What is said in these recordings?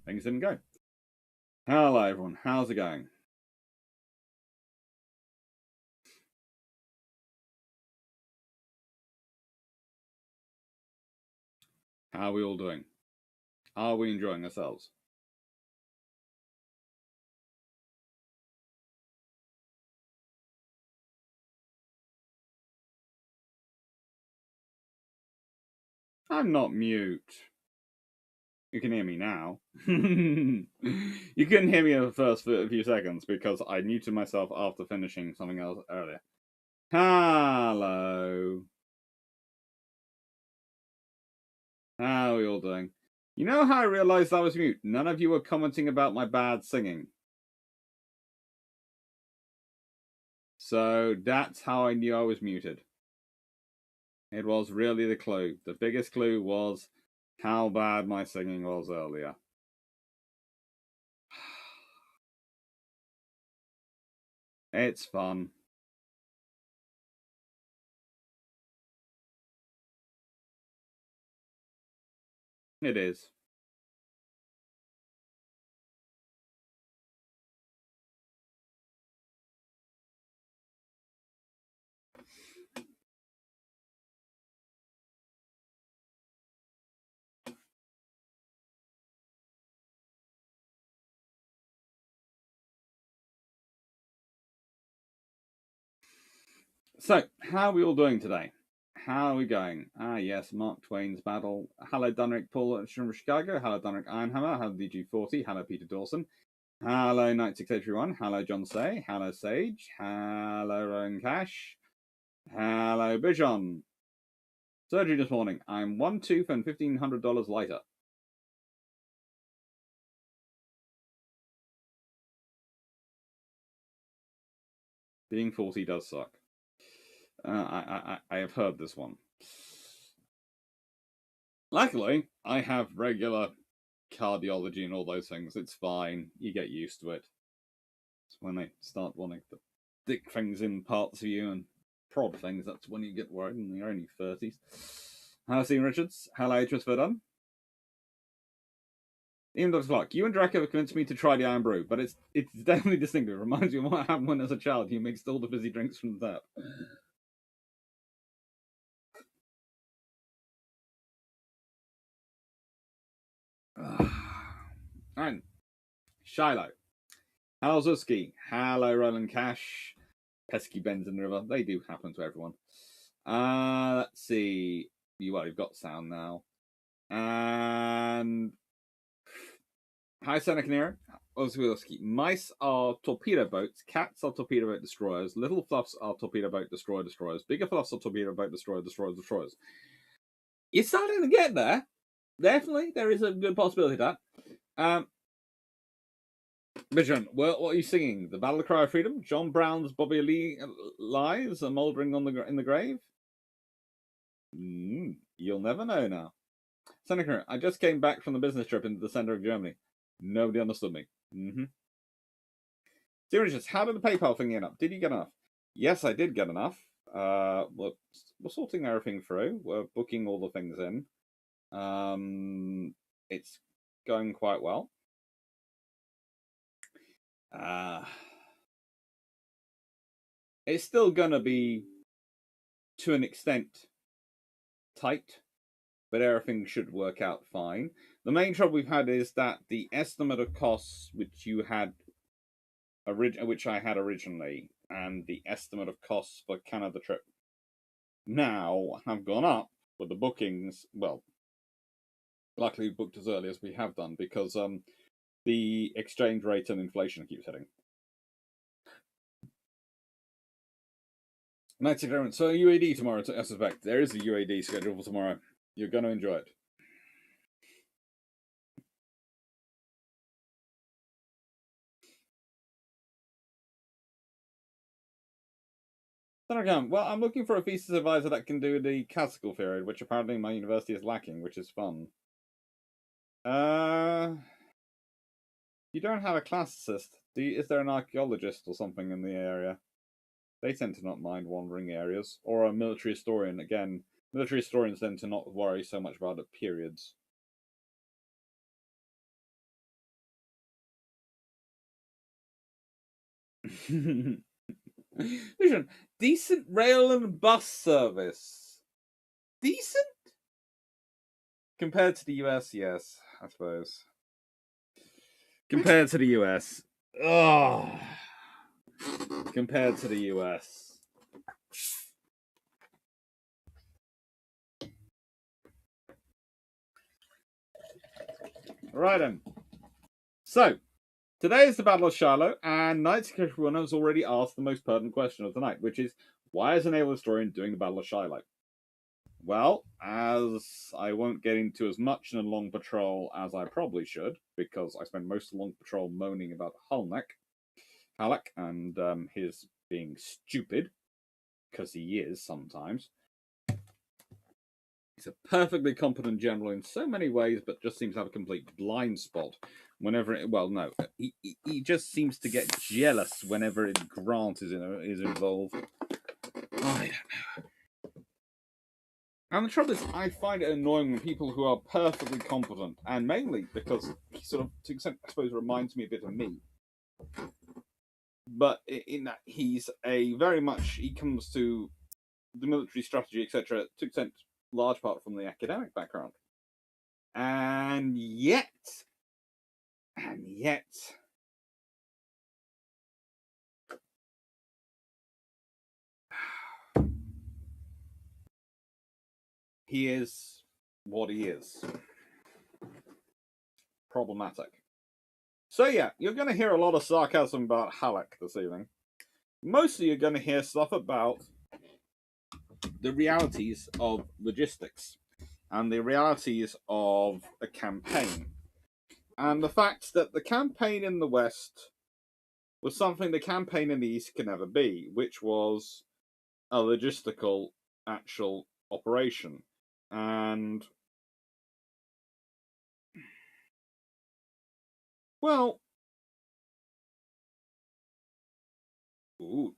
things didn't go. Hello, everyone. How's it going? How are we all doing? Are we enjoying ourselves? I'm not mute. You can hear me now. You couldn't hear me in the first few seconds because I muted myself after finishing something else earlier. Hello. How are we all doing? You know how I realized I was mute? None of you were commenting about my bad singing. So that's how I knew I was muted. It was really the clue. The biggest clue was how bad my singing was earlier. It's fun. It is. So, how are we all doing today? How are we going? Ah, yes, Mark Twain's Battle. Hello, Dunrick Paul from Chicago. Hello, Dunrick Ironhammer. Hello, DG40. Hello, Peter Dawson. Hello, Knight 681. Hello, John Say. Hello, Sage. Hello, Rowan Cash. Hello, Bijon. Surgery this morning. I'm one tooth and $1,500 lighter. Being 40 does suck. I have heard this one. Luckily, I have regular cardiology and all those things. It's fine. You get used to it. It's when they start wanting to stick things in parts of you and prod things, that's when you get worried in your only 30s. Hello, Stephen Richards. Hello, Tris Verdun. Even Dr. Clarke, you and Draco have convinced me to try the Iron Brew, but it's definitely distinctive. It reminds me of what happened when as a child you mixed all the fizzy drinks from the tap. And Shiloh. Hello, Zuski. Hello, Roland Cash. Pesky bends in the river. They do happen to everyone. Let's see. You've got sound now. And hi, Seneca Nero. Oswilski. Mice are torpedo boats. Cats are torpedo boat destroyers. Little fluffs are torpedo boat destroyers. Bigger fluffs are torpedo boat destroyers. You're starting to get there. Definitely, there is a good possibility of that. Vision, what are you singing? The Battle Cry of Freedom? John Brown's Bobby Lee lies are mouldering in the grave? You'll never know now. Seneca, I just came back from the business trip into the center of Germany. Nobody understood me. Seriously, how did the PayPal thing end up? Did you get enough? Yes, I did get enough. We're sorting everything through. We're booking all the things in. It's going quite well. It's still gonna be, to an extent, tight, but everything should work out fine. The main trouble we've had is that the estimate of costs which I had originally, and the estimate of costs for Canada trip now have gone up with the bookings. Well, luckily we booked as early as we have done because the exchange rate and inflation keeps hitting. Nice experiment. So UAD tomorrow, I suspect. There is a UAD scheduled for tomorrow. You're going to enjoy it. Well, I'm looking for a thesis advisor that can do the classical period, which apparently my university is lacking, which is fun. You don't have a classicist. Is there an archaeologist or something in the area? They tend to not mind wandering areas. Or a military historian. Again, military historians tend to not worry so much about the periods. Listen, decent rail and bus service. Decent? Compared to the US, yes, I suppose. Compared to the US. Oh. Compared to the US. Right then. So, today is the Battle of Shiloh, and Knights of One has already asked the most pertinent question of the night, which is, why is a naval historian doing the Battle of Shiloh? Well, as I won't get into as much in a long patrol as I probably should, because I spent most of the long patrol moaning about Halleck, and his being stupid, because he is sometimes. He's a perfectly competent general in so many ways, but just seems to have a complete blind spot whenever. He just seems to get jealous whenever Grant is involved. I don't know. And the trouble is, I find it annoying when people who are perfectly competent, and mainly because he sort of, to an extent, I suppose, reminds me a bit of me. But in that he's he comes to the military strategy, etc., to an extent, large part from the academic background. And yet, he is what he is. Problematic. So yeah, you're going to hear a lot of sarcasm about Halleck this evening. Mostly you're going to hear stuff about the realities of logistics and the realities of a campaign. And the fact that the campaign in the West was something the campaign in the East can never be, which was a logistical actual operation. And well, ooch.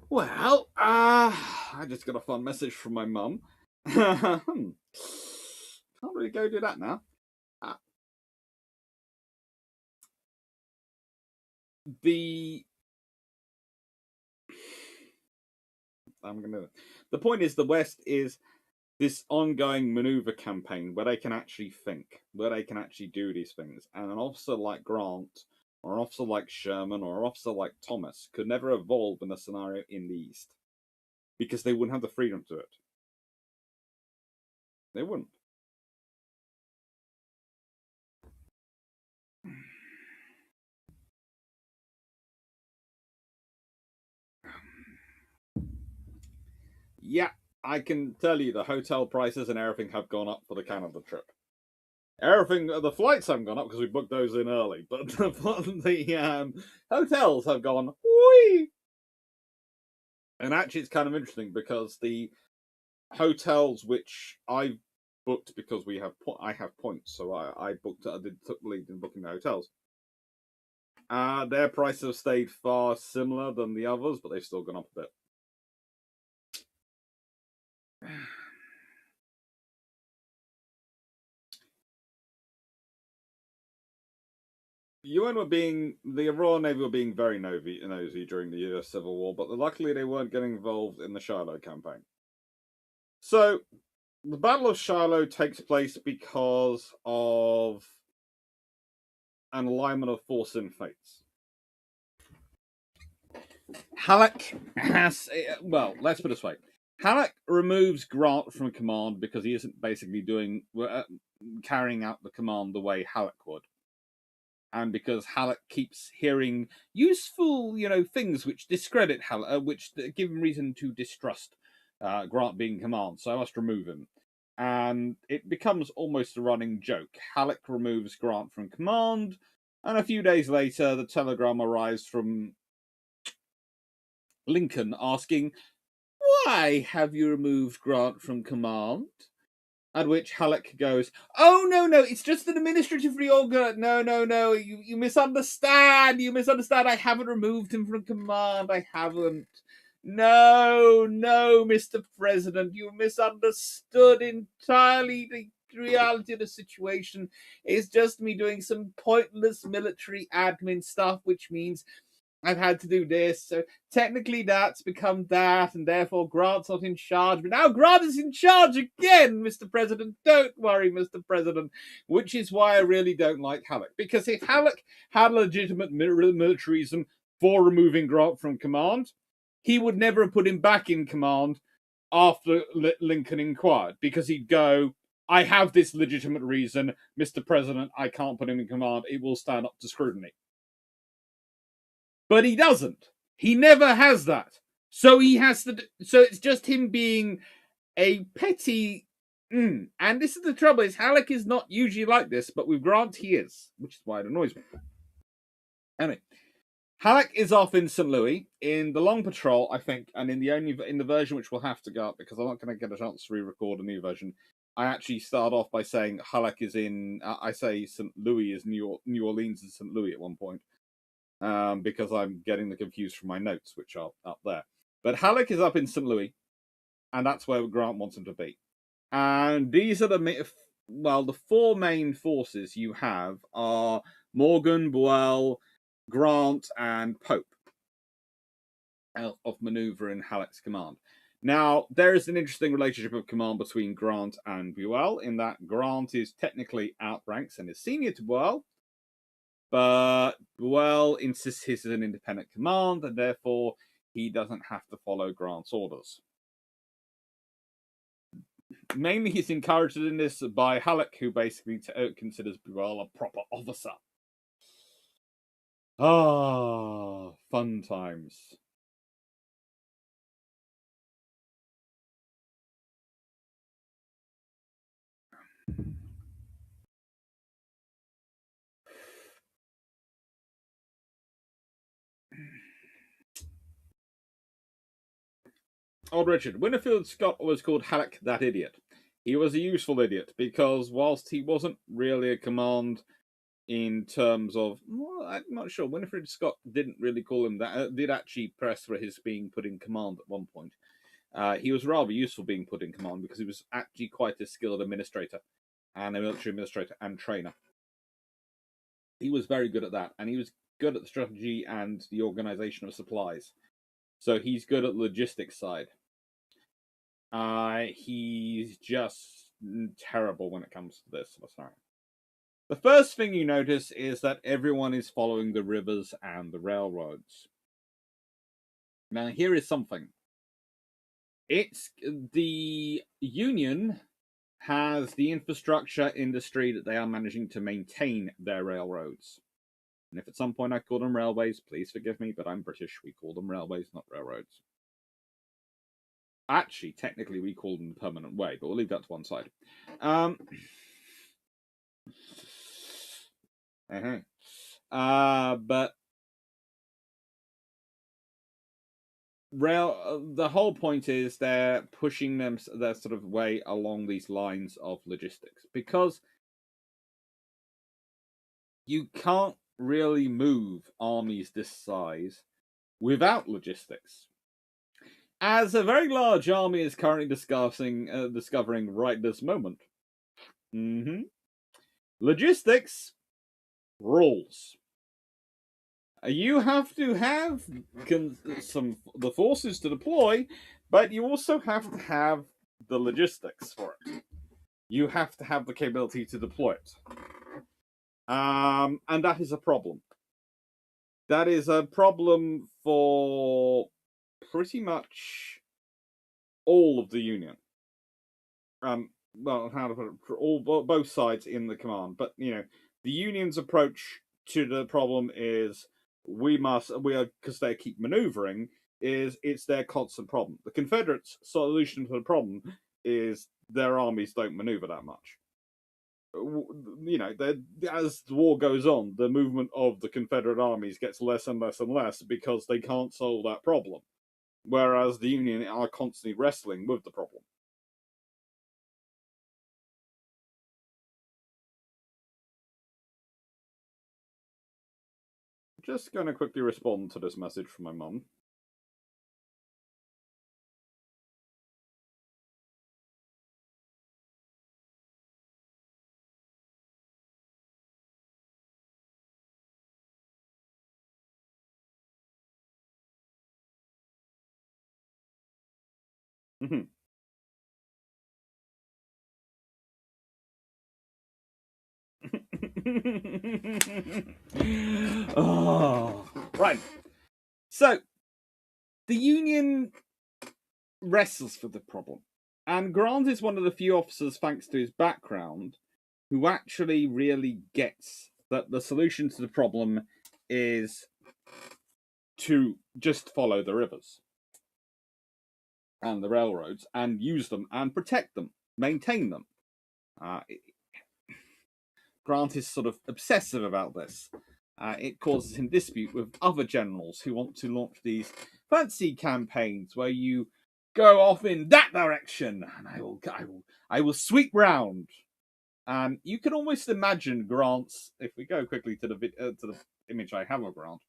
Well, I just got a fun message from my mum. Can't really go do that now. The point is, the West is this ongoing maneuver campaign where they can actually think, where they can actually do these things. And an officer like Grant, or an officer like Sherman, or an officer like Thomas could never evolve in a scenario in the East because they wouldn't have the freedom to it. They wouldn't. Yeah, I can tell you the hotel prices and everything have gone up for the Canada trip. Everything, the flights haven't gone up because we booked those in early, but the hotels have gone whee. And actually, it's kind of interesting because the hotels which I booked because I have points, so I took the lead in booking the hotels. Their prices have stayed far similar than the others, but they've still gone up a bit. The Royal Navy were being very nosy during the US Civil War, but luckily they weren't getting involved in the Shiloh campaign. So, the Battle of Shiloh takes place because of an alignment of force and fates. Halleck has, let's put it this way. Halleck removes Grant from command because he isn't basically carrying out the command the way Halleck would. And because Halleck keeps hearing useful, things which discredit Halleck, which give him reason to distrust Grant being in command, so I must remove him. And it becomes almost a running joke. Halleck removes Grant from command, and a few days later, the telegram arrives from Lincoln asking, "Why have you removed Grant from command?" At which Halleck goes, "Oh, no, it's just an administrative reorg. No, you misunderstand. I haven't removed him from command. I haven't. No, Mr. President, you misunderstood entirely. reality of the situation is just me doing some pointless military admin stuff, which means I've had to do this. So technically that's become that, and therefore Grant's not in charge. But now Grant is in charge again, Mr. President. Don't worry, Mr. President. Which is why I really don't like Halleck. Because if Halleck had a legitimate military reason for removing Grant from command, he would never have put him back in command after Lincoln inquired. Because he'd go, I have this legitimate reason, Mr. President, I can't put him in command. It will stand up to scrutiny. But he doesn't. He never has that. So he has to. So it's just him being a petty. And this is the trouble: is Halleck is not usually like this, but with Grant he is, which is why it annoys me. Anyway, Halleck is off in St. Louis in the long patrol, I think, and in the version which will have to go up because I'm not going to get a chance to re-record a new version. I actually start off by saying Halleck is in. I say St. Louis is New Orleans and St. Louis at one point. Because I'm getting the confused from my notes, which are up there. But Halleck is up in St. Louis, and that's where Grant wants him to be. And these are the four main forces you have are Morgan, Buell, Grant, and Pope of maneuver in Halleck's command. Now, there is an interesting relationship of command between Grant and Buell, in that Grant is technically outranks and is senior to Buell, but Buell insists he's an independent command, and therefore he doesn't have to follow Grant's orders. Mainly he's encouraged in this by Halleck, who basically considers Buell a proper officer. Fun times. Old Richard. Winfield Scott was called Halleck that idiot. He was a useful idiot because whilst he wasn't really a command in terms of, well, I'm not sure. Winfield Scott didn't really call him that. Did actually press for his being put in command at one point. He was rather useful being put in command because he was actually quite a skilled administrator and a military administrator and trainer. He was very good at that, and he was good at the strategy and the organization of supplies. So he's good at the logistics side. He's just terrible when it comes to this. Sorry. The first thing you notice is that everyone is following the rivers and the railroads. Now, here is something. It's the Union has the infrastructure industry that they are managing to maintain their railroads. And if at some point I call them railways, please forgive me, but I'm British. We call them railways, not railroads. Actually, technically, we call them the permanent way, but we'll leave that to one side. But the whole point is they're pushing their sort of way along these lines of logistics, because you can't really move armies this size without logistics. As a very large army is currently discovering right this moment. Logistics rules. You have to have the forces to deploy, but you also have to have the logistics for it. You have to have the capability to deploy it. And that is a problem. That is a problem for pretty much all of the Union. Well, how to put it, for both sides in the command. But, the Union's approach to the problem is because they keep maneuvering, it's their constant problem. The Confederates' solution to the problem is their armies don't maneuver that much. As the war goes on, the movement of the Confederate armies gets less and less and less because they can't solve that problem. Whereas the Union are constantly wrestling with the problem. Just going to quickly respond to this message from my mum. Mhm. Oh, right. So the Union wrestles with the problem, and Grant is one of the few officers, thanks to his background, who actually really gets that the solution to the problem is to just follow the rivers and the railroads and use them and protect them, maintain them. Uh, Grant is sort of obsessive about this. It causes him dispute with other generals who want to launch these fancy campaigns where you go off in that direction and I will sweep round. And you can almost imagine Grant's. If we go quickly to the image I have of Grant,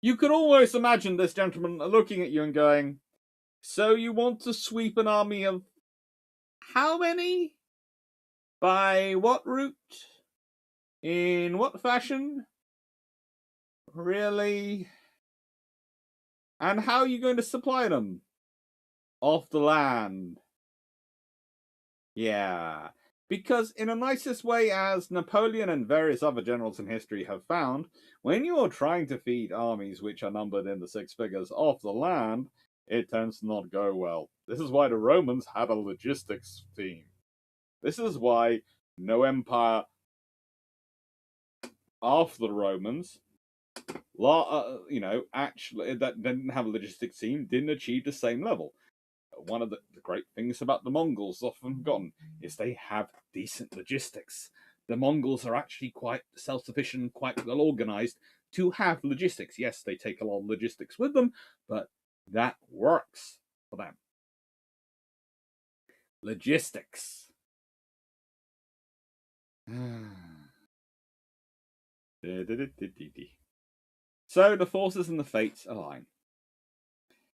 you can almost imagine this gentleman looking at you and going, "So you want to sweep an army of how many? By what route? In what fashion? Really? And how are you going to supply them? Off the land." Yeah. Because, in the nicest way, as Napoleon and various other generals in history have found, when you're trying to feed armies which are numbered in the six figures off the land, it tends to not go well. This is why the Romans had a logistics team. This is why no empire after the Romans, actually, that didn't have a logistics team, didn't achieve the same level. One of the great things about the Mongols, often forgotten, is they have decent logistics. The Mongols are actually quite self-sufficient, quite well organized to have logistics. Yes, they take a lot of logistics with them, but that works for them. Logistics. So the forces and the fates align.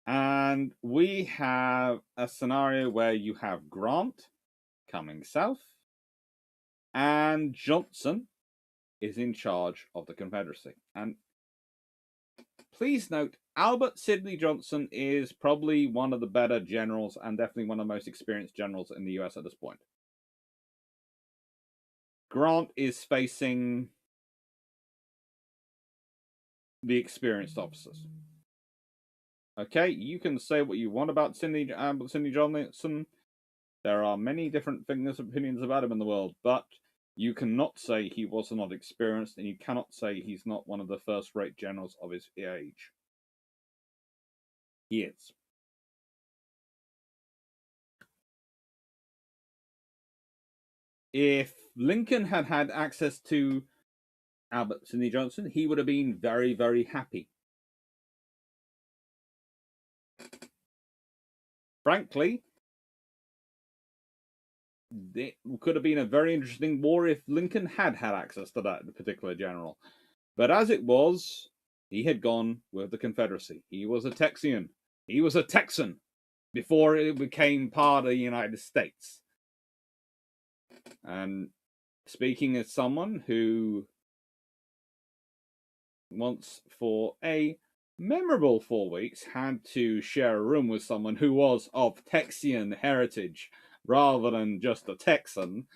And we have a scenario where you have Grant coming south, and Johnson is in charge of the Confederacy. And please note, Albert Sidney Johnson is probably one of the better generals and definitely one of the most experienced generals in the US at this point. Grant is facing the experienced officers. Okay, you can say what you want about Albert Sidney Johnson. There are many different opinions about him in the world, but you cannot say he was not experienced, and you cannot say he's not one of the first-rate generals of his age. He is. If Lincoln had had access to Albert Sidney Johnson, he would have been very, very happy. Frankly, it could have been a very interesting war if Lincoln had had access to that particular general. But as it was, he had gone with the Confederacy. He was a Texian. He was a Texan before it became part of the United States. And speaking as someone who once, for a memorable 4 weeks, had to share a room with someone who was of Texian heritage rather than just a Texan,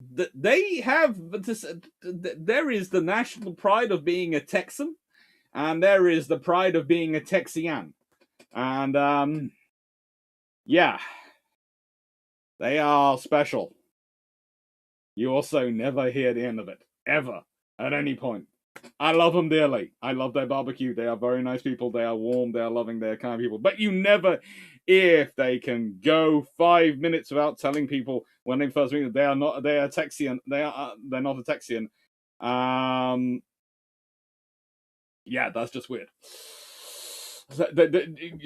they have this, there is the national pride of being a Texan, and there is the pride of being a Texian. And yeah, they are special. You also never hear the end of it, ever, at any point. I love them dearly. I love their barbecue. They are very nice people. They are warm. They are loving. They are kind people. But you never, if they can go 5 minutes without telling people when they first meet them, they are not. They are Texian. They're not a Texian. Yeah, that's just weird.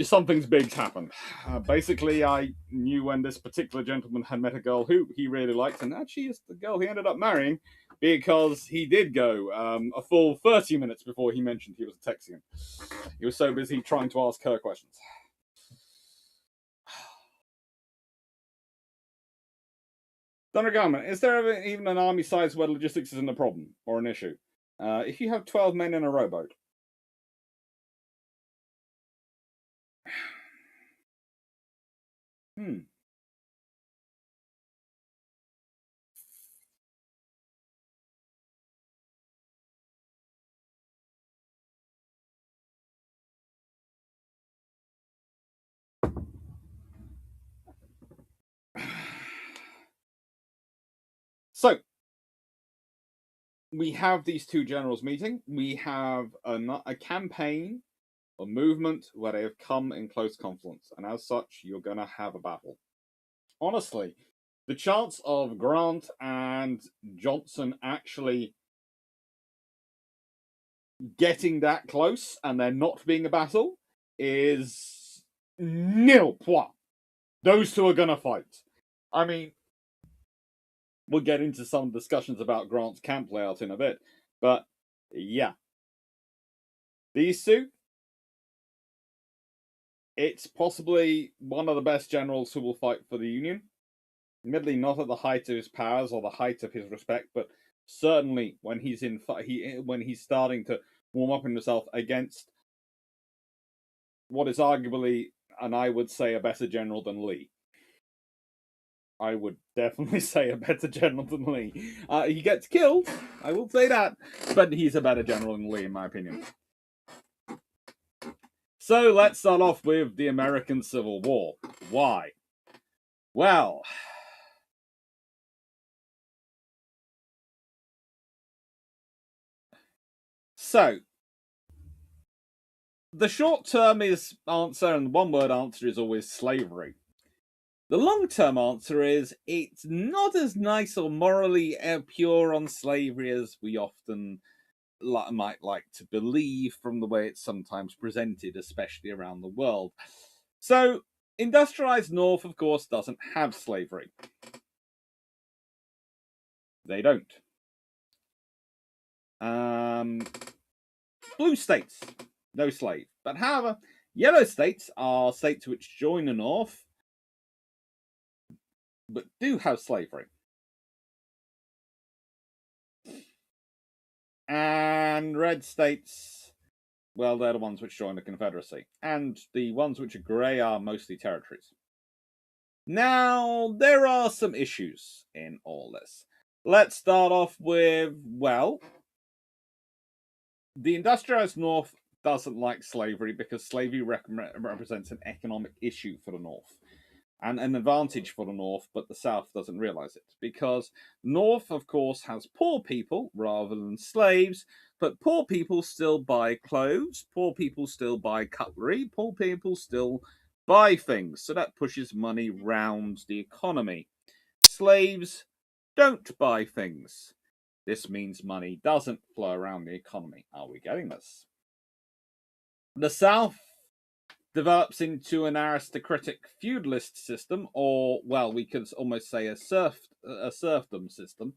Something's big's happened. Basically, I knew when this particular gentleman had met a girl who he really liked, and actually is the girl he ended up marrying, because he did go a full 30 minutes before he mentioned he was a Texian. He was so busy trying to ask her questions. Thunder Garment, is there ever even an army size where logistics isn't a problem or an issue? If you have 12 men in a rowboat, hmm. So we have these two generals meeting. We have a campaign, a movement where they have come in close confluence, and as such, you're going to have a battle. Honestly, the chance of Grant and Johnson actually getting that close and there not being a battle is nil point. Those two are going to fight. I mean, we'll get into some discussions about Grant's camp layout in a bit, but yeah, these two, it's possibly one of the best generals who will fight for the Union. Admittedly, not at the height of his powers or the height of his respect, but certainly when he's when he's starting to warm up himself against what is arguably, and I would say, a better general than Lee. I would definitely say a better general than Lee. He gets killed, I will say that, but he's a better general than Lee, in my opinion. So let's start off with the American Civil War. Why? Well, so the short-term answer and one-word answer is always slavery. The long-term answer is it's not as nice or morally pure on slavery as we often might like to believe from the way it's sometimes presented, especially around the world. So, industrialized North, of course, doesn't have slavery. They don't. Blue states, no slave. But however, yellow states are states which join the North, but do have slavery. And red states, well, they're the ones which join the Confederacy. And the ones which are grey are mostly territories. Now, there are some issues in all this. Let's start off with, well, the industrialized North doesn't like slavery because slavery represents an economic issue for the North and an advantage for the North, but the South doesn't realize it because North, of course, has poor people rather than slaves, but poor people still buy clothes, poor people still buy cutlery, poor people still buy things, so that pushes money round the economy. Slaves don't buy things. This means money doesn't flow around the economy. Are we getting this? The South develops into an aristocratic feudalist system, or, well, we could almost say a serfdom system,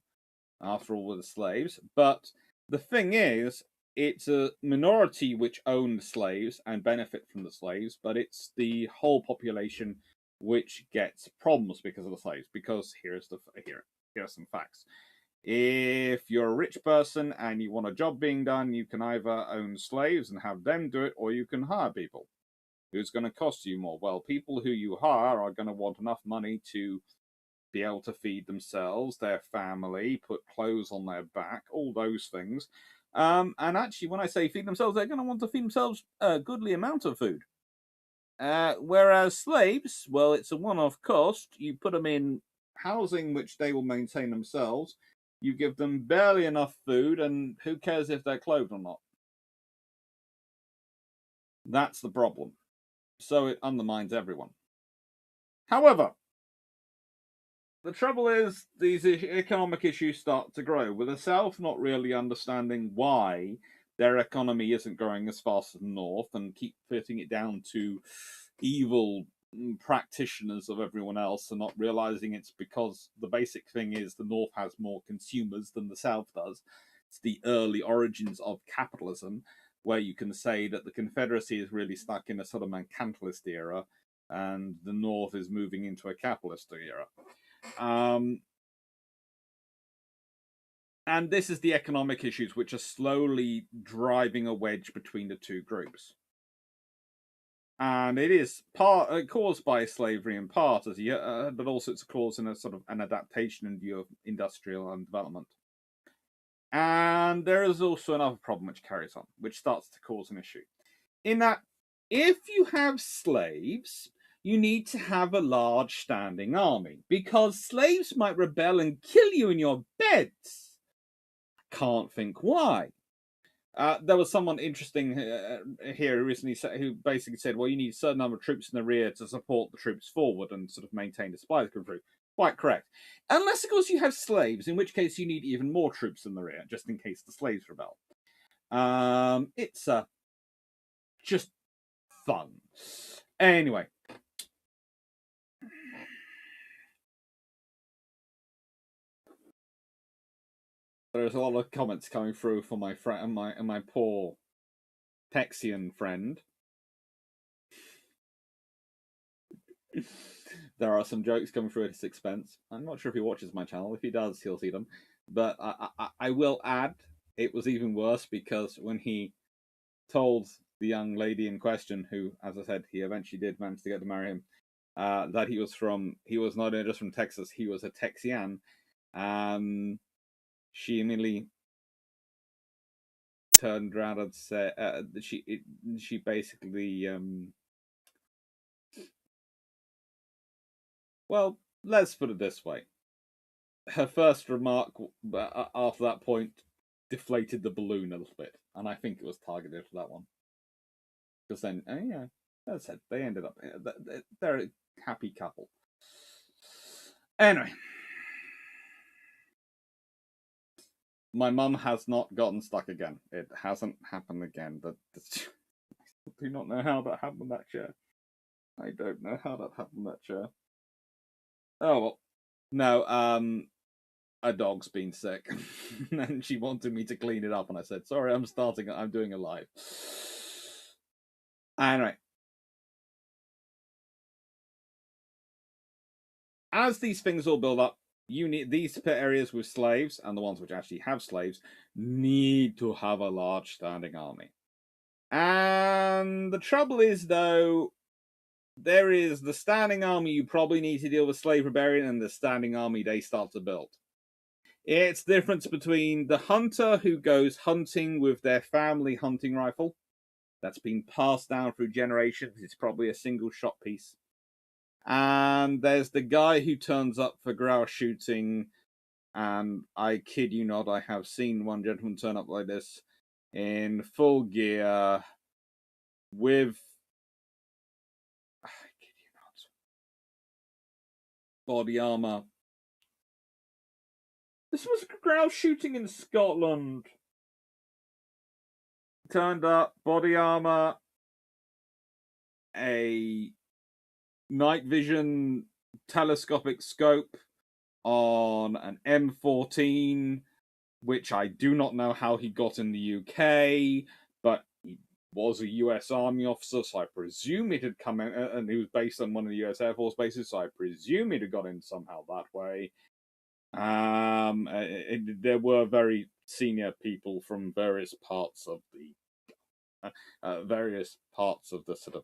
after all, with the slaves. But the thing is, it's a minority which own the slaves and benefit from the slaves, but it's the whole population which gets problems because of the slaves. Because here are some facts. If you're a rich person and you want a job being done, you can either own slaves and have them do it, or you can hire people. Who's going to cost you more? Well, people who you hire are going to want enough money to be able to feed themselves, their family, put clothes on their back, all those things. And actually, when I say feed themselves, they're going to want to feed themselves a goodly amount of food. Whereas slaves, well, it's a one-off cost. You put them in housing which they will maintain themselves. You give them barely enough food, and who cares if they're clothed or not? That's the problem. So it undermines everyone. However, the trouble is these economic issues start to grow, with the South not really understanding why their economy isn't growing as fast as the North and keep putting it down to evil practitioners of everyone else and not realizing it's because the basic thing is the North has more consumers than the South does. It's the early origins of capitalism, where you can say that the Confederacy is really stuck in a sort of mercantilist era and the North is moving into a capitalist era. And this is the economic issues which are slowly driving a wedge between the two groups. And it is caused by slavery in part, but also it's caused in a sort of an adaptation in view of industrial and development. And there is also another problem which carries on, which starts to cause an issue. In that, if you have slaves, you need to have a large standing army, because slaves might rebel and kill you in your beds. Can't think why. There was someone interesting here recently who basically said, well, you need a certain number of troops in the rear to support the troops forward and sort of maintain the supplies come through. Quite correct. Unless, of course, you have slaves, in which case you need even more troops in the rear, just in case the slaves rebel. It's just fun. Anyway. There's a lot of comments coming through from my friend and my poor Texian friend. There are some jokes coming through at his expense. I'm not sure if he watches my channel. If he does, he'll see them. But I will add, it was even worse because when he told the young lady in question, who, as I said, he eventually did manage to get to marry him, that he was not just from Texas, he was a Texian. She immediately turned around and said she basically well, let's put it this way. Her first remark after that point deflated the balloon a little bit, and I think it was targeted for that one. Because then, yeah, as I said, they ended up they're a happy couple. Anyway, my mum has not gotten stuck again. It hasn't happened again. But I do not know how that happened. That chair. I don't know how that happened. That chair. Oh well, no. A dog's been sick, and she wanted me to clean it up, and I said, "Sorry, I'm doing a live." Anyway, as these things all build up, you need these areas with slaves and the ones which actually have slaves need to have a large standing army. And the trouble is, though, there is the standing army you probably need to deal with slave rebellion and the standing army they start to build. It's the difference between the hunter who goes hunting with their family hunting rifle that's been passed down through generations. It's probably a single shot piece. And there's the guy who turns up for grouse shooting. And I kid you not, I have seen one gentleman turn up like this in full gear with, I kid you not, body armor. This was grouse shooting in Scotland. Turned up, body armor, a night vision telescopic scope on an M14, which I do not know how he got in the UK, but he was a US Army officer, so I presume it had come in, and he was based on one of the US Air Force bases, so I presume it had got in somehow that way. There were very senior people from various parts of the sort of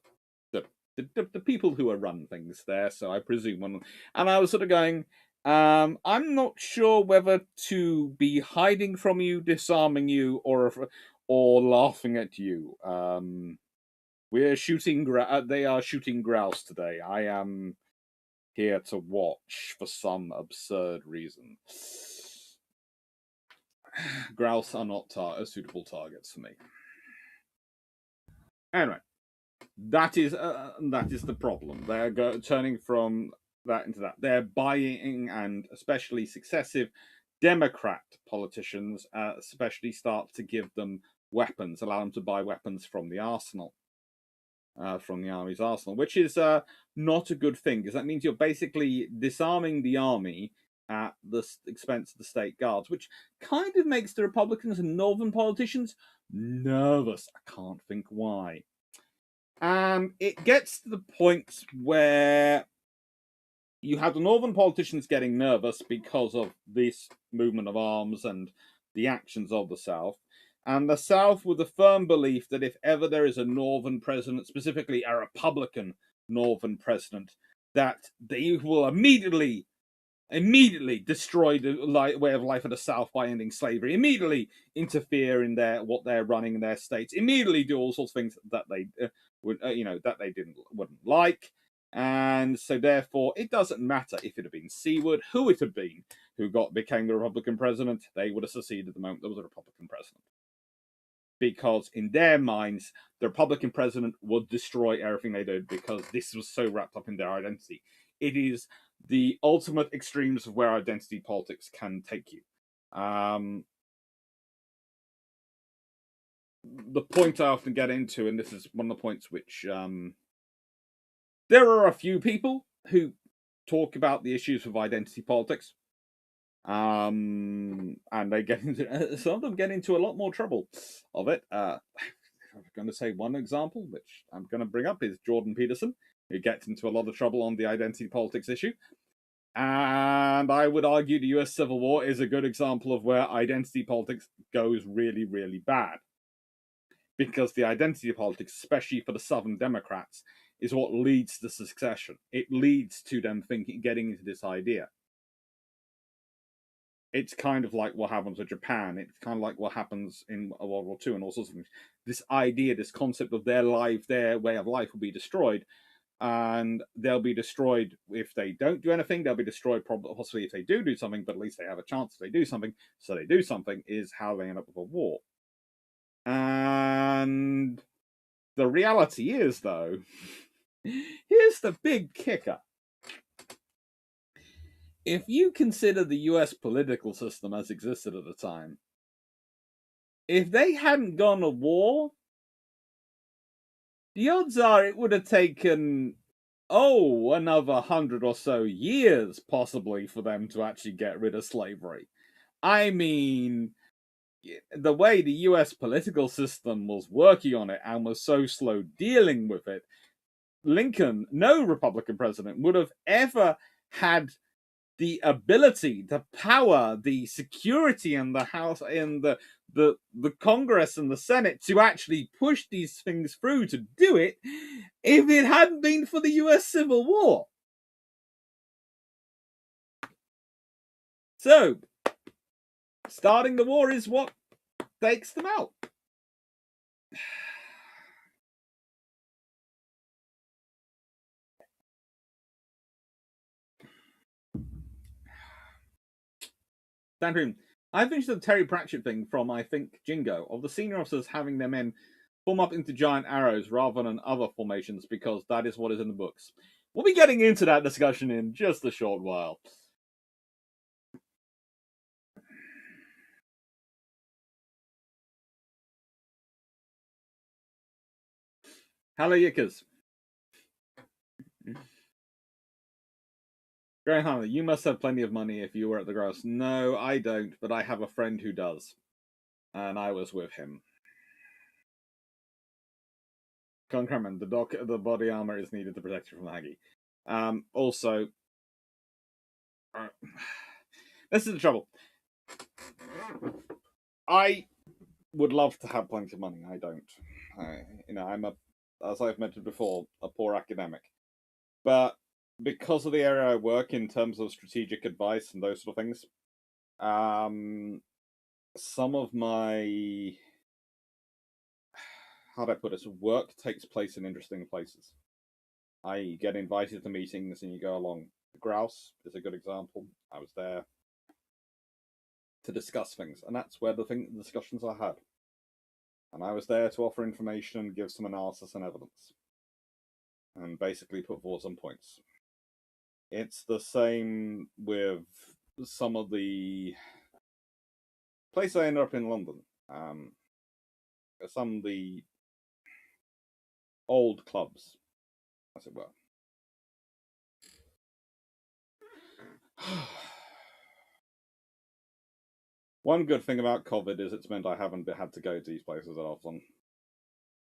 the people who are run things there. So I presume and I was sort of going, I'm not sure whether to be hiding from you, disarming you, or laughing at you. We're shooting. They are shooting grouse today. I am here to watch for some absurd reason. Grouse are not suitable targets for me. Anyway, that is the problem. They're turning from that into that. They're buying, and especially successive Democrat politicians, especially start to give them weapons, allow them to buy weapons from the arsenal, from the army's arsenal, which is not a good thing, because that means you're basically disarming the army at the expense of the state guards, which kind of makes the Republicans and northern politicians nervous. I can't think why. It gets to the point where you have the northern politicians getting nervous because of this movement of arms and the actions of the South, and the South with the firm belief that if ever there is a northern president, specifically a Republican northern president, that they will immediately destroy the way of life of the South by ending slavery, immediately interfere in what they're running in their states, immediately do all sorts of things that they wouldn't like. And so therefore it doesn't matter if it had been Seward, who it had been, who became the Republican president. They would have seceded the moment there was a Republican president, because in their minds the Republican president would destroy everything they did, because this was so wrapped up in their identity. It is the ultimate extremes of where identity politics can take you. The point I often get into, and this is one of the points which there are a few people who talk about the issues of identity politics, and they get into some of them get into a lot more trouble of it. I'm going to say one example, which I'm going to bring up, is Jordan Peterson, who gets into a lot of trouble on the identity politics issue. And I would argue the US Civil War is a good example of where identity politics goes really, really bad. Because the identity politics, especially for the Southern Democrats, is what leads to secession. It leads to them getting into this idea. It's kind of like what happens with Japan. It's kind of like what happens in World War II and all sorts of things. This idea, this concept of their way of life will be destroyed. And they'll be destroyed if they don't do anything. They'll be destroyed possibly if they do something, but at least they have a chance if they do something. So they do something is how they end up with a war. And the reality is, though, here's the big kicker. If you consider the US political system as existed at the time, if they hadn't gone to war, the odds are it would have taken, another 100 or so years, possibly, for them to actually get rid of slavery. I mean, the way the US political system was working on it and was so slow dealing with it, Lincoln, no Republican president, would have ever had the ability, the power, the security in the House, in the Congress and the Senate to actually push these things through to do it if it hadn't been for the US Civil War. So, starting the war is what takes them out. Sandroom, I finished the Terry Pratchett thing from, I think, Jingo, of the senior officers having their men form up into giant arrows rather than other formations, because that is what is in the books. We'll be getting into that discussion in just a short while. Hello, Yickers. Graham, you must have plenty of money if you were at the grouse. No, I don't, but I have a friend who does. And I was with him. Concurrent, the body armor is needed to protect you from the Haggy. Also, this is the trouble. I would love to have plenty of money. I don't. I'm as I've mentioned before, a poor academic. But because of the area I work in terms of strategic advice and those sort of things, some of my, how do I put it, work takes place in interesting places. I get invited to meetings and you go along. The grouse is a good example. I was there to discuss things, and that's where the discussions are had. And I was there to offer information and give some analysis and evidence, and basically put forward some points. It's the same with some of the places I ended up in London. Some of the old clubs, as it were. One good thing about COVID is it's meant I haven't had to go to these places that often.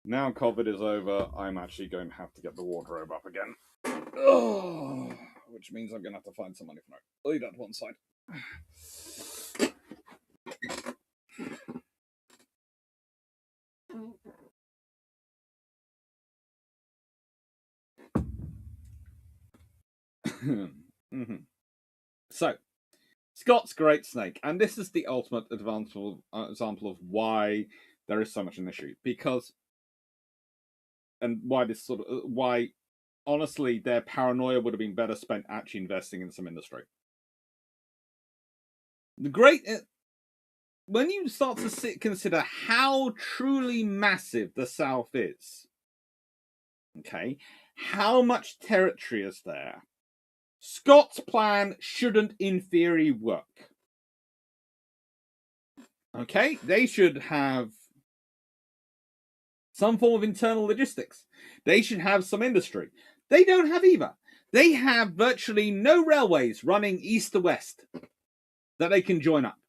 Now COVID is over, I'm actually going to have to get the wardrobe up again. Oh, which means I'm going to have to find some money for it. I'll leave that to one side. Mm-hmm. So, Scott's Great Snake, and this is the ultimate example of why there is so much an issue, because, and why this sort of, why, honestly, their paranoia would have been better spent actually investing in some industry. When you start to consider how truly massive the South is, okay, how much territory is there, Scott's plan shouldn't, in theory, work. Okay, they should have some form of internal logistics. They should have some industry. They don't have either. They have virtually no railways running east to west that they can join up.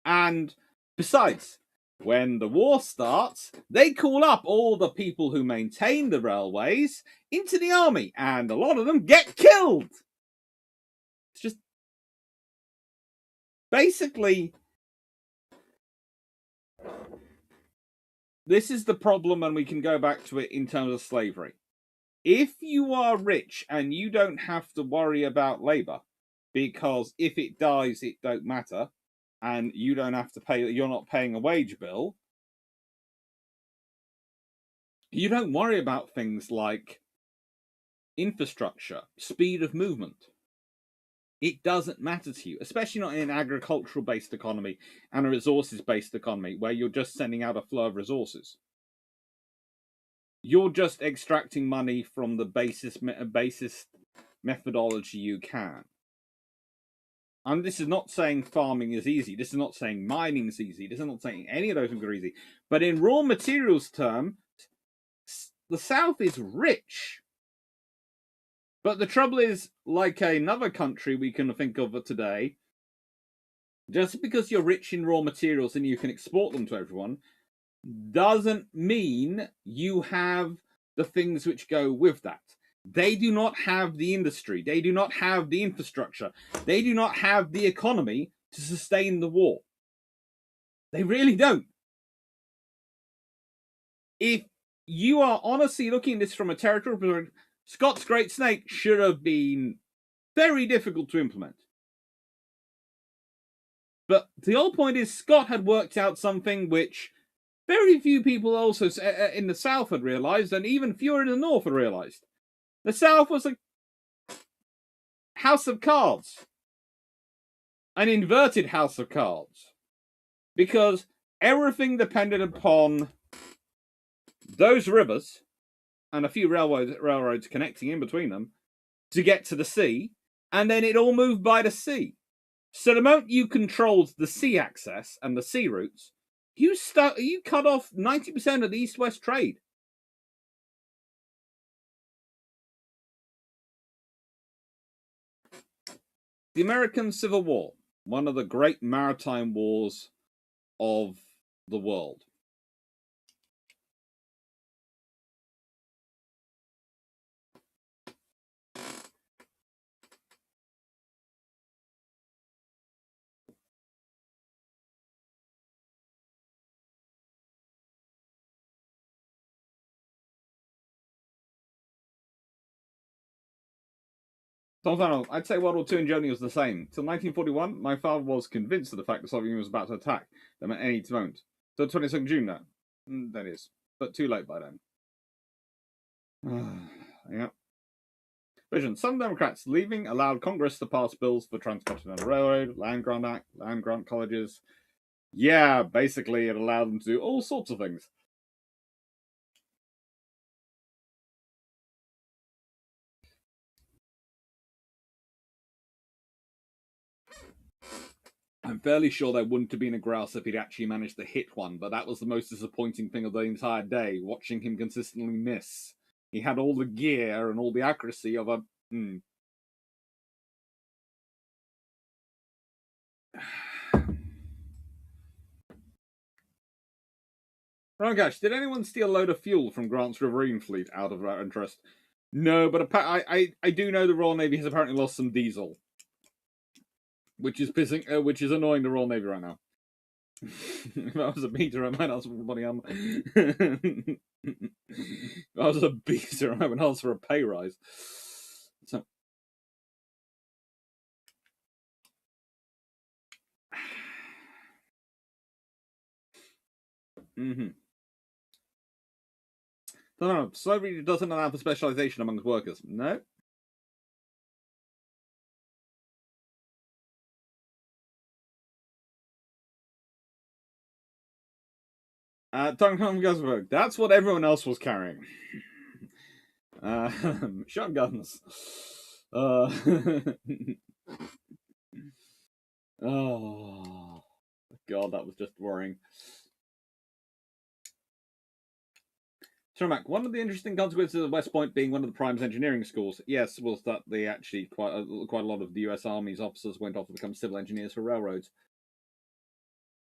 And besides, when the war starts, they call up all the people who maintain the railways into the army, and a lot of them get killed. It's just basically, this is the problem, and we can go back to it in terms of slavery. If you are rich and you don't have to worry about labor, because if it dies, it don't matter, and you don't have to pay, you're not paying a wage bill, you don't worry about things like infrastructure, speed of movement. It doesn't matter to you, especially not in an agricultural-based economy and a resources-based economy where you're just sending out a flow of resources. You're just extracting money from the basis methodology you can. And this is not saying farming is easy. This is not saying mining is easy. This is not saying any of those things are easy. But in raw materials terms, the South is rich. But the trouble is, like another country we can think of today, just because you're rich in raw materials and you can export them to everyone, doesn't mean you have the things which go with that. They do not have the industry. They do not have the infrastructure. They do not have the economy to sustain the war. They really don't. If you are honestly looking at this from a territorial perspective, Scott's Great Snake should have been very difficult to implement. But the whole point is Scott had worked out something which very few people also in the South had realised, and even fewer in the North had realised. The South was a house of cards. An inverted house of cards. Because everything depended upon those rivers and a few railroads connecting in between them to get to the sea, and then it all moved by the sea. So the moment you controlled the sea access and the sea routes, you cut off 90% of the east-west trade. The American Civil War, one of the great maritime wars of the world. I'd say World War II in Germany was the same. Till 1941, my father was convinced of the fact the Soviet Union was about to attack them at any moment. So 22nd June now. That is. But too late by then. Yeah. Vision. Some Democrats leaving allowed Congress to pass bills for Transcontinental Railroad, Land Grant Act, land grant colleges. Yeah, basically it allowed them to do all sorts of things. I'm fairly sure there wouldn't have been a grouse if he'd actually managed to hit one, but that was the most disappointing thing of the entire day, watching him consistently miss. He had all the gear and all the accuracy of a... Oh gosh, did anyone steal a load of fuel from Grant's Riverine fleet out of our interest? No, but I do know the Royal Navy has apparently lost some diesel, which is annoying the Royal Navy right now. If I was a beater, I might ask for bloody armor. If I was a beater, I might ask for a pay rise. So. No, slavery doesn't allow for specialization amongst workers. No. That's what everyone else was carrying. Shotguns. Oh, God, that was just worrying. Mac, one of the interesting consequences of West Point being one of the Prime's engineering schools, yes, was that they actually quite a lot of the U.S. Army's officers went off to become civil engineers for railroads.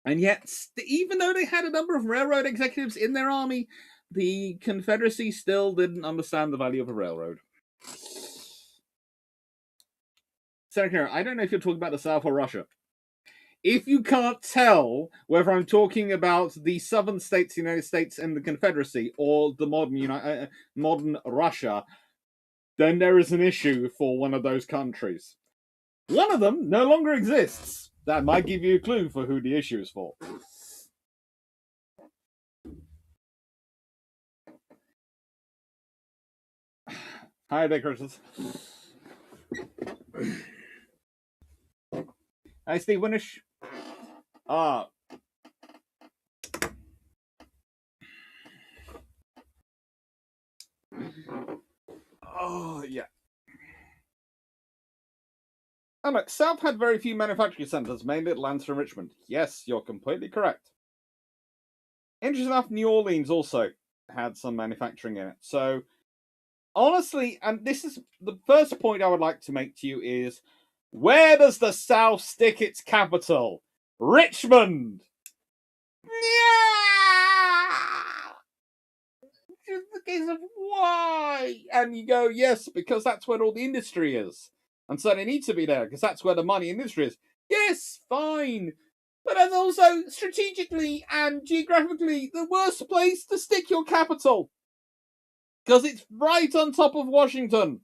And yet, even though they had a number of railroad executives in their army, the Confederacy still didn't understand the value of a railroad. Senator, I don't know if you're talking about the South or Russia. If you can't tell whether I'm talking about the southern states, the United States, and the Confederacy, or the modern Russia, then there is an issue for one of those countries. One of them no longer exists. That might give you a clue for who the issue is for. Hi there, Christmas. Hi, Steve Winnish. Oh, yeah. Oh, look, South had very few manufacturing centers, mainly Atlanta and Richmond. Yes, you're completely correct. Interesting enough, New Orleans also had some manufacturing in it. So, honestly, and this is the first point I would like to make to you is, where does the South stick its capital? Richmond! Just the case of why? And you go, yes, because that's where all the industry is. And so they need to be there, because that's where the money industry is. Yes, fine. But that's also strategically and geographically the worst place to stick your capital. Because it's right on top of Washington.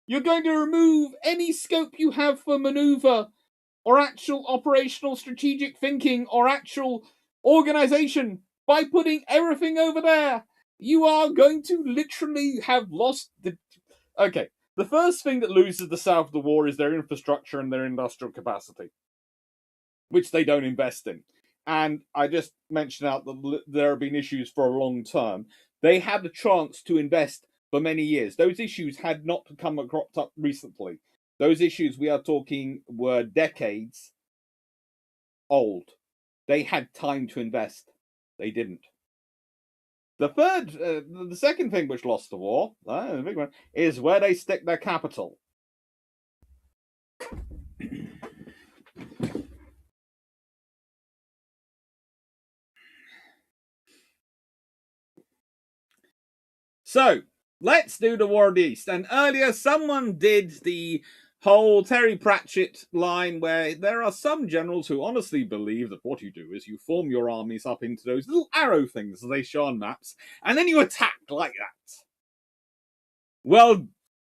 You're going to remove any scope you have for maneuver or actual operational strategic thinking or actual organization by putting everything over there. You are going to literally have lost the... Okay, the first thing that loses the South of the war is their infrastructure and their industrial capacity, which they don't invest in. And I just mentioned out that there have been issues for a long term. They had a chance to invest for many years. Those issues had not cropped up recently. Those issues we are talking were decades old. They had time to invest. They didn't. The second thing which lost the war, the big one, is where they stick their capital. So, let's do the War of the East. And earlier, someone did the whole Terry Pratchett line where there are some generals who honestly believe that what you do is you form your armies up into those little arrow things as they show on maps, and then you attack like that. Well,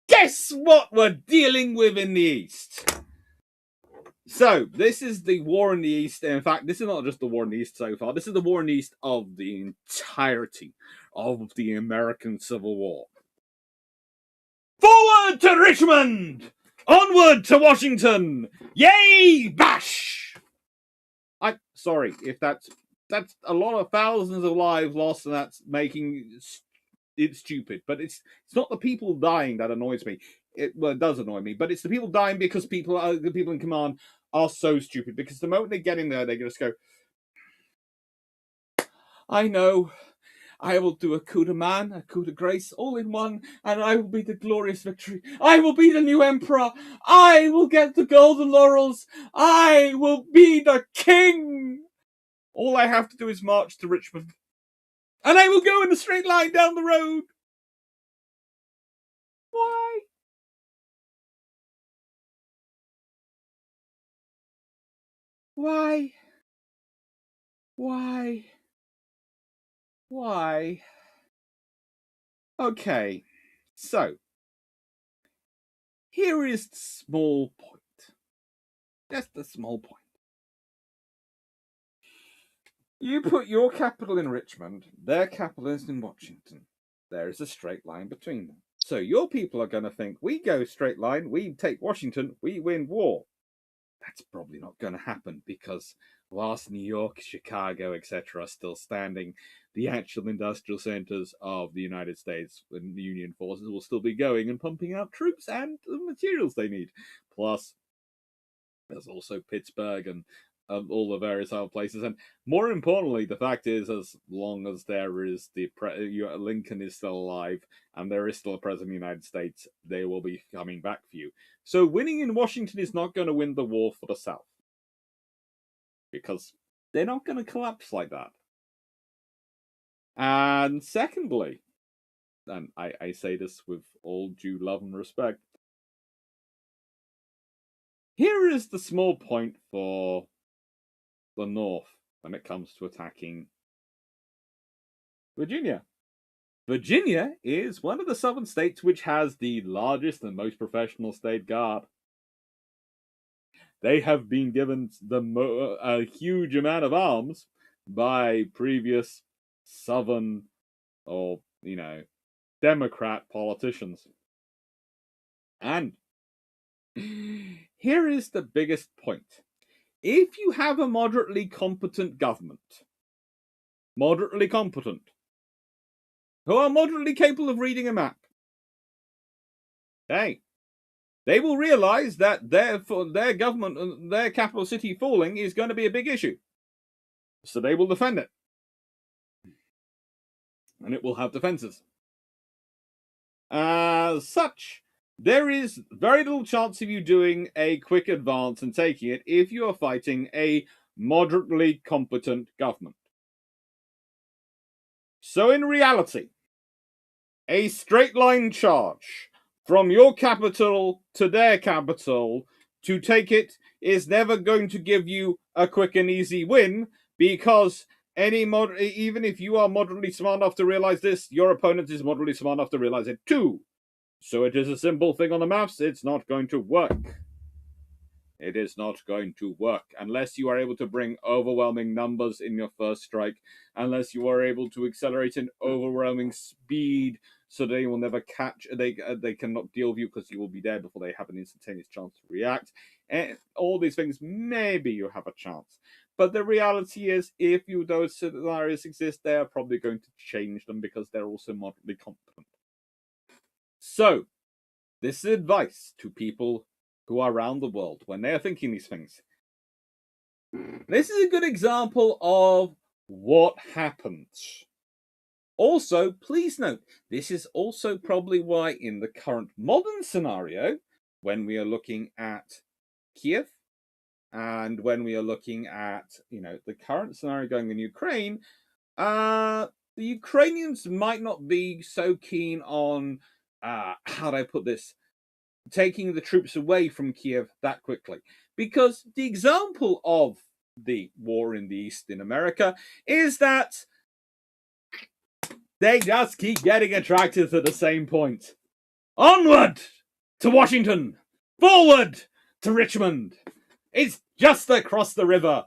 guess what we're dealing with in the East? So, this is the War in the East. In fact, this is not just the War in the East so far. This is the War in the East of the entirety of the American Civil War. Forward to Richmond! Onward to Washington! Yay, bash! I'm sorry if that's a lot of thousands of lives lost, and that's making it stupid. But it's not the people dying that annoys me. It does annoy me, but it's the people dying because the people in command are so stupid. Because the moment they get in there, they just go, I know. I will do a coup de man, a coup de grace, all in one, and I will be the glorious victory. I will be the new emperor. I will get the golden laurels. I will be the king. All I have to do is march to Richmond. And I will go in a straight line down the road. Why? Why? Why? Why? Okay, so here is the small point. Just the small point. You put your capital in Richmond, their capital is in Washington. There is a straight line between them. So your people are going to think, we go straight line, we take Washington, we win war. That's probably not going to happen because whilst New York, Chicago, etc. are still standing, the actual industrial centers of the United States and the Union forces will still be going and pumping out troops and the materials they need. Plus, there's also Pittsburgh and all the various other places. And more importantly, the fact is, as long as there is Lincoln is still alive and there is still a president of the United States, they will be coming back for you. So winning in Washington is not going to win the war for the South because they're not going to collapse like that. And secondly, and I say this with all due love and respect, here is the small point for the North when it comes to attacking Virginia. Virginia is one of the southern states which has the largest and most professional state guard. They have been given a huge amount of arms by previous southern or, Democrat politicians. And here is the biggest point. If you have a moderately competent government, who are moderately capable of reading a map, okay, they will realize that their government, their capital city falling is going to be a big issue. So they will defend it. And it will have defenses. As such, there is very little chance of you doing a quick advance and taking it if you are fighting a moderately competent government. So in reality, a straight line charge from your capital to their capital to take it is never going to give you a quick and easy win because even if you are moderately smart enough to realize this, your opponent is moderately smart enough to realize it too. So it is a simple thing on the maps. It's not going to work. It is not going to work unless you are able to bring overwhelming numbers in your first strike, unless you are able to accelerate in overwhelming speed so they will never catch, they cannot deal with you because you will be there before they have an instantaneous chance to react. And all these things, maybe you have a chance. But the reality is, if those scenarios exist, they are probably going to change them because they're also moderately competent. So, this is advice to people who are around the world when they are thinking these things. This is a good example of what happens. Also, please note, this is also probably why in the current modern scenario, when we are looking at Kiev, and when we are looking at, the current scenario going in Ukraine, the Ukrainians might not be so keen on, how do I put this, taking the troops away from Kiev that quickly. Because the example of the war in the East in America is that they just keep getting attracted to the same point. Onward to Washington! Forward to Richmond! It's just across the river.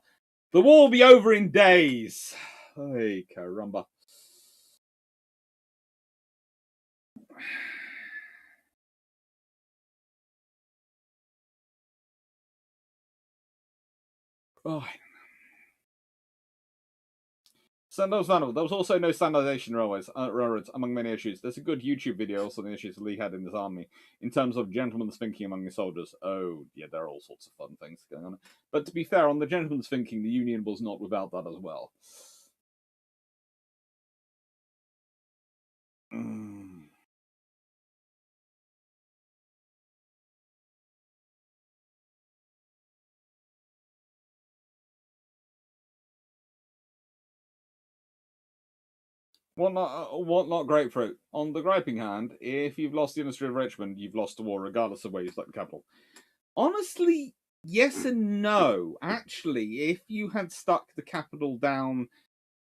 The war will be over in days. Ay, caramba. Oh. So there was also no standardization railroads, among many issues. There's a good YouTube video also on the issues Lee had in his army in terms of gentleman's thinking among the soldiers. Oh, yeah, there are all sorts of fun things going on. But to be fair, on the gentleman's thinking, the Union was not without that as well. What not grapefruit? On the griping hand, if you've lost the industry of Richmond, you've lost the war, regardless of where you select the capital. Honestly, yes and no. Actually, if you had stuck the capital down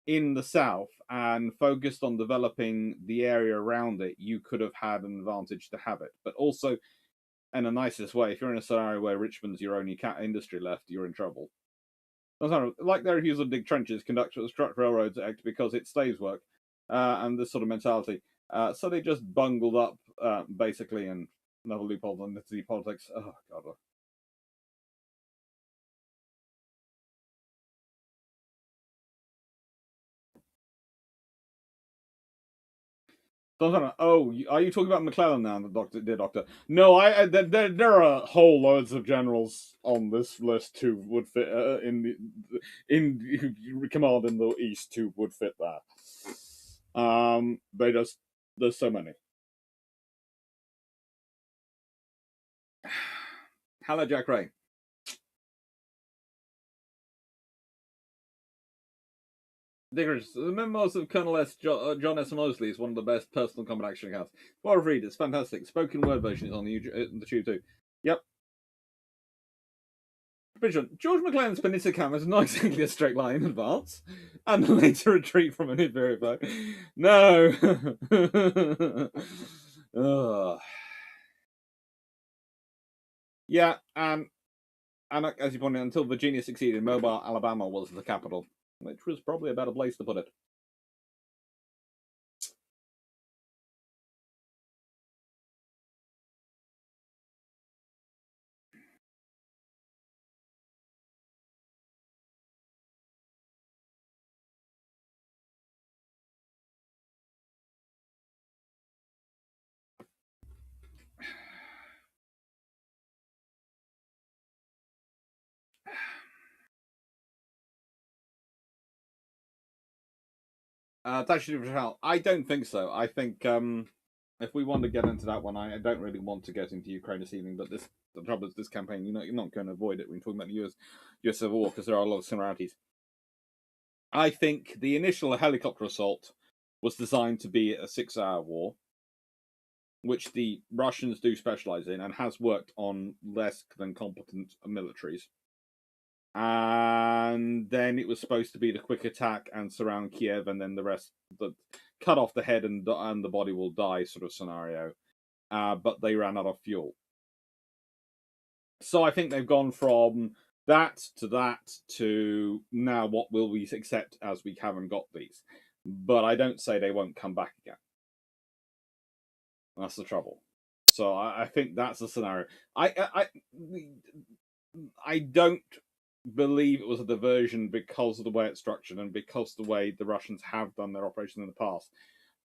in the south and focused on developing the area around it, you could have had an advantage to have it. But also, in the nicest way, if you're in a scenario where Richmond's your only industry left, you're in trouble. Like their refusal to dig trenches, construct railroads act because it stays work, and this sort of mentality. So they just bungled up, basically, and another loophole on the politics. Oh, God. Oh, are you talking about McClellan now, dear Doctor? No, there are whole loads of generals on this list who would fit in command in the East who would fit that. There's so many. Hello, Jack Ray. Diggers, the memoirs of Colonel John S. Mosley is one of the best personal combat action accounts. Well, read it's fantastic. Spoken word version is on the tube too. Yep. Bridget, George McClellan's Peninsula Camp is not exactly a straight line in advance, and the later retreat from an inferior foe. No. Yeah, and as you pointed out, until Virginia succeeded, Mobile, Alabama was the capital, which was probably a better place to put it. I don't think so. I think if we want to get into that one, I don't really want to get into Ukraine this evening. But the trouble is, this campaign, you're not going to avoid it when talking about the US Civil War because there are a lot of similarities. I think the initial helicopter assault was designed to be a 6-hour war, which the Russians do specialize in and has worked on less than competent militaries. And then it was supposed to be the quick attack and surround Kiev, and then the rest, cut off the head and the body will die sort of scenario. But they ran out of fuel. So I think they've gone from that to now what will we accept as we haven't got these. But I don't say they won't come back again. That's the trouble. So I think that's the scenario. I don't believe it was a diversion because of the way it's structured and because of the way the Russians have done their operation in the past.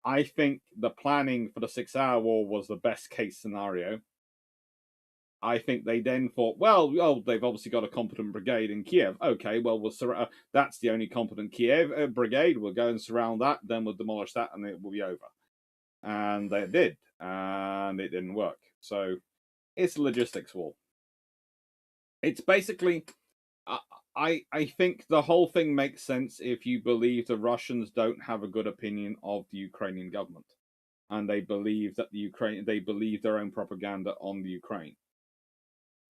I think the planning for the 6-hour war was the best case scenario. I think they then thought, well, they've obviously got a competent brigade in Kiev. Okay, well, that's the only competent Kiev brigade. We'll go and surround that, then we'll demolish that, and it will be over. And they did, and it didn't work. So it's a logistics war. It's basically, I think the whole thing makes sense if you believe the Russians don't have a good opinion of the Ukrainian government, and they believe that they believe their own propaganda on the Ukraine.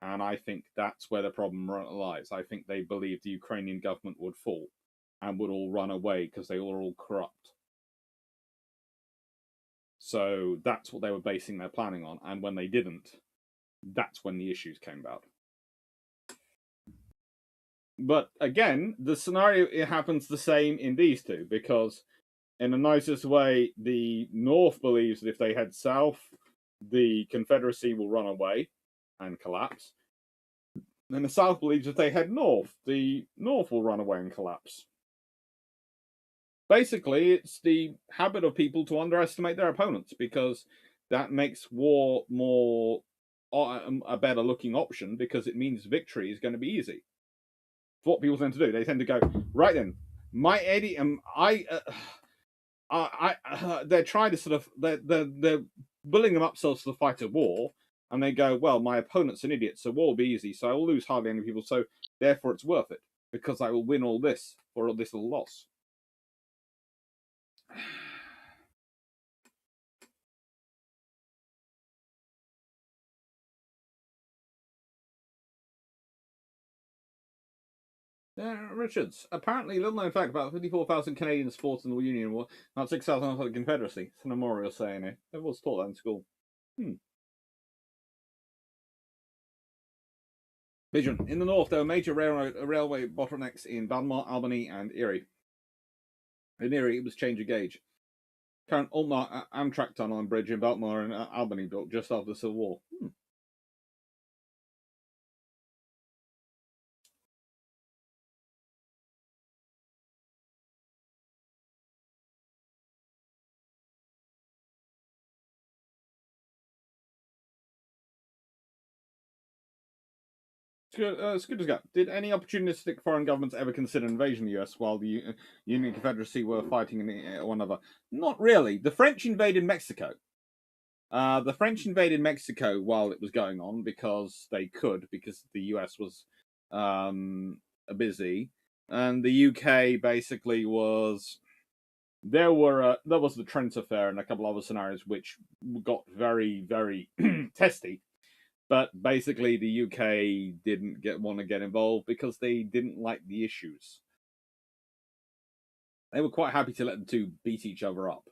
And I think that's where the problem lies. I think they believe the Ukrainian government would fall and would all run away because they were all corrupt. So that's what they were basing their planning on. And when they didn't, that's when the issues came about. But again, the scenario it happens the same in these two because, in the nicest way, the North believes that if they head south, the Confederacy will run away and collapse. Then the South believes if they head north, the North will run away and collapse. Basically, it's the habit of people to underestimate their opponents because that makes war more a better looking option because it means victory is going to be easy. What people tend to do, they tend to go, right then, my Eddie and they're trying to sort of they're building themselves to the fight of war. And they go, well, my opponent's an idiot, so war will be easy, so I will lose hardly any people, so therefore it's worth it, because I will win all this for this little loss. Richards. Apparently, little known fact about 54,000 Canadians fought in the Union War, about 6,000 for the Confederacy. It's a memorial saying it. It was taught that in school. Vision. In the north, there were major railway bottlenecks in Baltimore, Albany, and Erie. In Erie, it was change of gauge. Current Altmar Amtrak tunnel and bridge in Baltimore and Albany built just after the Civil War. It's good as go. Did any opportunistic foreign governments ever consider invasion of the US while the Union Confederacy were fighting one another? Not really. The French invaded Mexico. The French invaded Mexico while it was going on because they could, because the US was busy, and the UK basically was. There was the Trent affair and a couple other scenarios which got very, very testy. But basically, the UK didn't want to get involved because they didn't like the issues. They were quite happy to let the two beat each other up.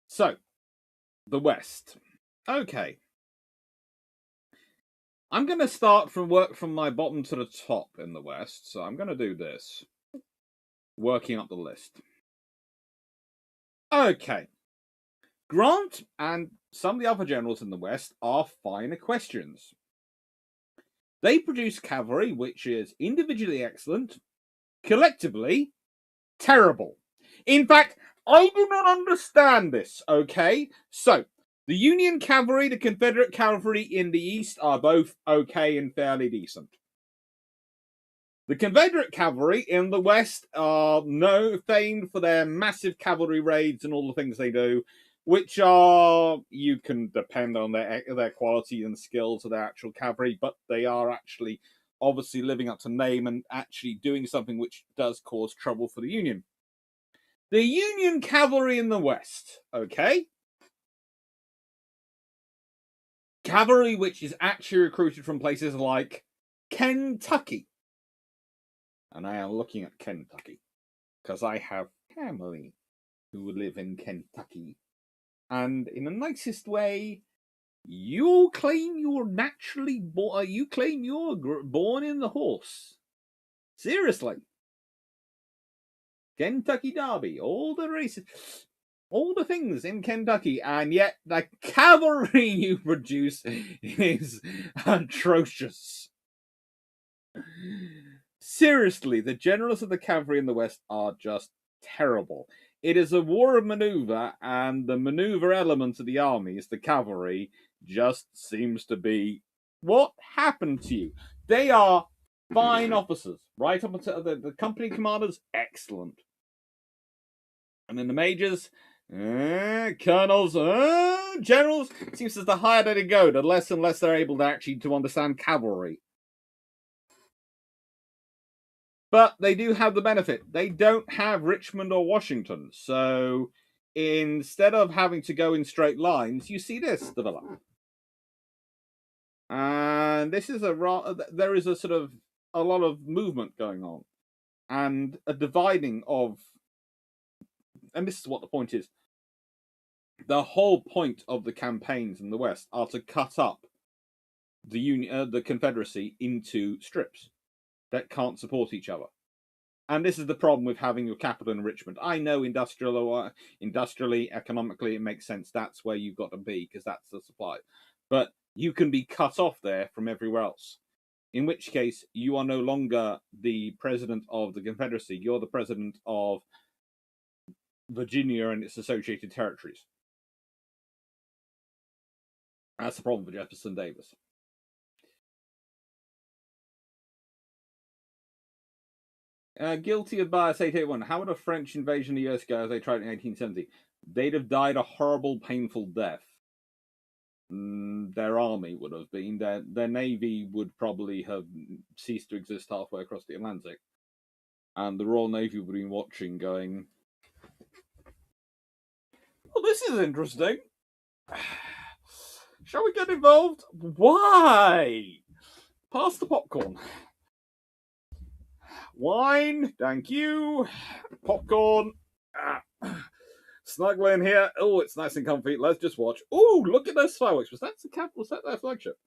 So, the West. Okay. I'm going to start from work from my bottom to the top in the West. So I'm going to do this. Working up the list. Okay. Grant and some of the other generals in the West are fine equestrians. They produce cavalry, which is individually excellent, collectively terrible. In fact, I do not understand this, okay? So, the Union cavalry, the Confederate cavalry in the East are both okay and fairly decent. The Confederate cavalry in the West are famed for their massive cavalry raids and all the things they do, which are, you can depend on their quality and skills of their actual cavalry, but they are actually obviously living up to name and actually doing something which does cause trouble for the Union. The Union cavalry in the West, okay? Cavalry which is actually recruited from places like Kentucky. And I am looking at Kentucky because I have family who live in Kentucky. And in the nicest way, you claim you're naturally born. You claim you're born in the horse. Seriously. Kentucky Derby, all the races, all the things in Kentucky, and yet the cavalry you produce is atrocious. Seriously, the generals of the cavalry in the West are just terrible. It is a war of maneuver, and the maneuver element of the armies, the cavalry, just seems to be what happened to you. They are fine officers, right up until the company commanders, excellent. And then the majors, colonels, generals, it seems as the higher they go, the less and less they're able to actually to understand cavalry. But they do have the benefit. They don't have Richmond or Washington. So instead of having to go in straight lines, you see this develop. And this is there is a sort of a lot of movement going on and a dividing of, and this is what the point is. The whole point of the campaigns in the West are to cut up the Confederacy into strips that can't support each other. And this is the problem with having your capital in Richmond. I know industrially, economically, it makes sense. That's where you've got to be because that's the supply. But you can be cut off there from everywhere else. In which case, you are no longer the president of the Confederacy. You're the president of Virginia and its associated territories. That's the problem for Jefferson Davis. Guilty of bias 881. How would a French invasion of the US go as they tried in 1870? They'd have died a horrible, painful death. their army would have been. Their navy would probably have ceased to exist halfway across the Atlantic. And the Royal Navy would have been watching, going, well, this is interesting. Shall we get involved? Why? Pass the popcorn. Wine, thank you. Popcorn. Snuggle in here. Oh, it's nice and comfy. Let's just watch. Oh, look at those fireworks. Was that their flagship?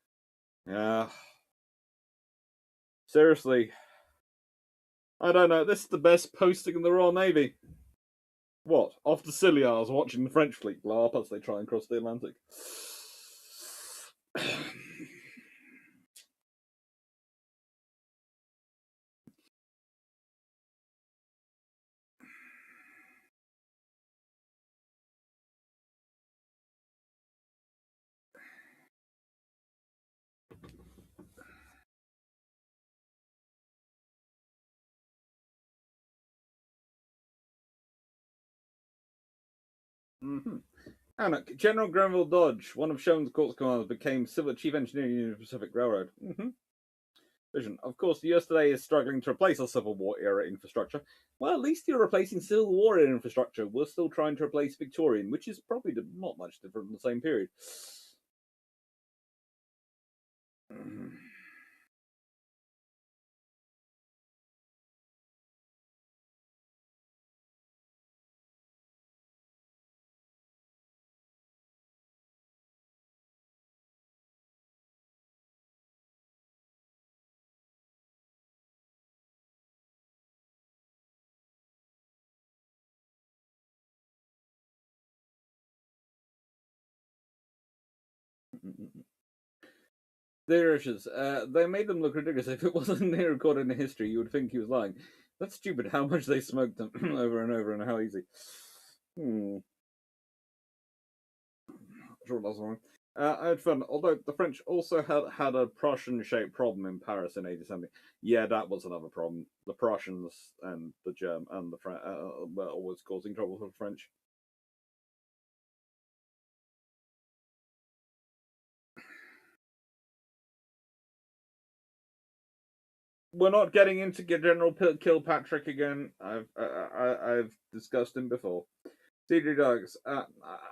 Yeah. Seriously. I don't know. This is the best posting in the Royal Navy. What? Off to Scilliars watching the French fleet blow up as they try and cross the Atlantic. Mm-hmm. And General Grenville Dodge, one of Sherman's corps commanders, became Civil Chief Engineer of the Union Pacific Railroad. Mm-hmm. Vision. Of course, the US today is struggling to replace our Civil War era infrastructure. Well, at least you're replacing Civil War era infrastructure. We're still trying to replace Victorian, which is probably not much different from the same period. Their issues. They made them look ridiculous. If it wasn't near recorded in history, you would think he was lying. That's stupid how much they smoked them over and over and how easy. Sure, that's wrong. I had fun. Although the French also had a Prussian-shaped problem in Paris in 1870. Yeah, that was another problem. The Prussians and the German and the French were always causing trouble for the French. We're not getting into General Kilpatrick again. I've discussed him before. CG Dogs.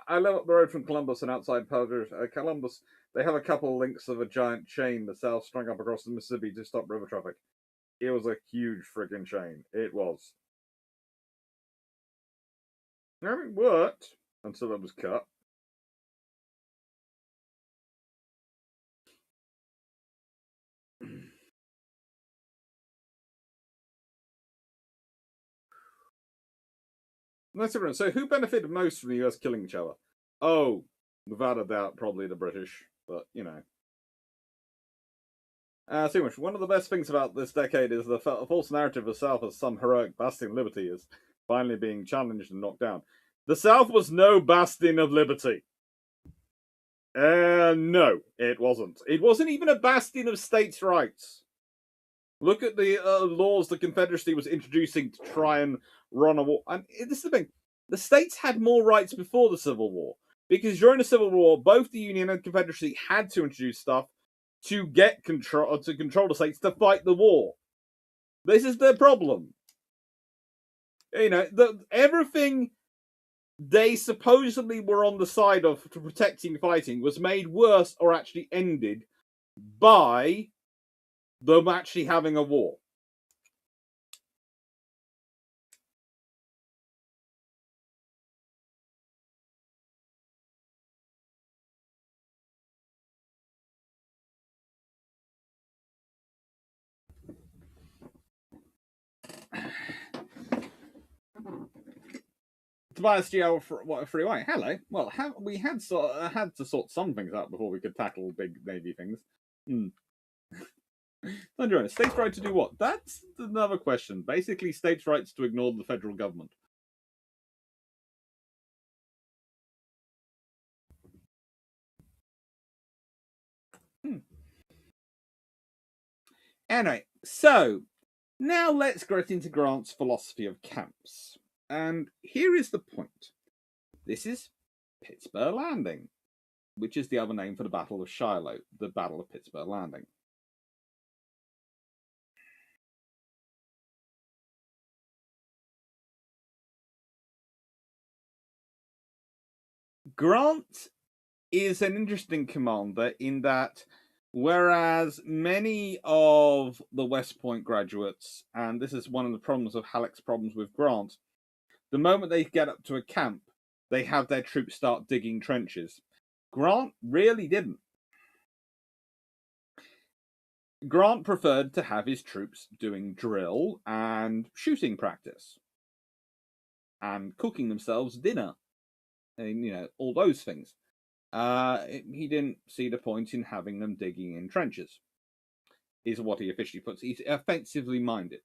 I live up the road from Columbus and outside Columbus. They have a couple of links of a giant chain the South strung up across the Mississippi to stop river traffic. It was a huge friggin' chain. It was. It worked until it was cut. That's different. So, who benefited most from the US killing each other? Oh, without a doubt, probably the British. But you know. So much. One of the best things about this decade is the false narrative of the South as some heroic bastion of liberty is finally being challenged and knocked down. The South was no bastion of liberty. No, it wasn't. It wasn't even a bastion of states' rights. Look at the laws the Confederacy was introducing to try and run a war. And this is the thing: the states had more rights before the Civil War because during the Civil War, both the Union and Confederacy had to introduce stuff to get control the states to fight the war. This is the problem. You know, everything they supposedly were on the side of protecting fighting was made worse or actually ended by them actually having a war. Tobias GL Freeway. Hello. Well, we had to sort some things out before we could tackle big Navy things. Andrew, states' right to do what? That's another question. Basically, states' rights to ignore the federal government. Anyway, so now let's get into Grant's philosophy of camps. And here is the point. This is Pittsburgh Landing. which is the other name for the Battle of Shiloh, the Battle of Pittsburgh Landing. Grant is an interesting commander in that whereas many of the West Point graduates, and this is one of the problems of Halleck's problems with Grant, the moment they get up to a camp, they have their troops start digging trenches. Grant really didn't. Grant preferred to have his troops doing drill and shooting practice and cooking themselves dinner and, all those things. He didn't see the point in having them digging in trenches, is what he officially puts. He's offensively minded.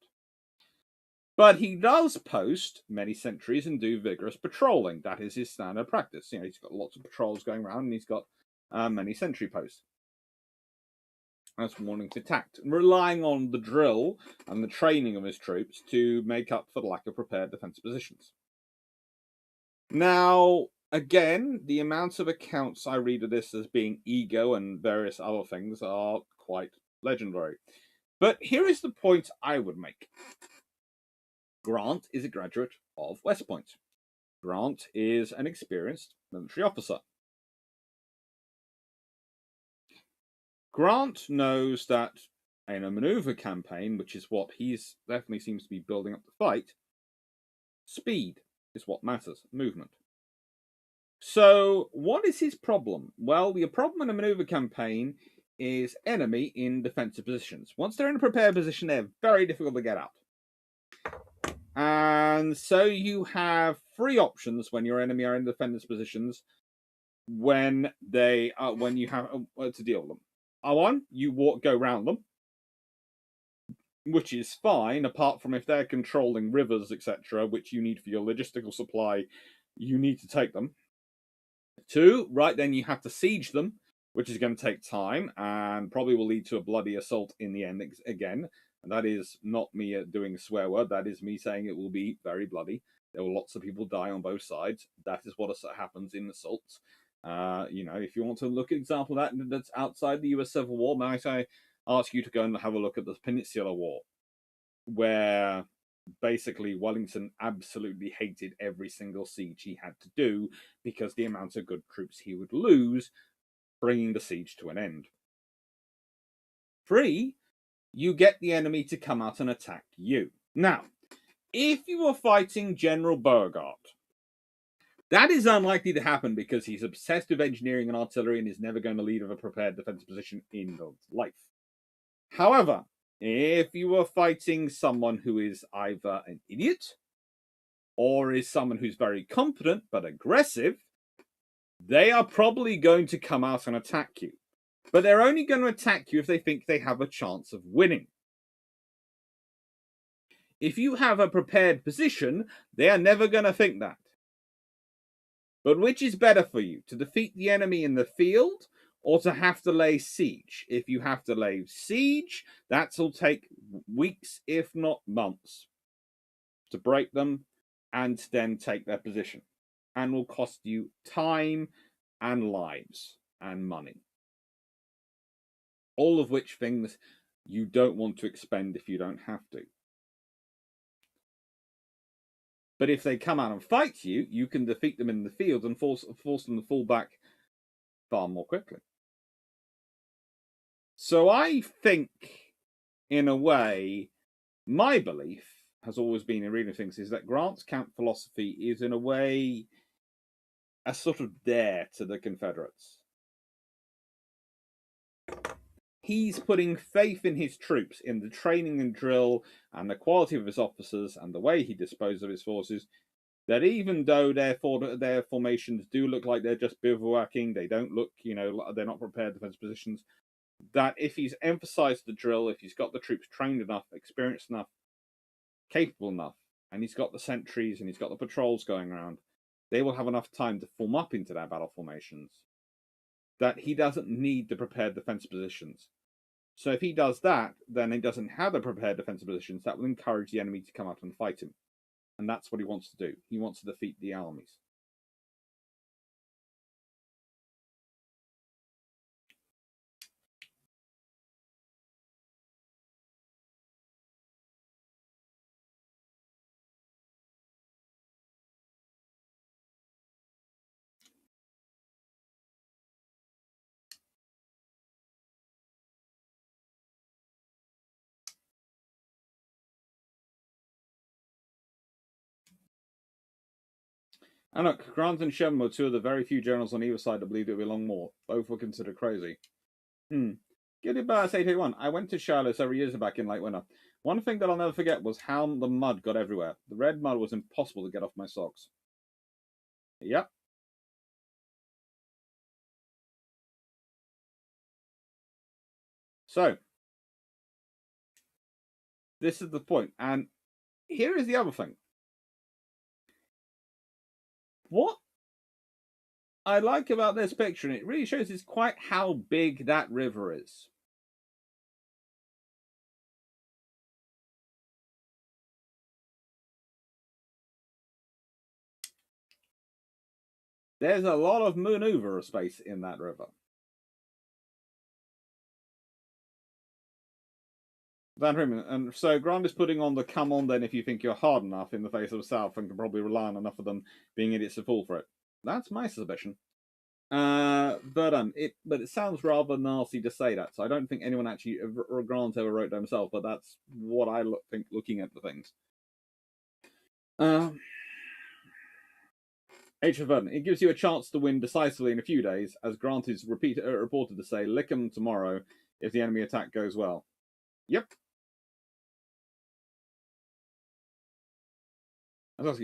But he does post many sentries and do vigorous patrolling. That is his standard practice. He's got lots of patrols going around and he's got many sentry posts. That's warning to tact, relying on the drill and the training of his troops to make up for the lack of prepared defensive positions. Now, again, the amount of accounts I read of this as being ego and various other things are quite legendary. But here is the point I would make. Grant is a graduate of West Point. Grant is an experienced military officer. Grant knows that in a maneuver campaign, which is what he's definitely seems to be building up the fight, speed is what matters, movement. So, what is his problem? Well, your problem in a maneuver campaign is enemy in defensive positions. Once they're in a prepared position, they're very difficult to get out. And so you have three options when your enemy are in defensive positions when you have to deal with them. One, you go round them, which is fine, apart from if they're controlling rivers, etc., which you need for your logistical supply, you need to take them. Two, right then you have to siege them, which is going to take time and probably will lead to a bloody assault in the end again. And that is not me doing a swear word. That is me saying it will be very bloody. There will lots of people die on both sides. That is what happens in assaults. If you want to look at an example of that's outside the US Civil War, might I ask you to go and have a look at the Peninsular War, where basically Wellington absolutely hated every single siege he had to do because the amount of good troops he would lose, bringing the siege to an end. Three, you get the enemy to come out and attack you. Now, if you are fighting General Beauregard, that is unlikely to happen because he's obsessed with engineering and artillery and is never going to lead with a prepared defensive position in his life. However, if you are fighting someone who is either an idiot or is someone who's very competent but aggressive, they are probably going to come out and attack you. But they're only going to attack you if they think they have a chance of winning. If you have a prepared position, they are never going to think that. But which is better for you, to defeat the enemy in the field or to have to lay siege? If you have to lay siege, that'll take weeks, if not months, to break them and then take their position, and will cost you time and lives and money. All of which things you don't want to expend if you don't have to. But if they come out and fight you, you can defeat them in the field and force them to fall back far more quickly. So I think, in a way, my belief has always been in reading things is that Grant's camp philosophy is, in a way, a sort of dare to the Confederates. He's putting faith in his troops, in the training and drill, and the quality of his officers, and the way he disposes of his forces, that even though their formations do look like they're just bivouacking, they don't look, they're not prepared defensive positions, that if he's emphasized the drill, if he's got the troops trained enough, experienced enough, capable enough, and he's got the sentries and he's got the patrols going around, they will have enough time to form up into their battle formations, that he doesn't need the prepared defensive positions. So if he does that, then he doesn't have the prepared defensive positions. That will encourage the enemy to come out and fight him. And that's what he wants to do. He wants to defeat the armies. And look, Grant and Sherman were two of the very few generals on either side that believed it would be long more. Both were considered crazy. Giddy Bass 881. I went to Shiloh several years back in late winter. One thing that I'll never forget was how the mud got everywhere. The red mud was impossible to get off my socks. Yep. So, this is the point. And here is the other thing. What I like about this picture, and it really shows is quite how big that river is. There's a lot of maneuver space in that river. And so Grant is putting on the come on then if you think you're hard enough in the face of the South and can probably rely on enough of them being idiots to fall for it. That's my suspicion. But it sounds rather nasty to say that, so I don't think anyone actually, or Grant ever wrote that himself, but that's what I think looking at the things. H. Verdon, it gives you a chance to win decisively in a few days, as Grant is reported to say, lick 'em tomorrow if the enemy attack goes well. Yep.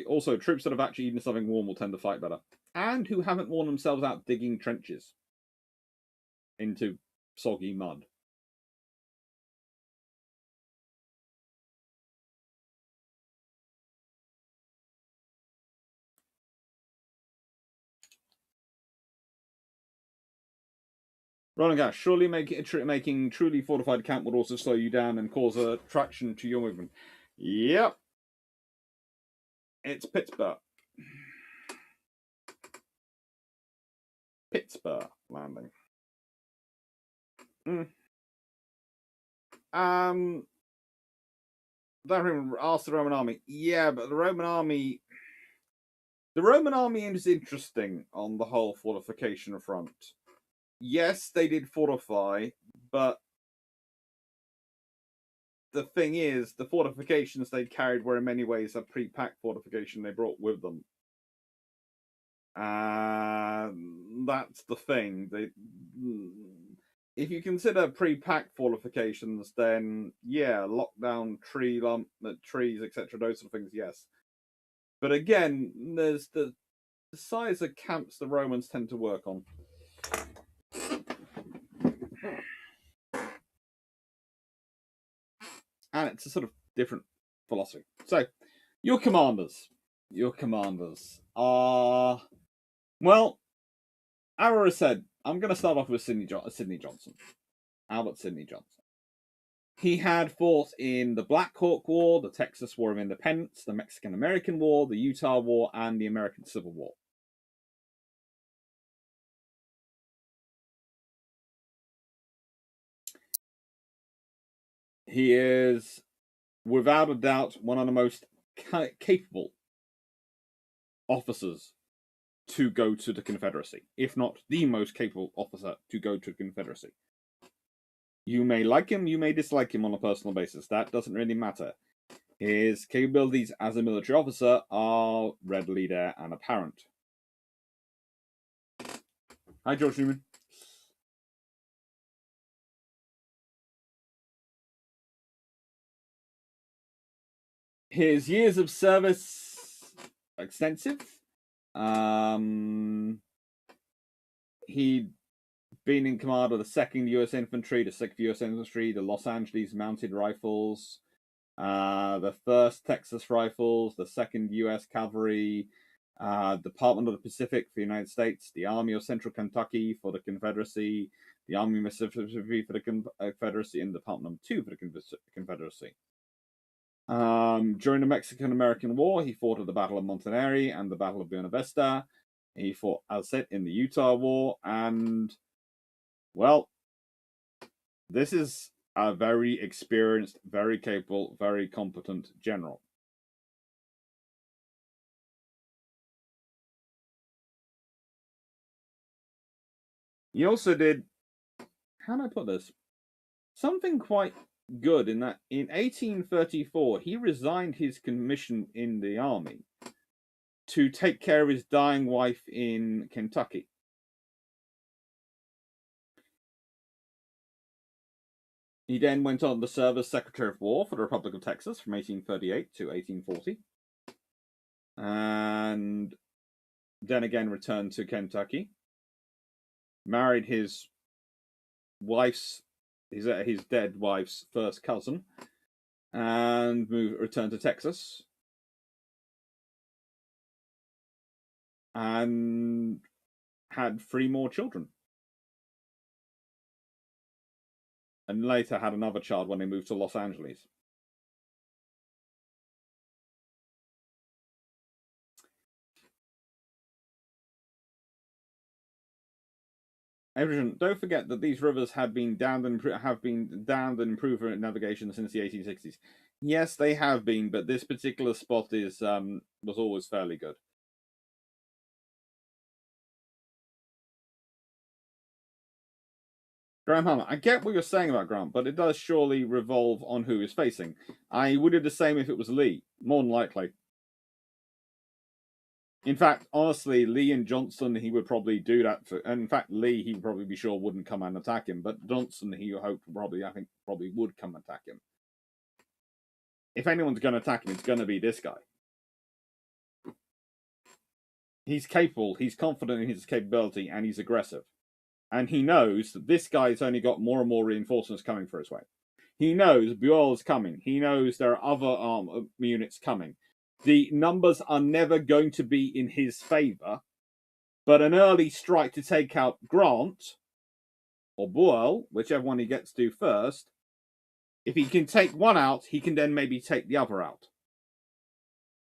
Also, troops that have actually eaten something warm will tend to fight better. And who haven't worn themselves out digging trenches into soggy mud. Rolling gas. Surely making truly fortified camp would also slow you down and cause a traction to your movement. Yep. It's Pittsburgh. Pittsburgh landing. Don't ask the Roman army. Yeah, but the Roman army is interesting on the whole fortification front. Yes, they did fortify, but the thing is, the fortifications they carried were in many ways a pre-packed fortification they brought with them. That's the thing. If you consider pre-packed fortifications, then yeah, lockdown, trees, etc., those sort of things, yes. But again, there's the size of camps the Romans tend to work on. And it's a sort of different philosophy. So, your commanders are, well, Arrow said, I'm going to start off with Sidney Johnson. Albert Sidney Johnson. He had fought in the Black Hawk War, the Texas War of Independence, the Mexican-American War, the Utah War, and the American Civil War. He is, without a doubt, one of the most capable officers to go to the Confederacy, if not the most capable officer to go to the Confederacy. You may like him, you may dislike him on a personal basis. That doesn't really matter. His capabilities as a military officer are readily there and apparent. Hi, George Newman. His years of service, extensive. He'd been in command of the 2nd U.S. Infantry, the 6th U.S. Infantry, the Los Angeles Mounted Rifles, the 1st Texas Rifles, the 2nd U.S. Cavalry, Department of the Pacific for the United States, the Army of Central Kentucky for the Confederacy, the Army of Mississippi for the Confederacy, and Department 2 for the Confederacy. During the Mexican-American War, he fought at the Battle of Montanari and the Battle of Buena Vista. He fought, as said, in the Utah War, and, well, this is a very experienced, very capable, very competent general. He also did, how do I put this? Something quite good in that in 1834, he resigned his commission in the army to take care of his dying wife in Kentucky. He then went on to serve as Secretary of War for the Republic of Texas from 1838 to 1840. And then again returned to Kentucky. Married his dead wife's first cousin. And returned to Texas. And had 3 more children. And later had another child when they moved to Los Angeles. Everyone, don't forget that these rivers have been dammed and improved for navigation since the 1860s. Yes, they have been, but this particular spot was always fairly good. Graham Hammer, I get what you're saying about Grant, but it does surely revolve on who is facing. I would do the same if it was Lee, more than likely. In fact, honestly, Lee and Johnston, he would probably do that for. And in fact, Lee, he would probably be sure wouldn't come and attack him, but Johnston, he hoped probably would come and attack him. If anyone's going to attack him, it's going to be this guy. He's capable, he's confident in his capability, and he's aggressive. And he knows that this guy's only got more and more reinforcements coming for his way. He knows Buell's coming. He knows there are other units coming. The numbers are never going to be in his favor, but an early strike to take out Grant or Buell, whichever one he gets to first, if he can take one out, he can then maybe take the other out.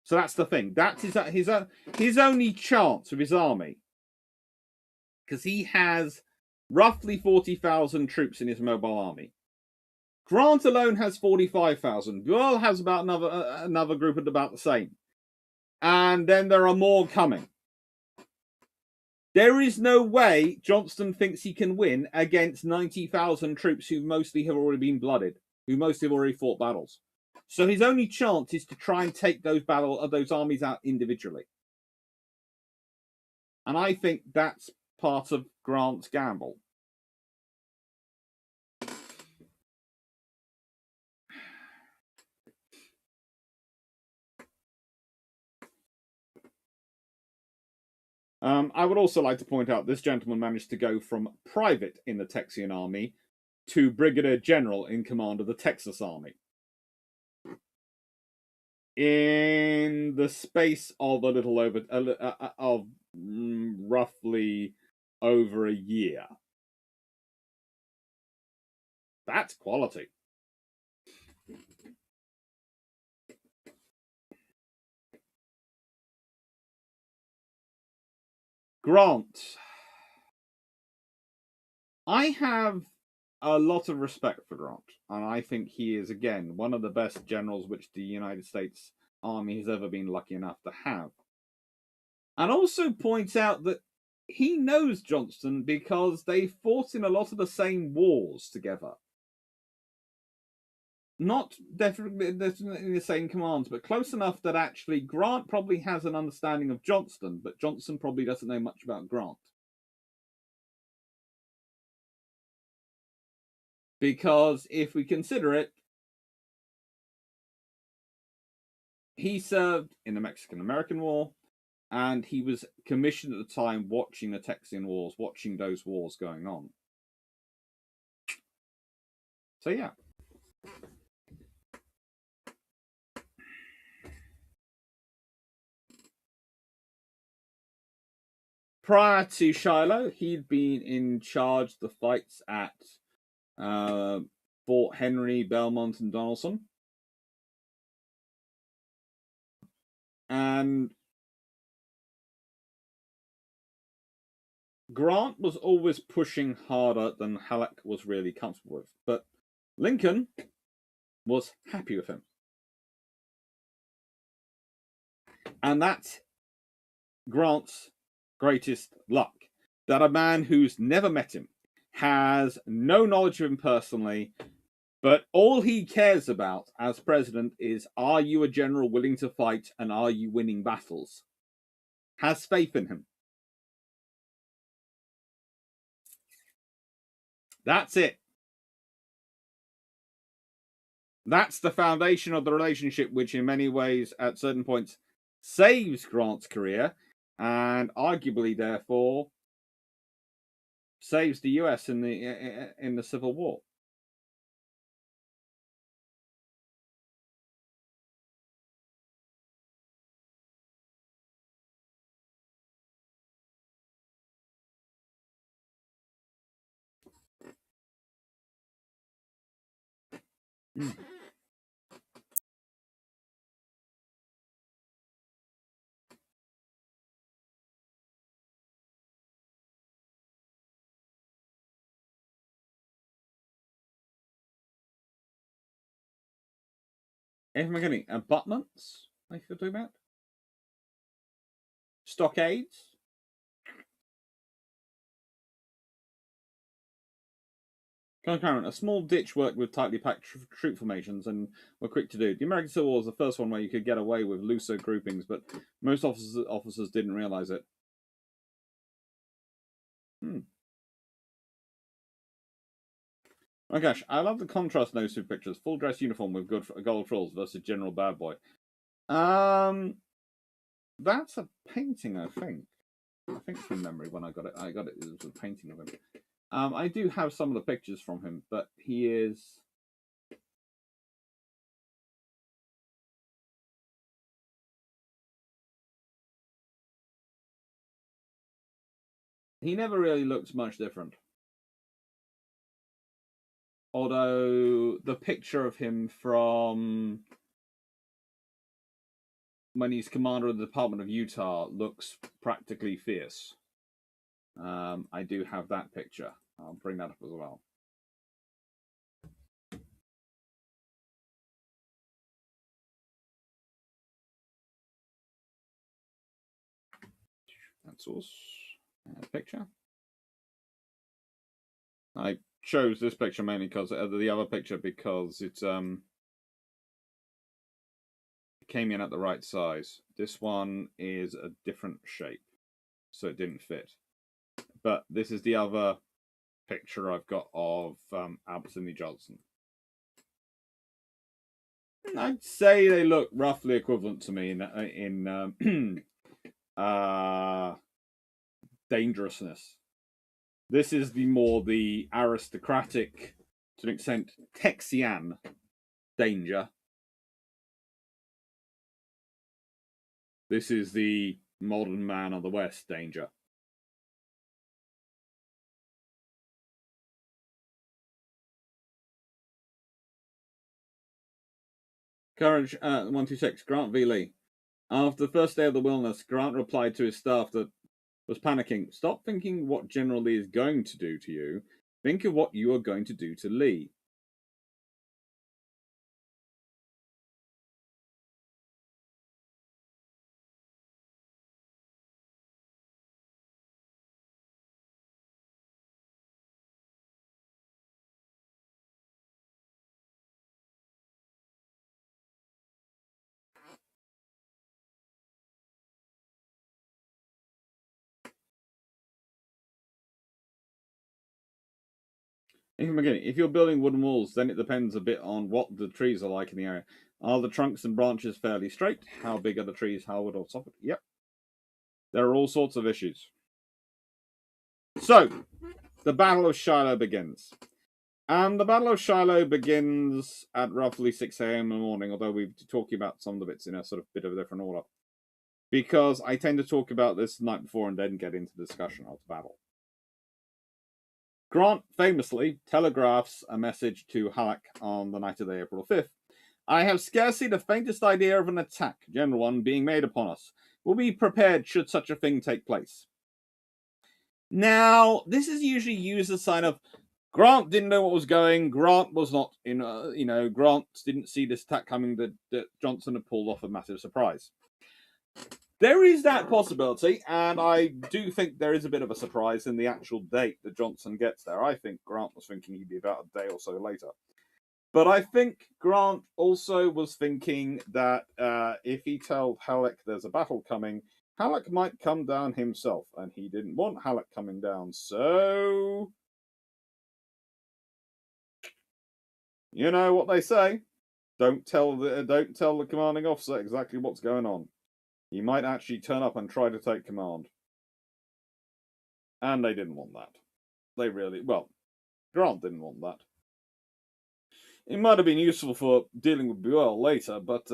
So that's the thing. That is his only chance with his army. Because he has roughly 40,000 troops in his mobile army. Grant alone has 45,000. Buell has about another group at about the same. And then there are more coming. There is no way Johnston thinks he can win against 90,000 troops who mostly have already been blooded, who mostly have already fought battles. So his only chance is to try and take those armies out individually. And I think that's part of Grant's gamble. I would also like to point out this gentleman managed to go from private in the Texian army to brigadier general in command of the Texas army in the space of roughly over a year. That's quality. Grant. I have a lot of respect for Grant, and I think he is, again, one of the best generals which the United States Army has ever been lucky enough to have. And also points out that he knows Johnston because they fought in a lot of the same wars together. Not definitely in the same commands, but close enough that actually Grant probably has an understanding of Johnston, but Johnston probably doesn't know much about Grant. Because if we consider it, he served in the Mexican-American War, and he was commissioned at the time watching the Texian Wars, watching those wars going on. So, yeah. Prior to Shiloh, he'd been in charge of the fights at Fort Henry, Belmont, and Donelson. And Grant was always pushing harder than Halleck was really comfortable with. But Lincoln was happy with him. And that's Grant's greatest luck. That a man who's never met him, has no knowledge of him personally, but all he cares about as president is, are you a general willing to fight, and are you winning battles? has faith in him. That's it. That's the foundation of the relationship, which in many ways, at certain points, saves Grant's career and arguably, therefore, saves the US in the Civil War. If I'm getting abutments, I could do that. Stockades. Concurrent, a small ditch worked with tightly packed troop formations and were quick to do. The American Civil War was the first one where you could get away with looser groupings, but most officers didn't realize it. Oh gosh, I love the contrast in those two pictures. Full dress uniform with good gold frills versus General Bad Boy. That's a painting, I think. I think from memory when I got it. It was a painting of him. I do have some of the pictures from him, but he is... He never really looks much different. Although the picture of him from when he's commander of the Department of Utah looks practically fierce. I do have that picture. I'll bring that up as well. That's source picture. I chose this picture mainly because the other picture because it came in at the right size. This one is a different shape, so it didn't fit. But this is the other picture I've got of Albert Sidney Johnston. I'd say they look roughly equivalent to me in dangerousness. This is the aristocratic, to an extent, Texian danger. This is the modern man of the West danger. Courage 126, Grant v. Lee. After the first day of the wilderness, Grant replied to his staff that was panicking. Stop thinking what General Lee is going to do to you. Think of what you are going to do to Lee. If you're building wooden walls, then it depends a bit on what the trees are like in the area. Are the trunks and branches fairly straight? How big are the trees? How wood or soffit? Yep. There are all sorts of issues. So, the Battle of Shiloh begins. The Battle of Shiloh begins at roughly 6 a.m. in the morning, although we're talking about some of the bits in a sort of bit of a different order. Because I tend to talk about this the night before and then get into the discussion of the battle. Grant famously telegraphs a message to Halleck on the night of April 5th. I have scarcely the faintest idea of an attack, general one, being made upon us. We'll be prepared should such a thing take place. Now, this is usually used as a sign of Grant didn't know what was going. Grant was not Grant didn't see this attack coming. That Johnson had pulled off a massive surprise. There is that possibility, and I do think there is a bit of a surprise in the actual date that Johnson gets there. I think Grant was thinking he'd be about a day or so later. But I think Grant also was thinking that if he told Halleck there's a battle coming, Halleck might come down himself, and he didn't want Halleck coming down, so you know what they say. Don't tell the commanding officer exactly what's going on. He might actually turn up and try to take command. And they didn't want that. Grant didn't want that. It might have been useful for dealing with Buell later, but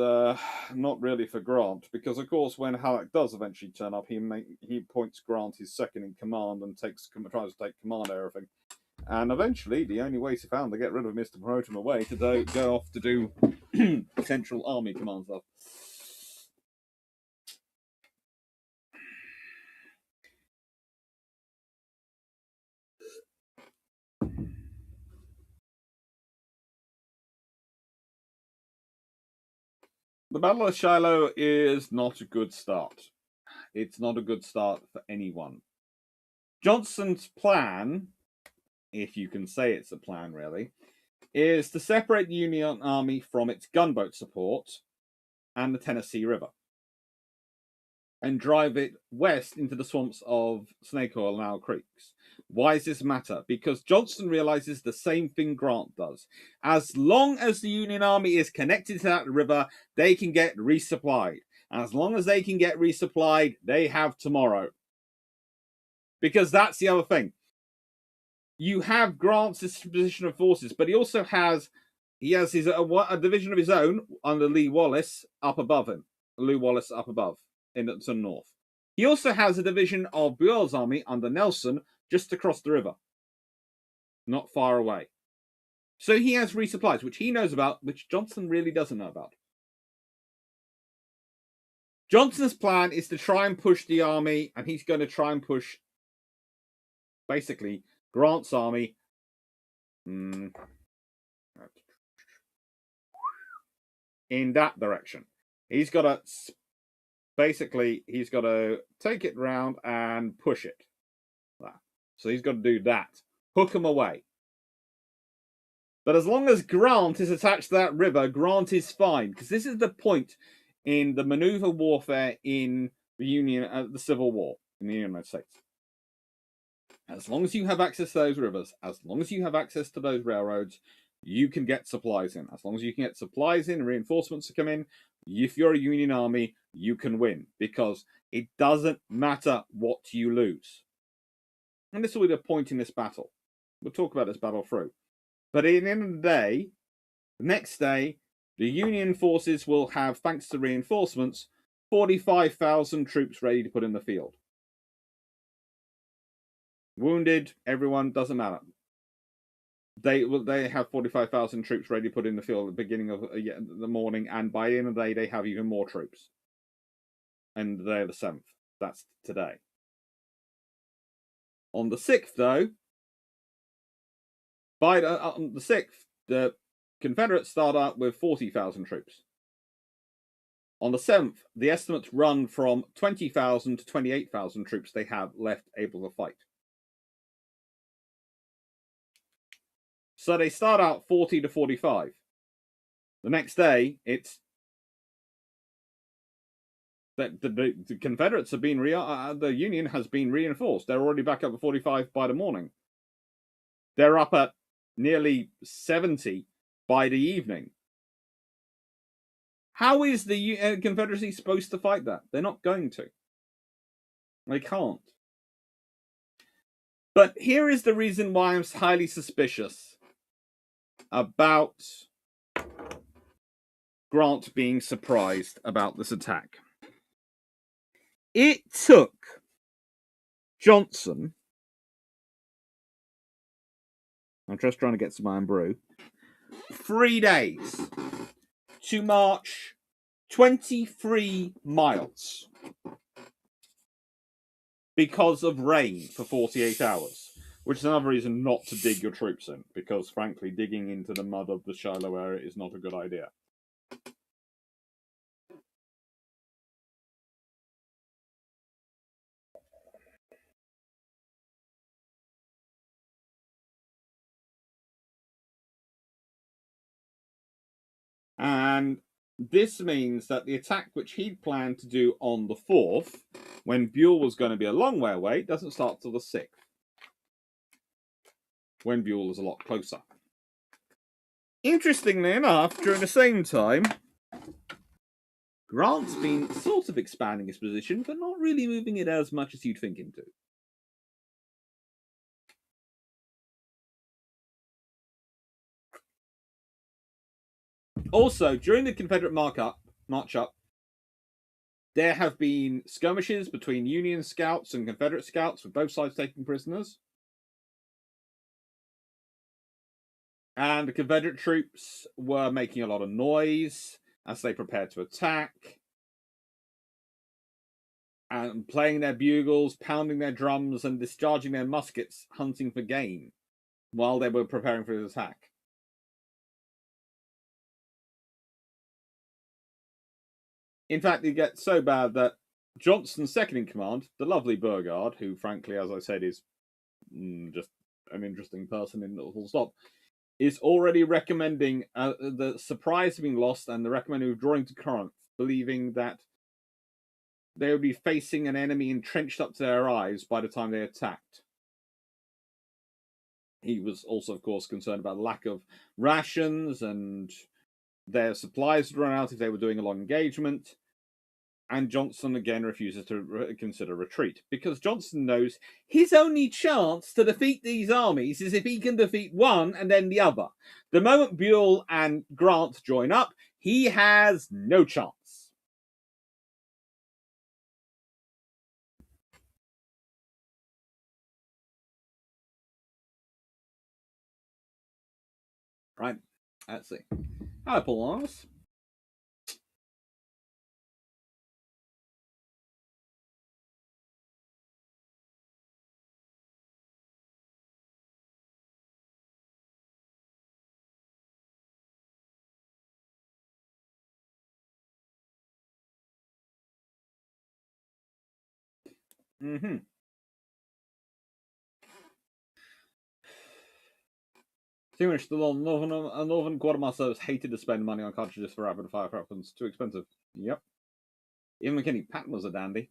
not really for Grant, because of course when Halleck does eventually turn up, he appoints Grant his second in command and tries to take command of everything. And eventually, the only way he found to get rid of him is to promote him away to go off to do Central Army command stuff. The Battle of Shiloh is not a good start. It's not a good start for anyone. Johnston's plan, if you can say it's a plan really, is to separate the Union Army from its gunboat support and the Tennessee River and drive it west into the swamps of Snake Oil and Owl Creeks. Why does this matter? Because Johnston realizes the same thing Grant does. As long as the Union Army is connected to that river, they can get resupplied. And as long as they can get resupplied, they have tomorrow. Because that's the other thing. You have Grant's disposition of forces, but he also has a division of his own under Lew Wallace up above him in the north. He also has a division of Buell's army under Nelson just across the river, not far away. So he has resupplies, which he knows about, which Johnston really doesn't know about. Johnston's plan is to try and push the army, and he's going to try and push basically Grant's army in that direction. He's got to take it round and push it. So he's got to do that. Hook him away. But as long as Grant is attached to that river, Grant is fine. Because this is the point in the maneuver warfare in the Civil War in the United States. As long as you have access to those rivers, as long as you have access to those railroads, you can get supplies in. As long as you can get supplies in, reinforcements to come in, if you're a Union army, you can win. Because it doesn't matter what you lose. And this will be the point in this battle. We'll talk about this battle through. But at the end of the day, the next day, the Union forces will have, thanks to reinforcements, 45,000 troops ready to put in the field. Wounded, everyone, doesn't matter. They have 45,000 troops ready to put in the field at the beginning of the morning, and by the end of the day, they have even more troops. And they're the 7th. That's today. On the 6th, though, on the 6th, the Confederates start out with 40,000 troops. On the 7th, the estimates run from 20,000 to 28,000 troops they have left able to fight. So they start out 40 to 45. The next day, it's that the Confederates have been the Union has been reinforced. They're already back up at 45 by the morning. They're up at nearly 70 by the evening. How is the Confederacy supposed to fight that? They're not going to. They can't. But here is the reason why I'm highly suspicious about Grant being surprised about this attack. It took Johnson, I'm just trying to get some iron brew, 3 days to march 23 miles because of rain for 48 hours, which is another reason not to dig your troops in, because frankly, digging into the mud of the Shiloh area is not a good idea. And this means that the attack which he'd planned to do on the 4th, when Buell was going to be a long way away, doesn't start till the 6th, when Buell is a lot closer. Interestingly enough, during the same time, Grant's been sort of expanding his position, but not really moving it as much as you'd think him to. Also, during the Confederate march up, there have been skirmishes between Union scouts and Confederate scouts, with both sides taking prisoners. And the Confederate troops were making a lot of noise as they prepared to attack, and playing their bugles, pounding their drums, and discharging their muskets, hunting for game, while they were preparing for his attack. In fact, it gets so bad that Johnston's second in command, the lovely Burgard, who, frankly, as I said, is just an interesting person in the full stop, is already recommending the surprise of being lost and the recommending withdrawing to Corinth, believing that they would be facing an enemy entrenched up to their eyes by the time they attacked. He was also, of course, concerned about the lack of rations, and their supplies would run out if they were doing a long engagement. And Johnston again refuses to consider retreat, because Johnston knows his only chance to defeat these armies is if he can defeat one and then the other. The moment Buell and Grant join up, he has no chance. Right, let's see. Hello, Paul. Mm-hmm. Too much. The Northern Quartermasters hated to spend money on cartridges for rapid fire weapons. Too expensive. Yep. Even McKinney Patton was a dandy.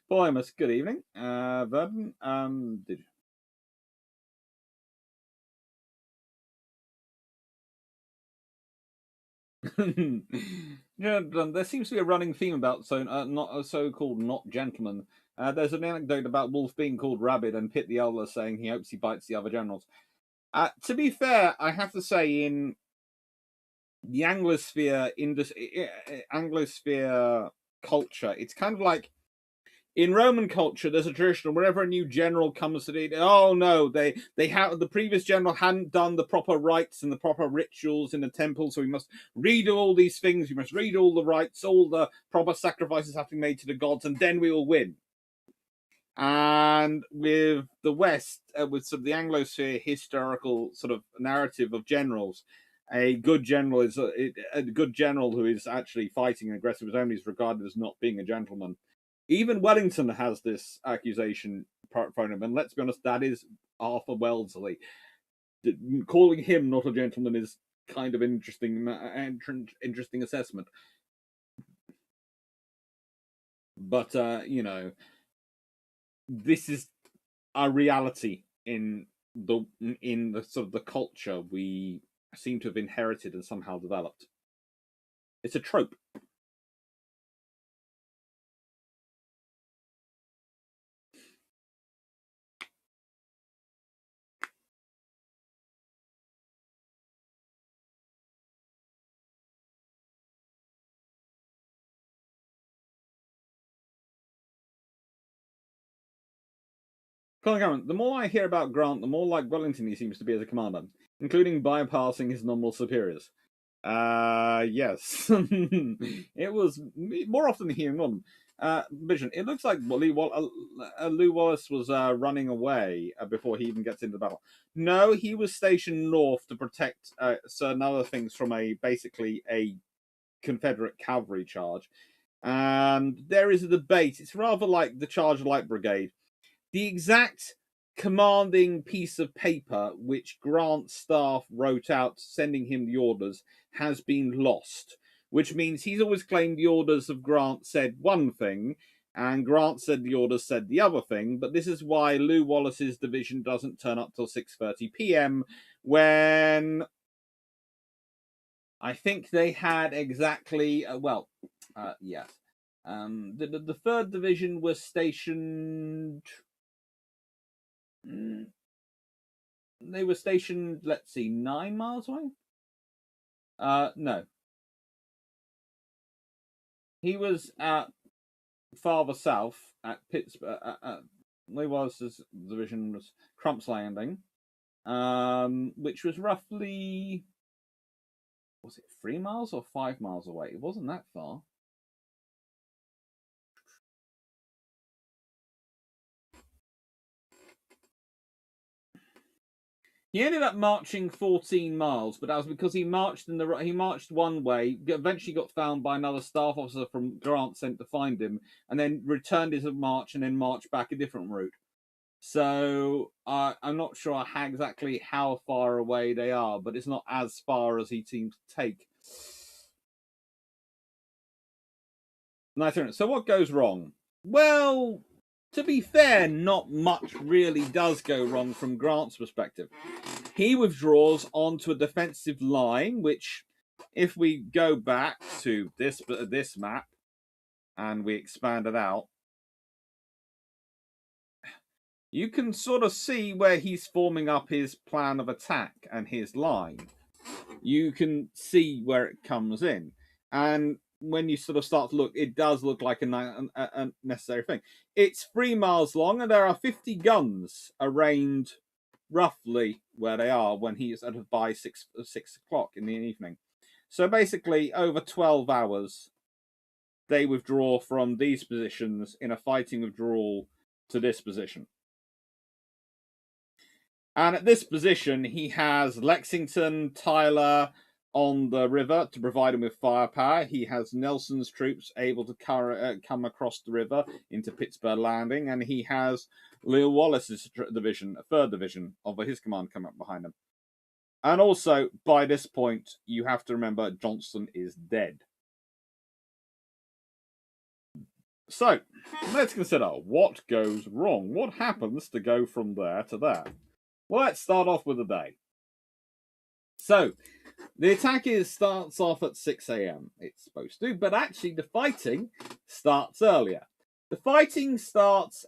Paul Amos, good evening. Verdon, did yeah, there seems to be a running theme about not a so-called not gentleman. There's an anecdote about Wolfe being called Rabbit and Pitt the Elder saying he hopes he bites the other generals. To be fair, I have to say, in the Anglosphere culture, it's kind of like in Roman culture. There's a tradition whenever a new general comes to the, oh no, they have the previous general hadn't done the proper rites and the proper rituals in the temple, so we must redo all these things. We must redo all the rites, all the proper sacrifices have to be made to the gods, and then we will win. And with the West, with sort of the Anglosphere historical sort of narrative of generals, a good general is a good general who is actually fighting and aggressive with his enemies, regarded as not being a gentleman. Even Wellington has this accusation thrown him, and let's be honest, that is Arthur Wellesley. Calling him not a gentleman is kind of interesting assessment. But this is a reality in the sort of the culture we seem to have inherited and somehow developed. It's a trope. Colin Cameron, the more I hear about Grant, the more like Wellington he seems to be as a commander, including bypassing his nominal superiors. Yes. It was more often than he and Vision. It looks like Lew Wallace was running away before he even gets into the battle. No, he was stationed north to protect certain other things from basically a Confederate cavalry charge. And there is a debate. It's rather like the Charge Light Brigade. The exact commanding piece of paper which Grant's staff wrote out, sending him the orders, has been lost. which means he's always claimed the orders of Grant said one thing, and Grant said the orders said the other thing. But this is why Lew Wallace's division doesn't turn up till 6:30 p.m. when I think they had exactly yes. The third division was stationed. They were stationed, let's see, 9 miles away? No. He was farther south at Pittsburgh. Lew Wallace's division was Crump's Landing, which was roughly, was it 3 miles or 5 miles away? It wasn't that far. He ended up marching 14 miles, but that was because he marched one way, eventually got found by another staff officer from Grant sent to find him, and then returned his march and then marched back a different route. So I'm not sure exactly how far away they are, but it's not as far as he seems to take. So what goes wrong? Well, to be fair, not much really does go wrong from Grant's perspective. He withdraws onto a defensive line, which, if we go back to this map and we expand it out, you can sort of see where he's forming up his plan of attack and his line. You can see where it comes in. And when you sort of start to look, it does look like a necessary thing. It's 3 miles long, and there are 50 guns arraigned roughly where they are when he's at by 6 o'clock in the evening. So basically, over 12 hours, they withdraw from these positions in a fighting withdrawal to this position. And at this position, he has Lexington, Tyler on the river to provide him with firepower. He has Nelson's troops able to come across the river into Pittsburgh Landing, and he has Lew Wallace's division, a third division of his command, come up behind him. And also, by this point, you have to remember Johnston is dead. So, let's consider what goes wrong. What happens to go from there to there? Well, let's start off with the day. So, the attack starts off at 6 a.m. It's supposed to, but actually the fighting starts earlier. The fighting starts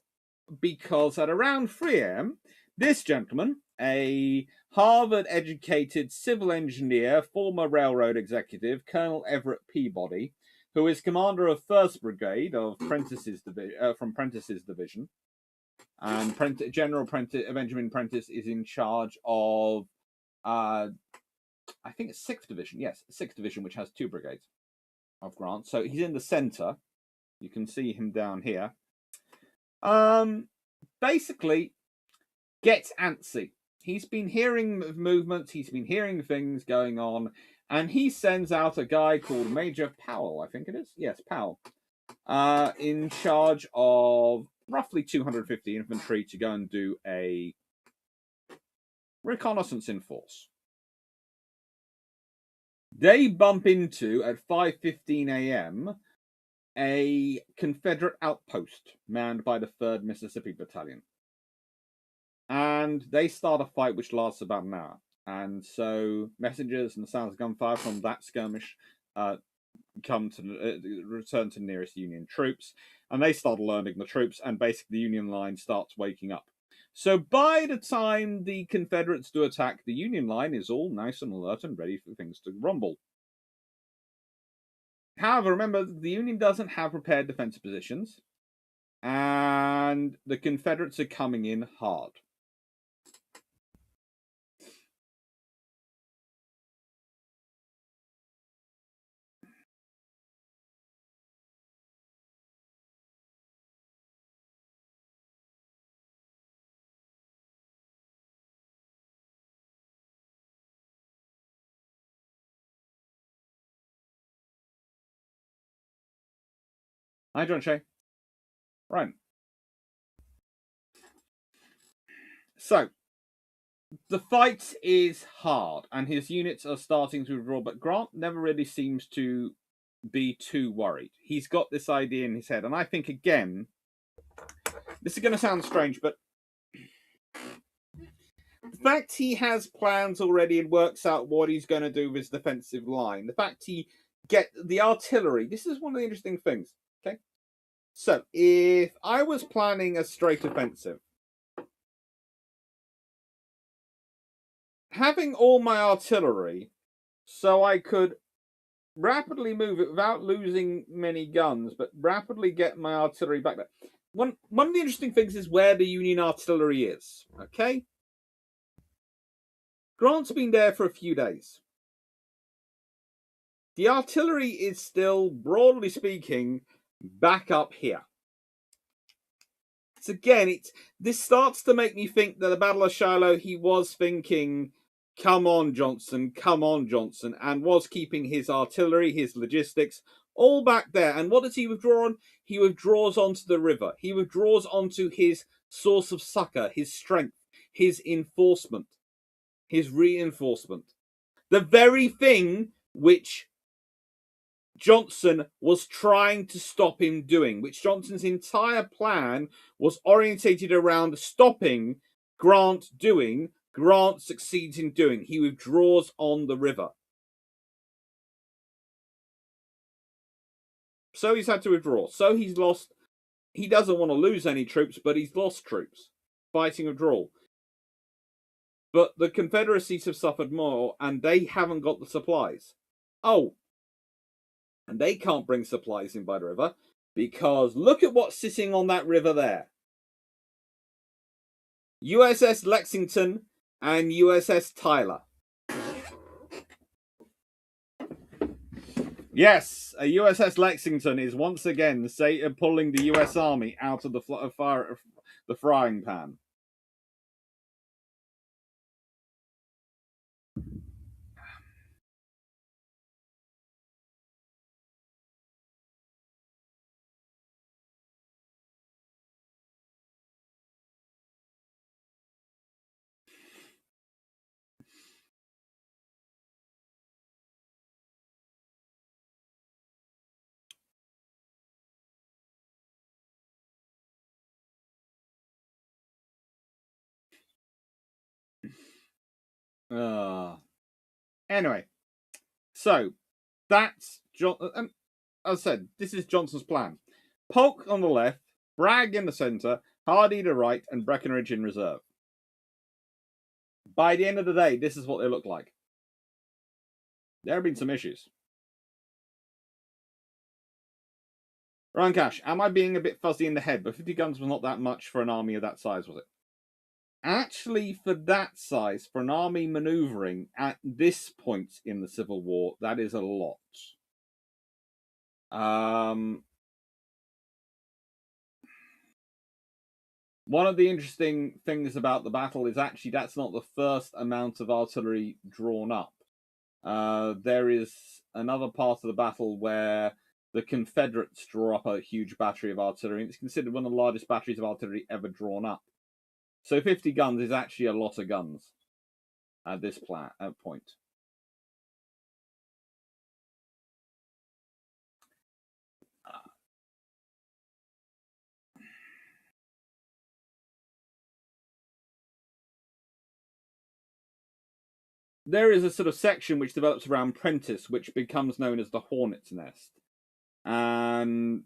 because at around 3 a.m., this gentleman, a Harvard-educated civil engineer, former railroad executive, Colonel Everett Peabody, who is commander of 1st Brigade of from Prentice's division, and General Benjamin Prentice is in charge of, I think it's 6th Division. Yes, 6th Division, which has 2 brigades of Grant. So he's in the center. You can see him down here. Basically, gets antsy. He's been hearing movements. He's been hearing things going on. And he sends out a guy called Major Powell, I think it is. Yes, Powell. In charge of roughly 250 infantry to go and do a reconnaissance in force. They bump into, at 5:15 a.m., a Confederate outpost manned by the 3rd Mississippi Battalion. And they start a fight which lasts about an hour. And so messengers and the sounds of gunfire from that skirmish come to return to nearest Union troops, and they start alerting the troops, and basically the Union line starts waking up. So by the time the Confederates do attack, the Union line is all nice and alert and ready for things to rumble. However, remember, the Union doesn't have prepared defensive positions, and the Confederates are coming in hard. Hi, John Shea. Right. So, the fight is hard, and his units are starting to withdraw, but Grant never really seems to be too worried. He's got this idea in his head. And I think, again, this is going to sound strange, but the fact he has plans already and works out what he's going to do with his defensive line, the fact he get the artillery, this is one of the interesting things. Okay, so if I was planning a straight offensive, having all my artillery so I could rapidly move it without losing many guns, but rapidly get my artillery back there. One of the interesting things is where the Union artillery is. Okay, Grant's been there for a few days. The artillery is still, broadly speaking, back up here. So again, this starts to make me think that the Battle of Shiloh, he was thinking, come on, Johnson, and was keeping his artillery, his logistics, all back there. And what does he withdraw on? He withdraws onto the river. He withdraws onto his source of succor, his strength, his enforcement, his reinforcement. The very thing which Johnson was trying to stop him doing, which Johnson's entire plan was orientated around stopping Grant doing. Grant succeeds in doing. He withdraws on the river. So he's had to withdraw. So he's lost. He doesn't want to lose any troops, but he's lost troops fighting withdrawal. But the Confederacies have suffered more, and they haven't got the supplies. Oh, and they can't bring supplies in by the river because look at what's sitting on that river there. USS Lexington and USS Tyler. Yes, a USS Lexington is once again pulling the US Army out of the frying pan. Anyway, so that's as I said, this is Johnson's plan. Polk on the left, Bragg in the centre, Hardee to right, and Breckinridge in reserve. By the end of the day, this is what they look like. There have been some issues. Ryan Cash, am I being a bit fuzzy in the head? But 50 guns was not that much for an army of that size, was it? Actually, for that size, for an army manoeuvring at this point in the Civil War, that is a lot. One of the interesting things about the battle is actually that's not the first amount of artillery drawn up. There is another part of the battle where the Confederates draw up a huge battery of artillery. It's considered one of the largest batteries of artillery ever drawn up. So 50 guns is actually a lot of guns at this point. There is a sort of section which develops around Prentiss, which becomes known as the Hornet's Nest. And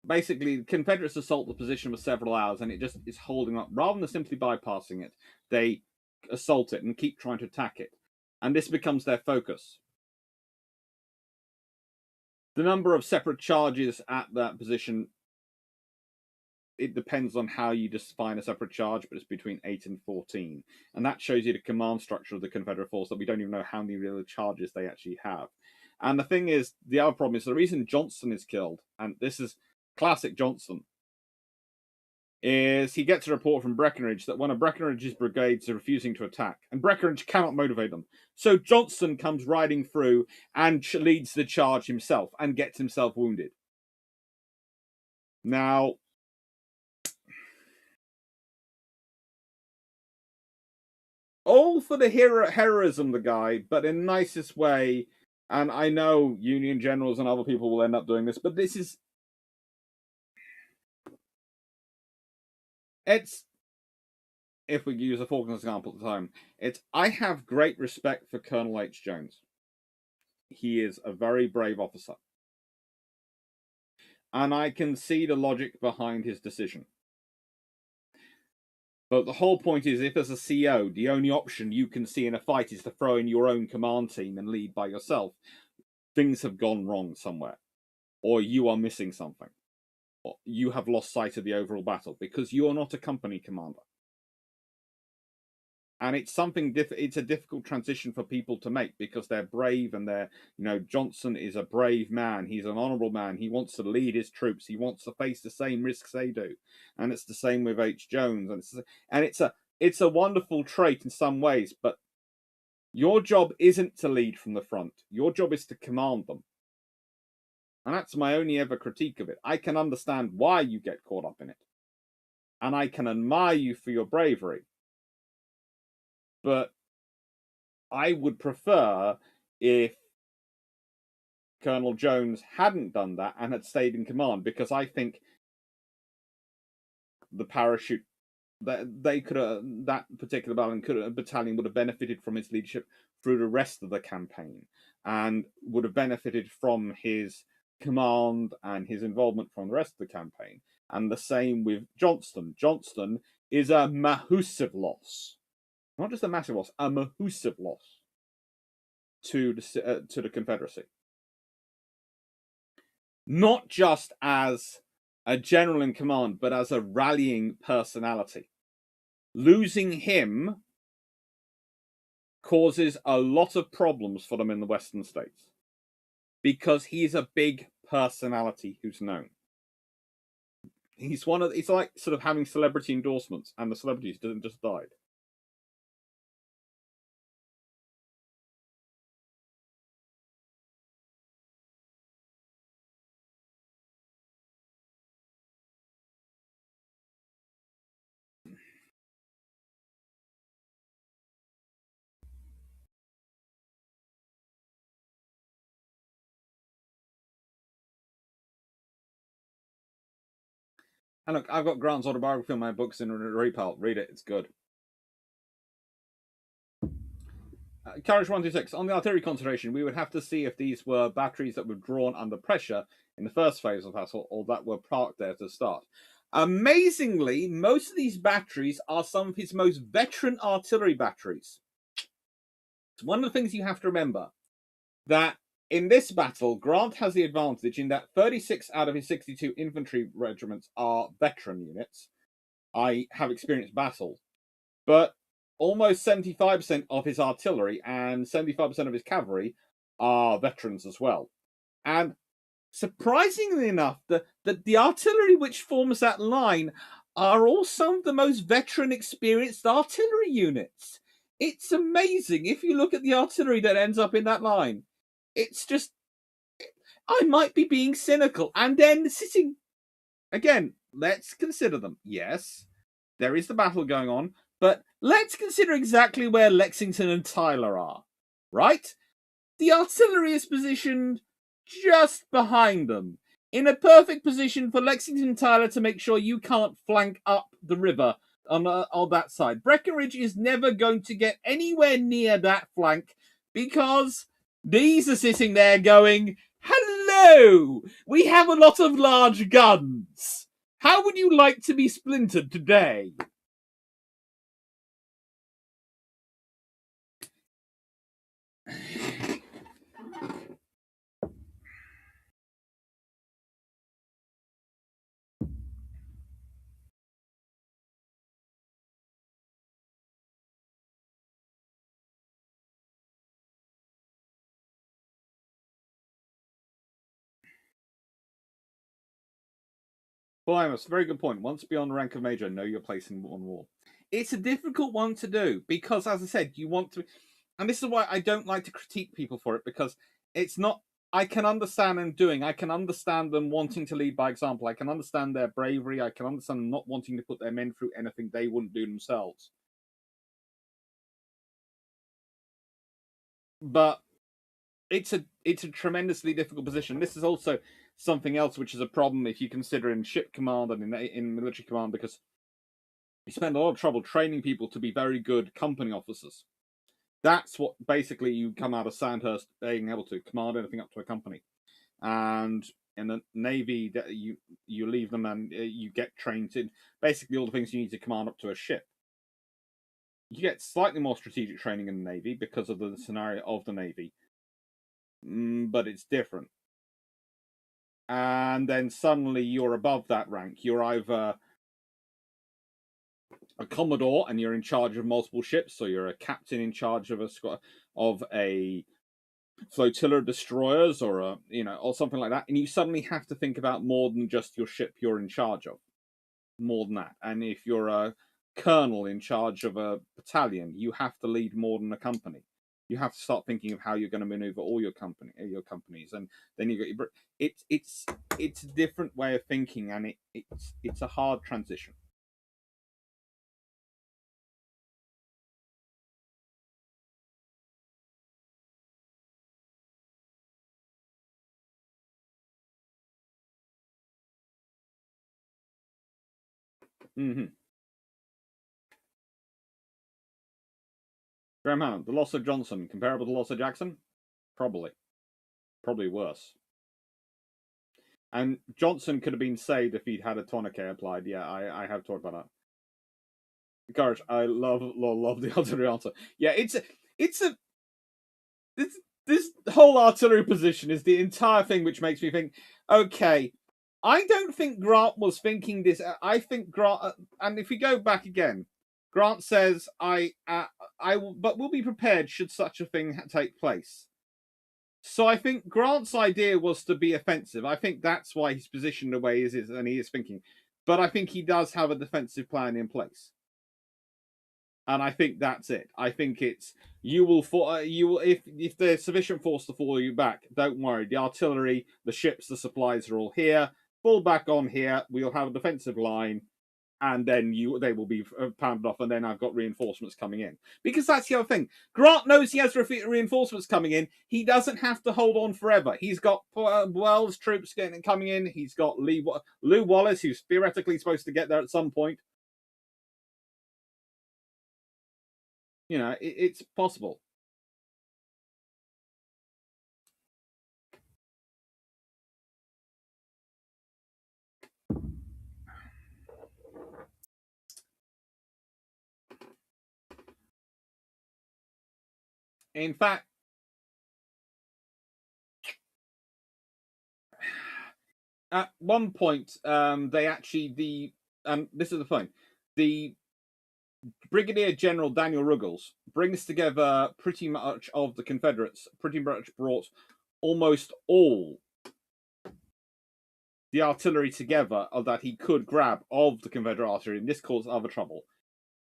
basically, the Confederates assault the position for several hours, and it just is holding up. Rather than simply bypassing it, they assault it and keep trying to attack it. And this becomes their focus. The number of separate charges at that position, it depends on how you define a separate charge, but it's between 8 and 14. And that shows you the command structure of the Confederate force, that we don't even know how many real charges they actually have. And the thing is, the other problem is the reason Johnson is killed, and this is classic Johnson, is he gets a report from Breckinridge that one of Breckinridge's brigades are refusing to attack, and Breckinridge cannot motivate them. So Johnson comes riding through and leads the charge himself and gets himself wounded. Now, all for the heroism, the guy, but in the nicest way. And I know Union generals and other people will end up doing this, but this is... It's... If we use a Falklands example at the time, it's... I have great respect for Colonel H. Jones. He is a very brave officer. And I can see the logic behind his decision. But the whole point is, if as a CO, the only option you can see in a fight is to throw in your own command team and lead by yourself, things have gone wrong somewhere. Or you are missing something. Or you have lost sight of the overall battle because you are not a company commander. And it's something it's a difficult transition for people to make because they're brave and they're, Johnson is a brave man. He's an honourable man. He wants to lead his troops. He wants to face the same risks they do. And it's the same with H. Jones. And it's a wonderful trait in some ways, but your job isn't to lead from the front. Your job is to command them. And that's my only ever critique of it. I can understand why you get caught up in it. And I can admire you for your bravery. But I would prefer if Colonel Jones hadn't done that and had stayed in command, because I think the parachute that that particular battalion would have benefited from his leadership through the rest of the campaign, and would have benefited from his command and his involvement from the rest of the campaign. And the same with Johnston. Johnston is a massive loss. Not just a massive loss, a massive loss to the Confederacy. Not just as a general in command, but as a rallying personality. Losing him causes a lot of problems for them in the Western states because he's a big personality who's known. It's like sort of having celebrity endorsements, and the celebrities didn't just died. And look, I've got Grant's autobiography in my books in Repal. Read it, it's good. Carriage 126. On the artillery concentration, we would have to see if these were batteries that were drawn under pressure in the first phase of battle, or that were parked there to start. Amazingly, most of these batteries are some of his most veteran artillery batteries. It's one of the things you have to remember, that in this battle, Grant has the advantage in that 36 out of his 62 infantry regiments are veteran units. I have experienced battle. But almost 75% of his artillery and 75% of his cavalry are veterans as well. And surprisingly enough, the artillery which forms that line are all some of the most veteran experienced artillery units. It's amazing. If you look at the artillery that ends up in that line, it's just... I might be being cynical. And then sitting... Again, let's consider them. Yes, there is the battle going on, but let's consider exactly where Lexington and Tyler are, right? The artillery is positioned just behind them, in a perfect position for Lexington and Tyler to make sure you can't flank up the river on that side. Breckinridge is never going to get anywhere near that flank because these are sitting there going, hello, we have a lot of large guns. How would you like to be splintered today? Polimus, very good point. Once beyond the rank of major, know your place in one war. It's a difficult one to do because, as I said, you want to... And this is why I don't like to critique people for it, because it's not... I can understand them doing. I can understand them wanting to lead by example. I can understand their bravery. I can understand them not wanting to put their men through anything they wouldn't do themselves. but it's a tremendously difficult position. This is also something else which is a problem if you consider in ship command and in military command, because you spend a lot of trouble training people to be very good company officers. That's what basically you come out of Sandhurst being able to command anything up to a company. And in the Navy, you leave them and you get trained in basically all the things you need to command up to a ship. You get slightly more strategic training in the Navy because of the scenario of the Navy, but it's different. And then suddenly you're above that rank. You're either a commodore and you're in charge of multiple ships, so you're a captain in charge of a flotilla of destroyers, or or something like that, and you suddenly have to think about more than just your ship you're in charge of, more than that. And if you're a colonel in charge of a battalion, you have to lead more than a company. You have to start thinking of how you're going to maneuver all your companies, and then you got it's a different way of thinking, and it's a hard transition. Mm-hmm. Graham Hammond, the loss of Johnson comparable to the loss of Jackson? Probably worse. And Johnson could have been saved if he'd had a tourniquet applied. Yeah, I have talked about that. Courage, I love the artillery answer. Yeah, it's a this whole artillery position is the entire thing which makes me think, okay, I don't think Grant was thinking this. I think Grant, and if we go back again, Grant says, but we'll be prepared should such a thing take place. So I think Grant's idea was to be offensive. I think that's why he's positioned the way he is, and he is thinking. But I think he does have a defensive plan in place, and I think that's it. I think it's you will if there's sufficient force to follow you back. Don't worry, the artillery, the ships, the supplies are all here. Fall back on here. We'll have a defensive line, and then they will be pounded off, and then I've got reinforcements coming in. Because that's the other thing. Grant knows he has reinforcements coming in. He doesn't have to hold on forever. He's got Wells troops coming in. He's got Lew Wallace, who's theoretically supposed to get there at some point. It's possible. In fact, at one point, they actually this is the point. The Brigadier General Daniel Ruggles brings together pretty much of the Confederates. Pretty much brought almost all the artillery together that he could grab of the Confederate artillery, and this caused other trouble,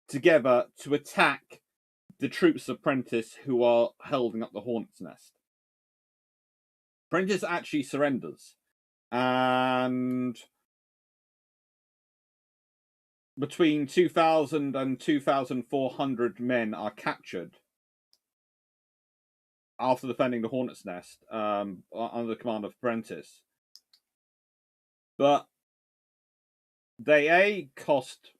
together to attack the troops of Prentiss who are holding up the Hornet's Nest. Prentiss actually surrenders, and between 2,000 and 2,400 men are captured after defending the Hornet's Nest under the command of Prentiss. But they cost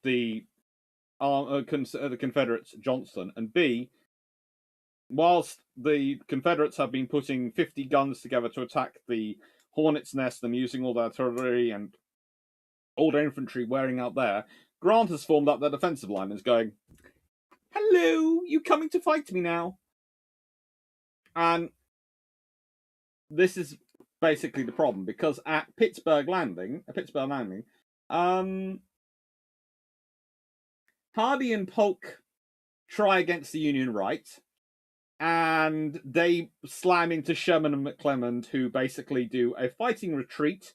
the Confederates Johnston, and B, whilst the Confederates have been putting 50 guns together to attack the Hornet's Nest and using all their artillery and all their infantry wearing out there, Grant has formed up their defensive line and is going, hello, you coming to fight me now? And this is basically the problem, because at Pittsburgh Landing, Hardee and Polk try against the Union right, and they slam into Sherman and McClellan, who basically do a fighting retreat,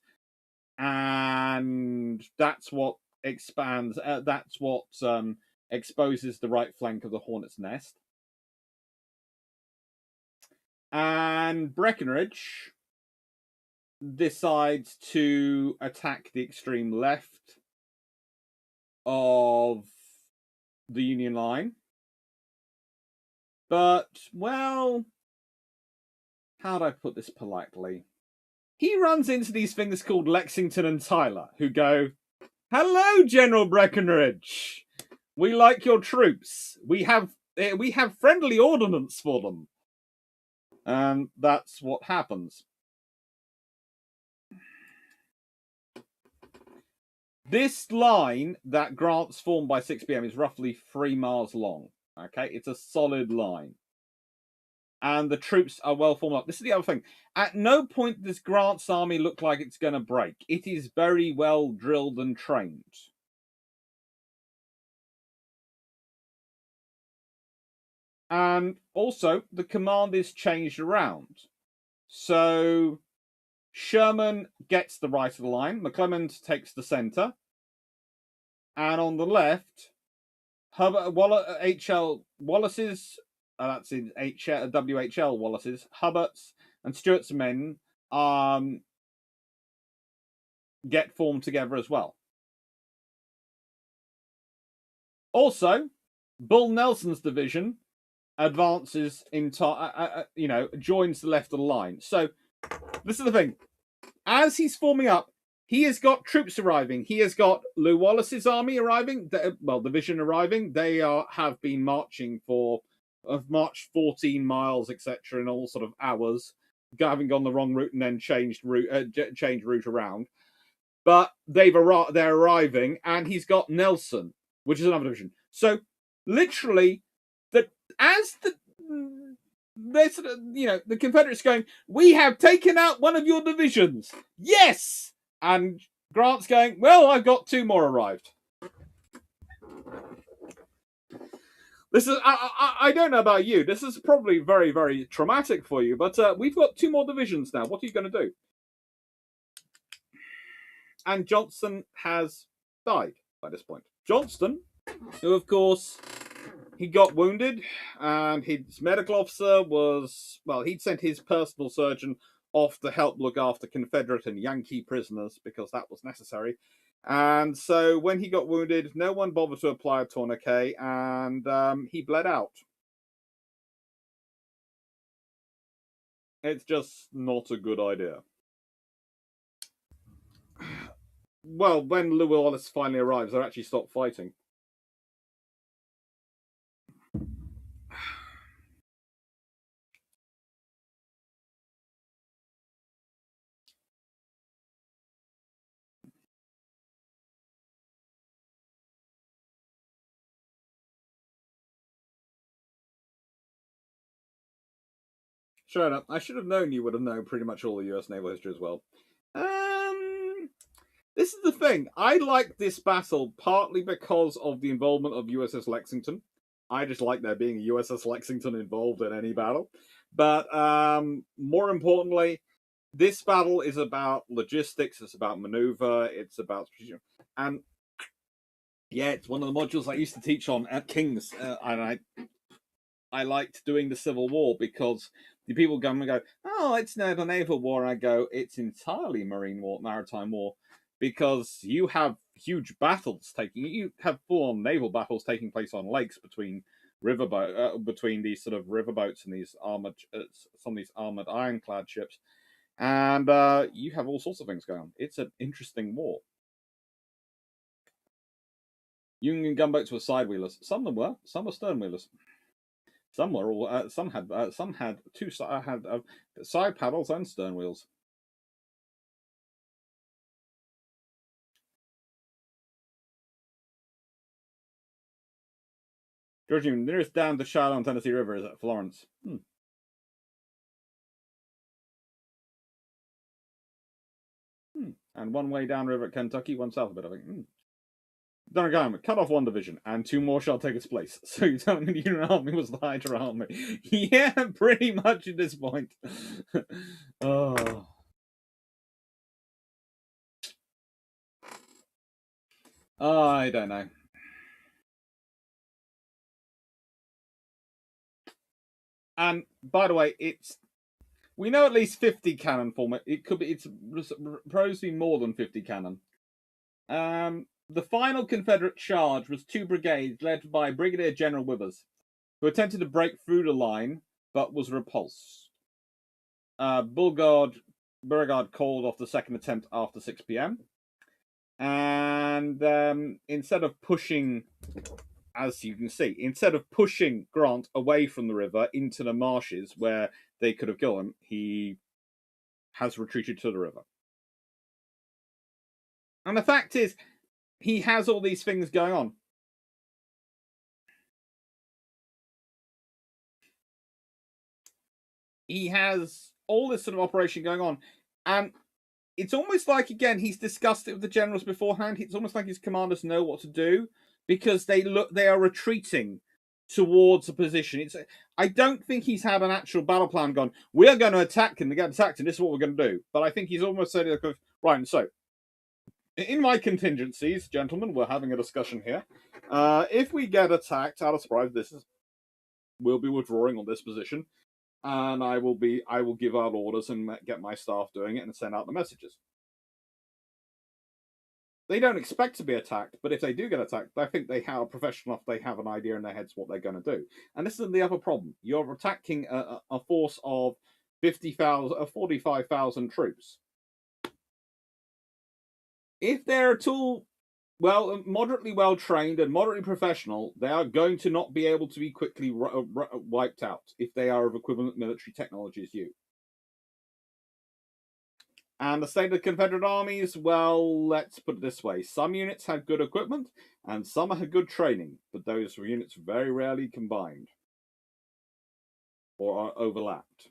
and that's what exposes the right flank of the Hornet's Nest. And Breckinridge decides to attack the extreme left of the Union line, But, well, how do I put this politely? He runs into these things called Lexington and Tyler, who go, "Hello, General Breckinridge. We like your troops. We have friendly ordnance for them." And that's what happens. This line that Grant's formed by 6 p.m. is roughly 3 miles long. Okay, it's a solid line. And the troops are well formed up. This is the other thing. At no point does Grant's army look like it's going to break. It is very well drilled and trained. And also, the command is changed around. So Sherman gets the right of the line. McClellan takes the center. And on the left, H.L. Wallace's, that's in WHL Wallace's, Hubbard's and Stuart's men get formed together as well. Also, Bull Nelson's division advances joins the left of the line. So this is the thing. As he's forming up, he has got troops arriving. He has got Lew Wallace's army arriving. Division arriving. They have been marching marched 14 miles, etc., in all sort of hours, having gone the wrong route and then changed route around. But they're arriving, and he's got Nelson, which is another division. So literally, the Confederates going, "We have taken out one of your divisions." Yes! And Grant's going, "Well, I've got 2 more arrived." This is, I don't know about you. This is probably very, very traumatic for you, but we've got 2 more divisions now. What are you going to do? And Johnston has died by this point. Johnston, who, of course, he got wounded, and his medical officer he'd sent his personal surgeon off to help look after Confederate and Yankee prisoners because that was necessary. And so when he got wounded, no one bothered to apply a tourniquet, and he bled out. It's just not a good idea. Well, when Lew Wallace finally arrives, they actually stop fighting. Sure enough. I should have known you would have known pretty much all the US naval history as well. This is the thing. I like this battle partly because of the involvement of USS Lexington. I just like there being a USS Lexington involved in any battle. But more importantly, this battle is about logistics. It's about maneuver. It's about... And yeah, it's one of the modules I used to teach on at King's. And I liked doing the Civil War because the people come and go, "Oh, it's not a naval war." I go, "It's entirely maritime war, because you have huge battles you have full-on naval battles taking place on lakes between between these sort of riverboats and these some of these armored ironclad ships, and you have all sorts of things going on. It's an interesting war." Union gunboats were side wheelers. Some of them were. Some were stern wheelers. Some were all. Some had side paddles and stern wheels. Georgia, the nearest dam to Shiloh on Tennessee River is at Florence. And one way downriver at Kentucky, one south of it, I think. Donagama, cut off 1 division, and 2 more shall take its place. So you tell me the Union Army was the Hydra Army. Yeah, pretty much at this point. Oh. I don't know. And by the way, we know at least 50 cannon format. It's supposed to be more than 50 cannon. The final Confederate charge was 2 brigades led by Brigadier General Withers. who attempted to break through the line but was repulsed. Beauregard called off the second attempt after 6 p.m. And instead of pushing, as you can see, instead of pushing Grant away from the river into the marshes where they could have killed him, he has retreated to the river. And the fact is, he has all these things going on. He has all this sort of operation going on. And it's almost like, again, he's discussed it with the generals beforehand. It's almost like his commanders know what to do because they are retreating towards a position. I don't think he's had an actual battle plan gone, we're going to attack and get attacked and this is what we're going to do. But I think he's almost said, right, so in my contingencies, gentlemen, we're having a discussion here. If we get attacked out of surprise, we'll be withdrawing on this position. And I will give out orders and get my staff doing it and send out the messages. They don't expect to be attacked, but if they do get attacked, I think they are professional enough. They have an idea in their heads what they're going to do. And this is the other problem: you're attacking a force of 45,000 troops. If they're at all moderately well trained and moderately professional, they are going to not be able to be quickly wiped out if they are of equivalent military technology as you. And the state of the Confederate armies, well, let's put it this way. Some units had good equipment and some had good training, but those units very rarely combined or are overlapped.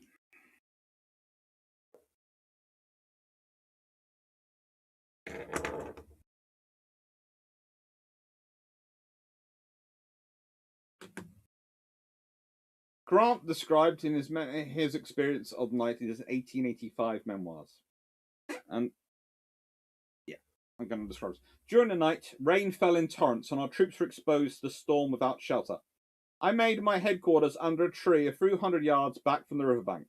Grant described in his experience of the night in his 1885 memoirs. And yeah, I'm going to describe this. During the night, rain fell in torrents and our troops were exposed to the storm without shelter. I made my headquarters under a tree a few hundred yards back from the riverbank.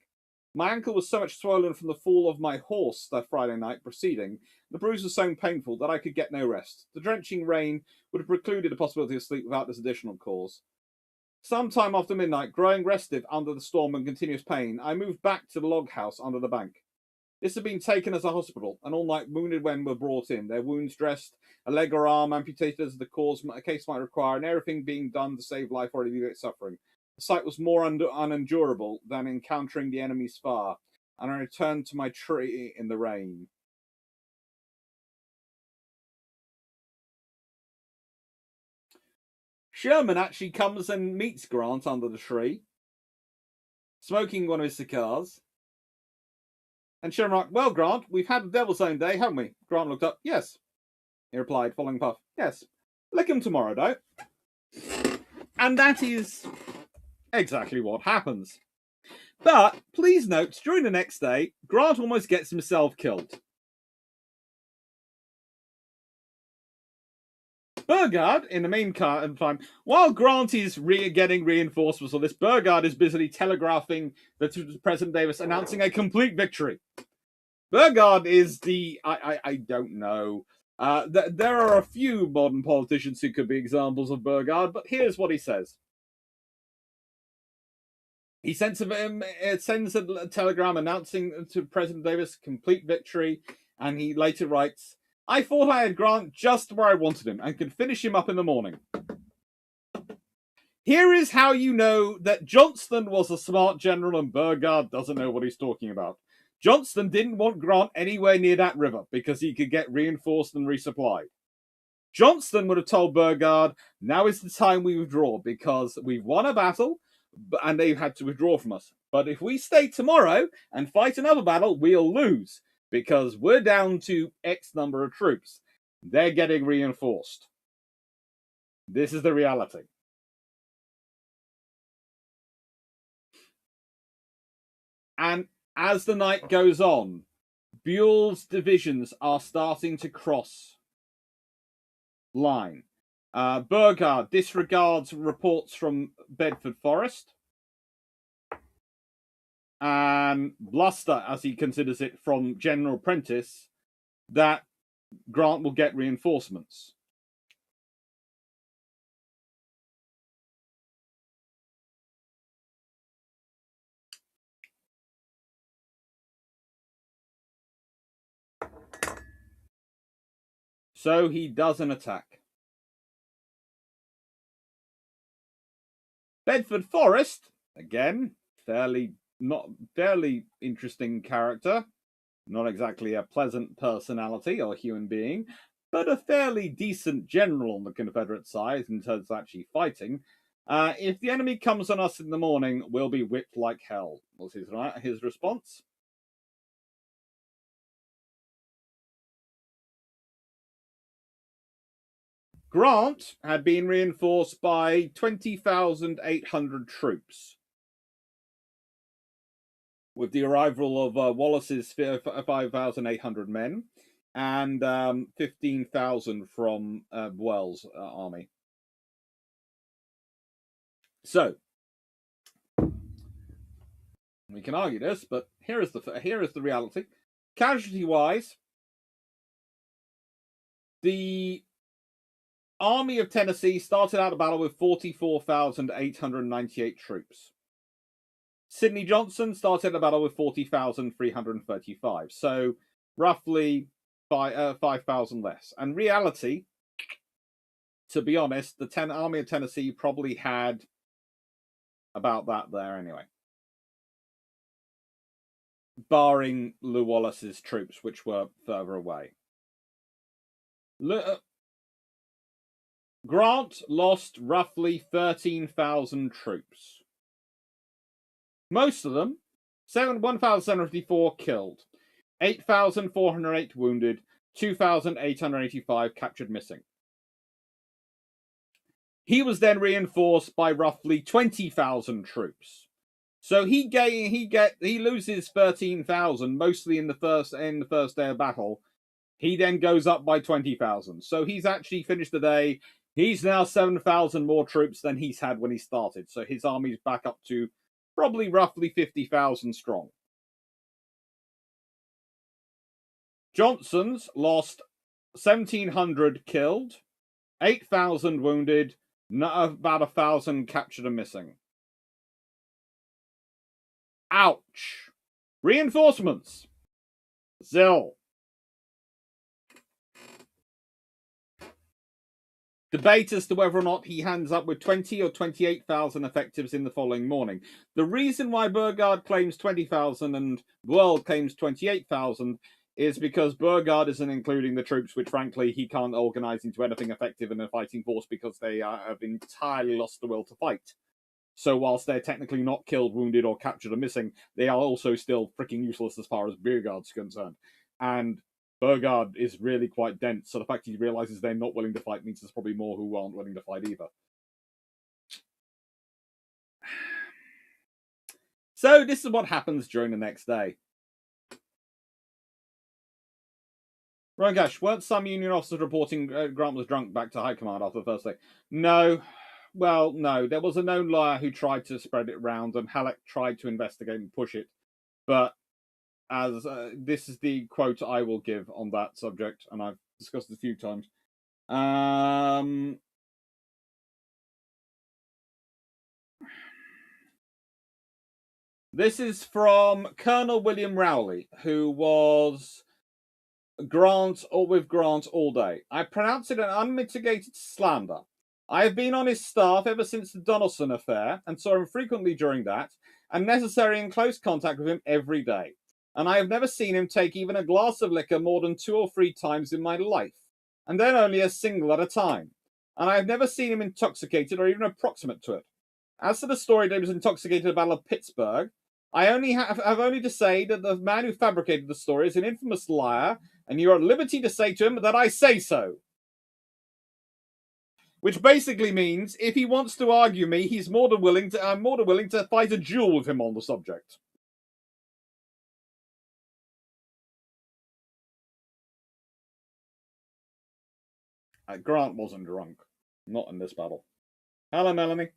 My ankle was so much swollen from the fall of my horse that Friday night preceding, the bruise was so painful that I could get no rest. The drenching rain would have precluded the possibility of sleep without this additional cause. Sometime after midnight, growing restive under the storm and continuous pain, I moved back to the log house under the bank. This had been taken as a hospital, and all night wounded men were brought in, their wounds dressed, a leg or arm amputated as the case might require, and everything being done to save life or alleviate suffering. The sight was more unendurable than encountering the enemy's fire, and I returned to my tree in the rain. Sherman actually comes and meets Grant under the tree, smoking one of his cigars. And Sherman remarked, well, Grant, we've had a devil's own day, haven't we? Grant looked up. Yes. He replied, following puff. Yes. Lick him tomorrow, though. And that is exactly what happens. But please note, during the next day, Grant almost gets himself killed. Beauregard, in the meantime, while Grant is getting reinforcements on this, Beauregard is busily telegraphing to President Davis, announcing a complete victory. Beauregard is I don't know. There are a few modern politicians who could be examples of Beauregard, but here's what he says. He sends a telegram announcing to President Davis complete victory, and he later writes, I thought I had Grant just where I wanted him and could finish him up in the morning. Here is how you know that Johnston was a smart general and Beauregard doesn't know what he's talking about. Johnston didn't want Grant anywhere near that river because he could get reinforced and resupplied. Johnston would have told Beauregard, now is the time we withdraw because we've won a battle and they've had to withdraw from us. But if we stay tomorrow and fight another battle, we'll lose because we're down to X number of troops. They're getting reinforced. This is the reality. And as the night goes on, Buell's divisions are starting to cross line. Beauregard disregards reports from Bedford Forest and bluster, as he considers it, from General Prentice that Grant will get reinforcements. So he doesn't attack. Bedford Forrest, again, fairly interesting character. Not exactly a pleasant personality or human being, but a fairly decent general on the Confederate side in terms of actually fighting. If the enemy comes on us in the morning, we'll be whipped like hell, was his response. Grant had been reinforced by 20,800 troops. With the arrival of Wallace's 5,800 men and 15,000 from Wells' army. So, we can argue this, but here is the reality. Casualty-wise, the Army of Tennessee started out the battle with 44,898 troops. Sidney Johnson started the battle with 40,335. So roughly 5,000 less. And reality, to be honest, the Army of Tennessee probably had about that there anyway. Barring Lew Wallace's troops, which were further away. Grant lost roughly 13,000 troops. Most of them, 1,754 killed, 8,408 wounded, 2,885 captured missing. He was then reinforced by roughly 20,000 troops. So he loses 13,000 mostly in the first day of battle. He then goes up by 20,000. So he's actually finished the day. He's now 7,000 more troops than he's had when he started. So his army's back up to probably roughly 50,000 strong. Johnson's lost 1,700 killed, 8,000 wounded, about 1,000 captured and missing. Ouch. Reinforcements. Zill. Debate as to whether or not he hands up with 20 or 28,000 effectives in the following morning. The reason why Beauregard claims 20,000 and World claims 28,000 is because Beauregard isn't including the troops, which frankly he can't organize into anything effective in a fighting force because they have entirely lost the will to fight. So whilst they're technically not killed, wounded, or captured or missing, they are also still freaking useless as far as Beauregard's concerned. And Beauregard is really quite dense, so the fact he realizes they're not willing to fight means there's probably more who aren't willing to fight either. So this is what happens during the next day. Rangash, weren't some Union officers reporting Grant was drunk back to high command after the first day? No. Well, no. There was a known liar who tried to spread it round, and Halleck tried to investigate and push it. But as this is the quote I will give on that subject, and I've discussed it a few times. This is from Colonel William Rowley, who was with Grant all day. I pronounce it an unmitigated slander. I have been on his staff ever since the Donelson affair, and saw him frequently during that, and necessary in close contact with him every day. And I have never seen him take even a glass of liquor more than 2 or 3 times in my life, and then only a single at a time. And I have never seen him intoxicated or even approximate to it. As to the story that he was intoxicated at the Battle of Pittsburgh, I have only to say that the man who fabricated the story is an infamous liar, and you are at liberty to say to him that I say so. Which basically means if he wants to argue me, I'm more than willing to fight a duel with him on the subject. Grant wasn't drunk. Not in this battle. Hello, Melanie.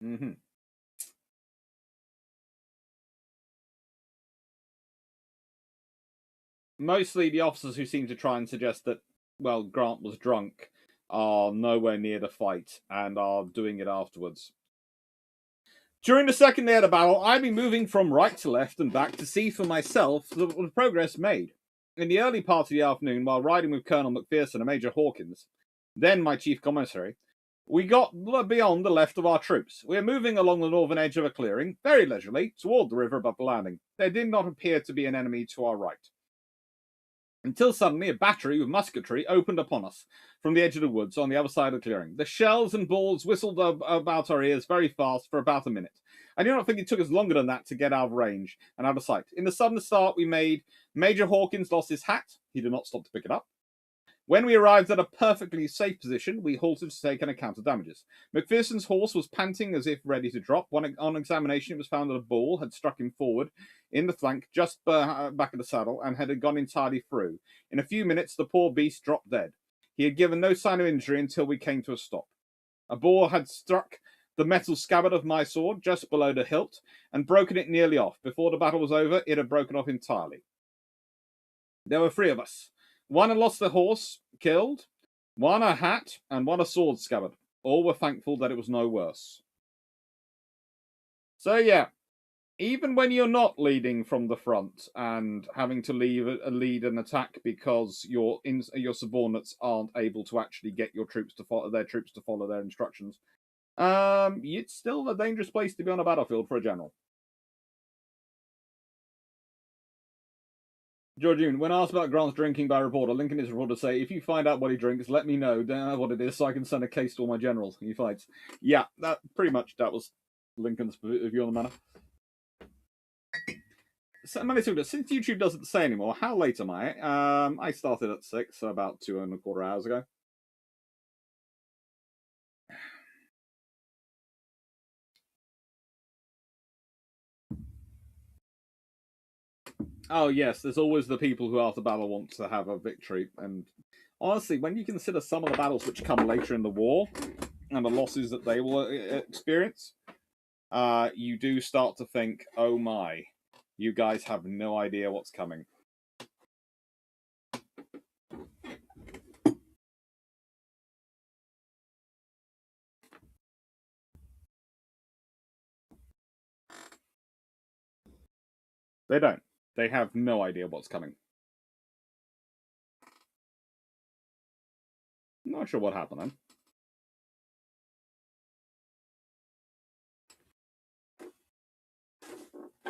Mm-hmm. Mostly the officers who seem to try and suggest that, well, Grant was drunk are nowhere near the fight and are doing it afterwards. During the second day of the battle, I've been moving from right to left and back to see for myself the progress made. In the early part of the afternoon, while riding with Colonel Macpherson and Major Hawkins, then my chief commissary, we got beyond the left of our troops. We were moving along the northern edge of a clearing, very leisurely, toward the river above the landing. There did not appear to be an enemy to our right. Until suddenly a battery with musketry opened upon us from the edge of the woods on the other side of the clearing. The shells and balls whistled about our ears very fast for about a minute. I do not think it took us longer than that to get out of range and out of sight. In the sudden start we made, Major Hawkins lost his hat. He did not stop to pick it up. When we arrived at a perfectly safe position, we halted to take an account of damages. Macpherson's horse was panting as if ready to drop. On examination, it was found that a ball had struck him forward in the flank, just back of the saddle, and had gone entirely through. In a few minutes, the poor beast dropped dead. He had given no sign of injury until we came to a stop. A ball had struck the metal scabbard of my sword just below the hilt and broken it nearly off. Before the battle was over, it had broken off entirely. There were 3 of us. One had lost a horse, killed, one a hat, and one a sword scabbard. All were thankful that it was no worse. So yeah, even when you're not leading from the front and having to lead an attack because your subordinates aren't able to actually get your troops to follow their instructions, it's still a dangerous place to be on a battlefield for a general. Georgine, when asked about Grant's drinking by reporter, Lincoln is reported to say, if you find out what he drinks, let me know what it is so I can send a case to all my generals he fights. Yeah, that was Lincoln's view on the matter. So, since YouTube doesn't say anymore, how late am I? I started at 6, so about 2.25 hours ago. Oh, yes, there's always the people who after battle want to have a victory. And honestly, when you consider some of the battles which come later in the war and the losses that they will experience, you do start to think, oh my, you guys have no idea what's coming. They don't. They have no idea what's coming. Not sure what happened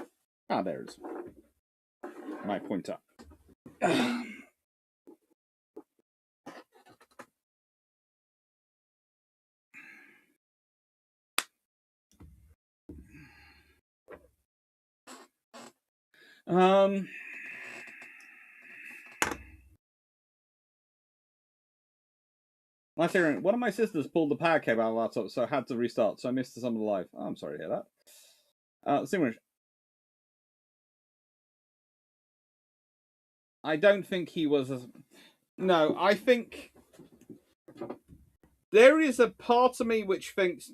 then. Ah, there it is. My pointer. One of my sisters pulled the power cable out of the laptop, so I had to restart, so I missed some of the live. Oh, I'm sorry to hear that. I don't think he was No, I think there is a part of me which thinks,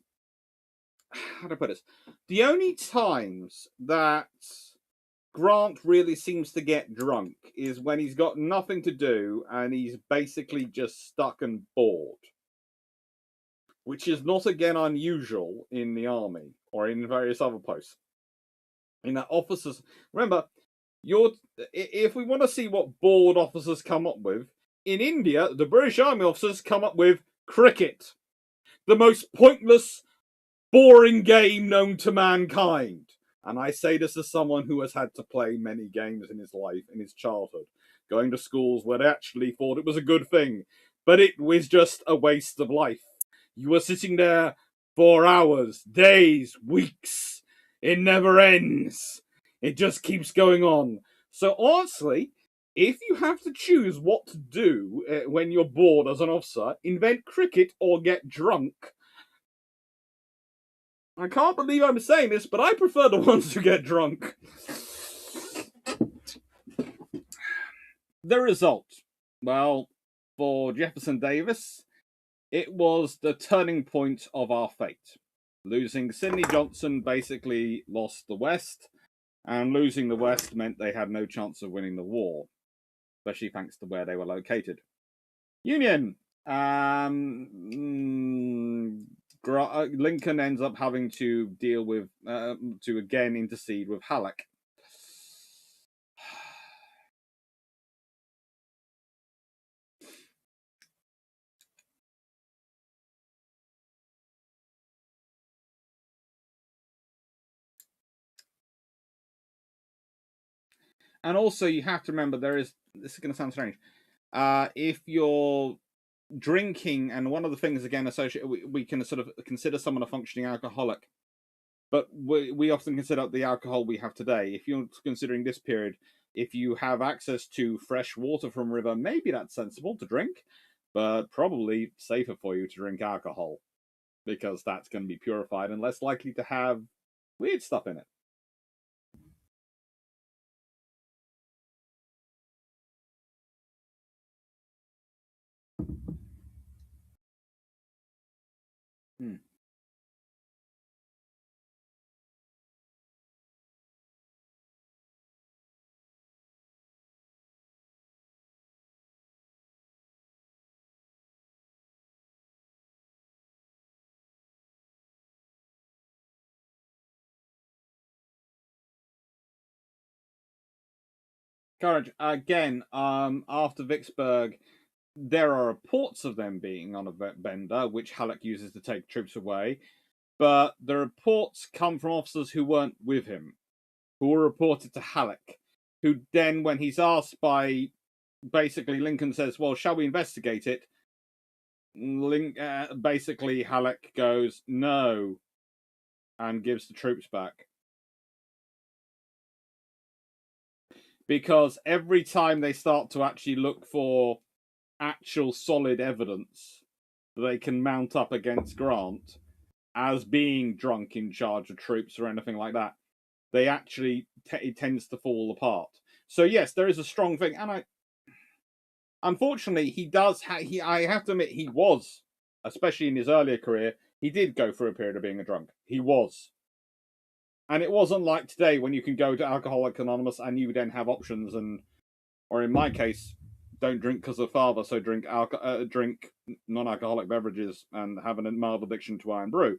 how do I put this? The only times that Grant really seems to get drunk is when he's got nothing to do and he's basically just stuck and bored. Which is not, again, unusual in the army or in various other posts. In that officers, remember, if we want to see what bored officers come up with, in India, the British Army officers come up with cricket. The most pointless, boring game known to mankind. And I say this as someone who has had to play many games in his life, in his childhood, going to schools where they actually thought it was a good thing, but it was just a waste of life. You were sitting there for hours, days, weeks. It never ends. It just keeps going on. So honestly, if you have to choose what to do when you're bored as an officer, invent cricket or get drunk. I can't believe I'm saying this, but I prefer the ones who get drunk. The result. Well, for Jefferson Davis, it was the turning point of our fate. Losing Sidney Johnson basically lost the West, and losing the West meant they had no chance of winning the war, especially thanks to where they were located. Union! Lincoln ends up having to deal with, to again intercede with Halleck. And also, you have to remember, this is going to sound strange. If you're drinking, and one of the things, again, associated, we can sort of consider someone a functioning alcoholic, but we often consider the alcohol we have today. If you're considering this period, if you have access to fresh water from a river, maybe that's sensible to drink, but probably safer for you to drink alcohol, because that's going to be purified and less likely to have weird stuff in it. Courage. Again, after Vicksburg, there are reports of them being on a bender, which Halleck uses to take troops away. But the reports come from officers who weren't with him, who were reported to Halleck, who then, when he's asked by, basically, Lincoln says, well, shall we investigate it? Basically, Halleck goes, no, and gives the troops back. Because every time they start to actually look for actual solid evidence that they can mount up against Grant as being drunk in charge of troops or anything like that, they actually it tends to fall apart. So yes, there is a strong thing, and unfortunately he does. I have to admit, he was, especially in his earlier career, he did go through a period of being a drunk. He was. And it wasn't like today when you can go to Alcoholics Anonymous and you then have options, or in my case, don't drink because of father, so drink non-alcoholic beverages and have a mild addiction to iron brew.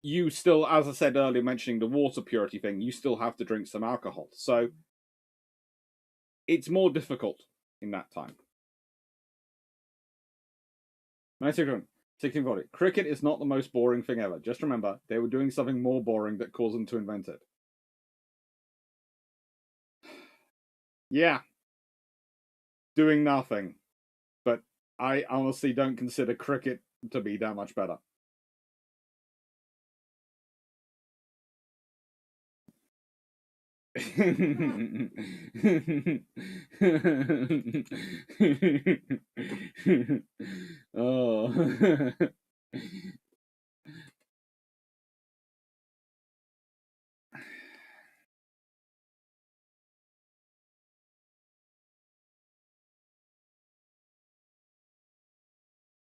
You still, as I said earlier, mentioning the water purity thing, you still have to drink some alcohol. So it's more difficult in that time. 1640. Cricket is not the most boring thing ever. Just remember, they were doing something more boring that caused them to invent it. Yeah. Doing nothing. But I honestly don't consider cricket to be that much better. Oh.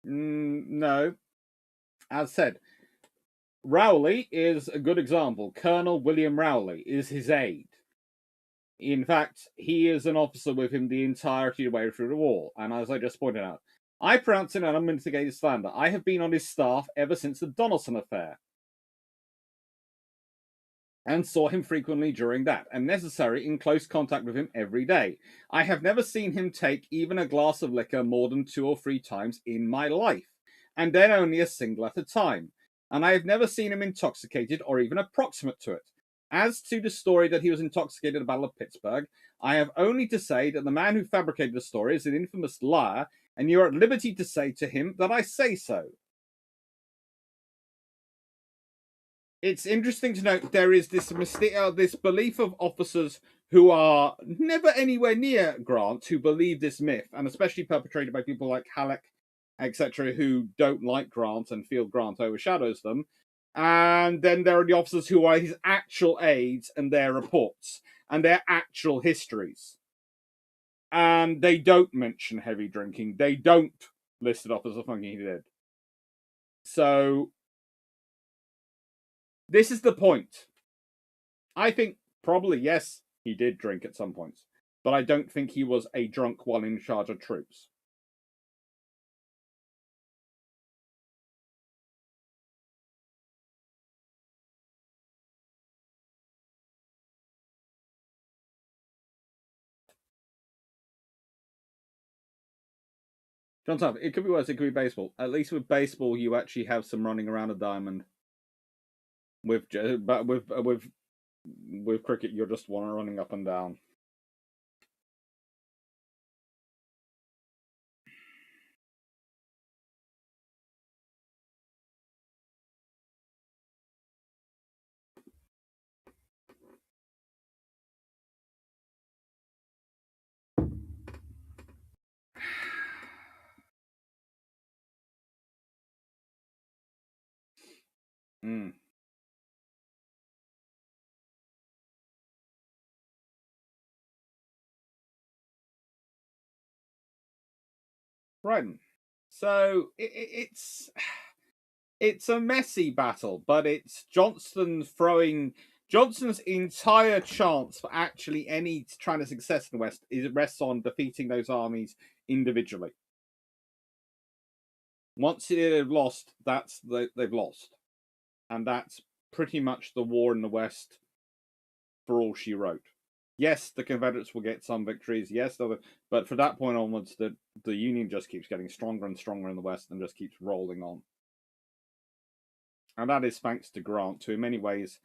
No. As said, Rowley is a good example. Colonel William Rowley is his aide. In fact, he is an officer with him the entirety of the way through the war. And as I just pointed out, I pronounce it an unmitigated slander. I have been on his staff ever since the Donelson affair, and saw him frequently during that, and necessary in close contact with him every day. I have never seen him take even a glass of liquor more than 2 or 3 times in my life, and then only a single at a time. And I have never seen him intoxicated or even approximate to it. As to the story that he was intoxicated at the Battle of Pittsburgh, I have only to say that the man who fabricated the story is an infamous liar, and you are at liberty to say to him that I say so. It's interesting to note there is this belief of officers who are never anywhere near Grant who believe this myth, and especially perpetrated by people like Halleck, etc., who don't like Grant and feel Grant overshadows them. And then there are the officers who are his actual aides and their reports and their actual histories. And they don't mention heavy drinking. They don't list it off as something he did. So this is the point. I think probably, yes, he did drink at some points. but I don't think he was a drunk while in charge of troops. John Tuff, it could be worse. It could be baseball. At least with baseball, you actually have some running around a diamond. But with cricket, you're just one running up and down. Mm. Right. So it's a messy battle, but it's Johnston's entire chance for actually any trying to success in the West rests on defeating those armies individually. Once they've lost, they've lost, and that's pretty much the war in the West for all she wrote. Yes, the Confederates will get some victories. Yes, but from that point onwards, the Union just keeps getting stronger and stronger in the West and just keeps rolling on. And that is thanks to Grant, who in many ways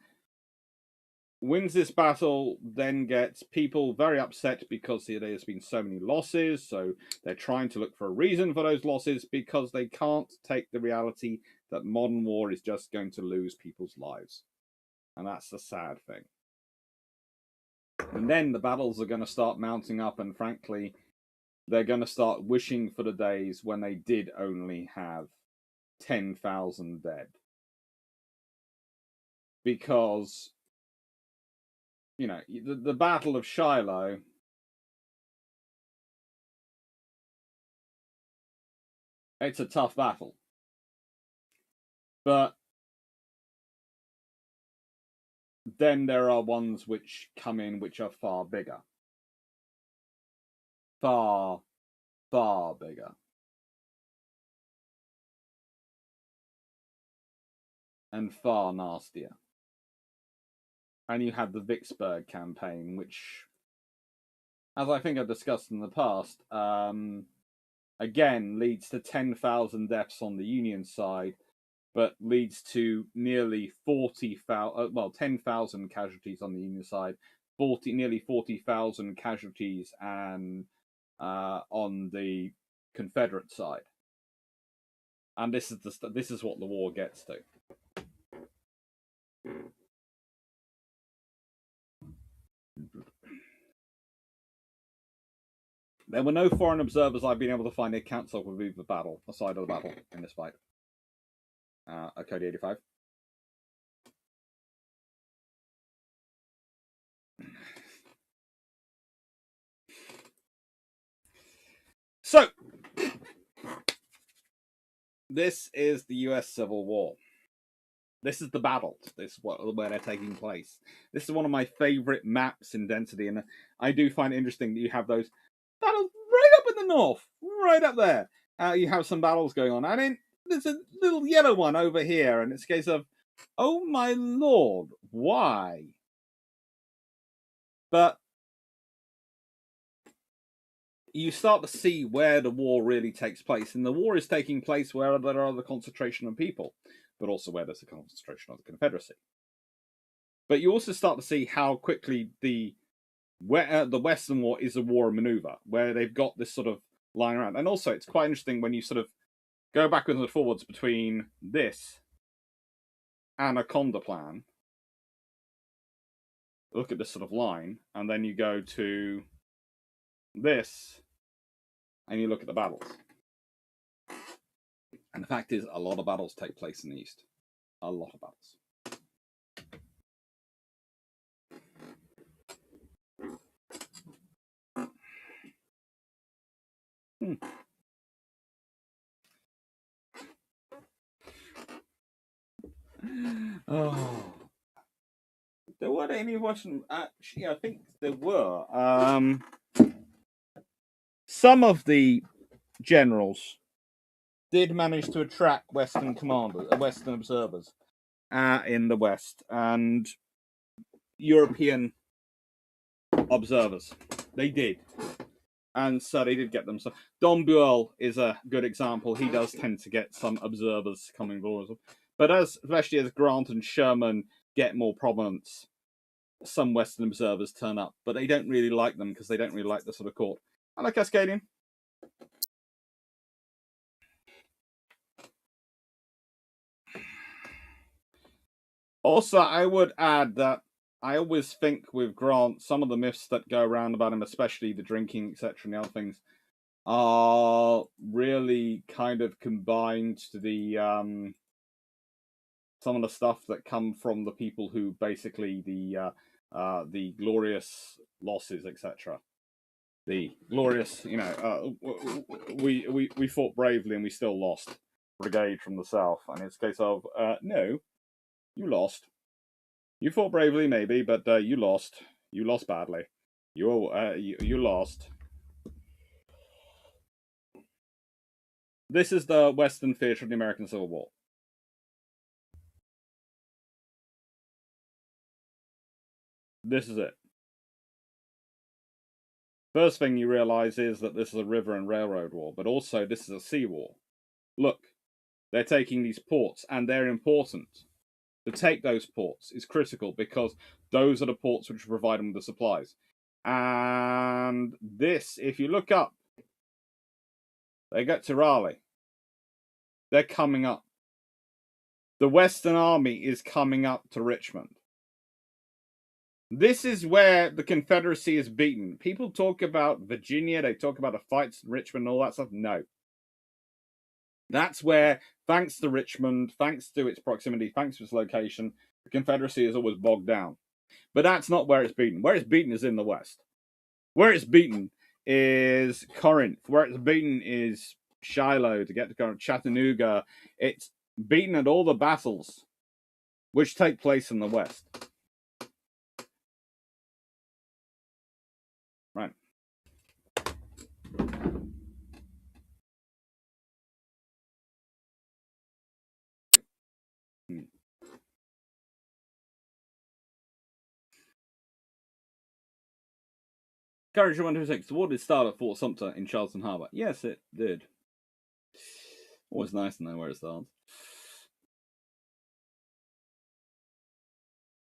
wins this battle, then gets people very upset because there's been so many losses. So they're trying to look for a reason for those losses because they can't take the reality that modern war is just going to lose people's lives. And that's the sad thing. And then the battles are going to start mounting up, and frankly, they're going to start wishing for the days when they did only have 10,000 dead. Because, you know, the Battle of Shiloh, it's a tough battle. But then there are ones which come in which are far bigger. Far, far bigger. And far nastier. And you have the Vicksburg campaign, which, as I think I've discussed in the past, again leads to 10,000 deaths on the Union side, but leads to nearly 10,000 casualties on the Union side, nearly 40,000 casualties and on the Confederate side. And this is what the war gets to. There were no foreign observers I've been able to find accounts of with the battle, the side of the battle in this fight. Cody 85. So, this is the US Civil War. This is the battle. This is where they're taking place. This is one of my favorite maps in density, and I do find it interesting that you have those battles right up in the north, right up there. You have some battles going on, and then there's a little yellow one over here, and it's a case of, oh my lord, why? But you start to see where the war really takes place, and the war is taking place where there are the concentration of people, but also where there's a concentration of the Confederacy. But you also start to see how quickly the Western War is a war of maneuver, where they've got this sort of line around. And also, it's quite interesting when you sort of go backwards and forwards between this Anaconda plan. Look at this sort of line, and then you go to this, and you look at the battles. And the fact is, a lot of battles take place in the East. A lot of battles. Oh. There were there any Western? Actually, I think there were. Some of the generals did manage to attract Western Western observers in the West, and European observers. They did. And so they did get them. So Don Buell is a good example. He does tend to get some observers coming forward. But especially as Grant and Sherman get more prominence, some Western observers turn up. But they don't really like them because they don't really like the sort of court. I like Cascadian. Also, I would add that I always think with Grant, some of the myths that go around about him, especially the drinking, etc., and the other things, are really kind of combined to the some of the stuff that come from the people who basically the glorious losses, etc. The glorious, we fought bravely and we still lost. Brigade from the south, and it's a case of no, you lost. You fought bravely, maybe, but you lost. You lost badly. You lost. This is the Western theatre of the American Civil War. This is it. First thing you realize is that this is a river and railroad war, but also this is a sea war. Look, they're taking these ports, and they're important. To take those ports is critical because those are the ports which provide them with the supplies. And this, if you look up, they get to Raleigh. They're coming up. The Western Army is coming up to Richmond. This is where the Confederacy is beaten. People talk about Virginia, they talk about the fights in Richmond and all that stuff. No. That's where, thanks to Richmond, thanks to its proximity, thanks to its location, the Confederacy is always bogged down. But that's not where it's beaten. Where it's beaten is in the West. Where it's beaten is Corinth. Where it's beaten is Shiloh to get to Corinth, Chattanooga. It's beaten at all the battles which take place in the West. Right. Courage 126. The war did start at Fort Sumter in Charleston Harbor. Yes, it did. Always nice to know where it starts.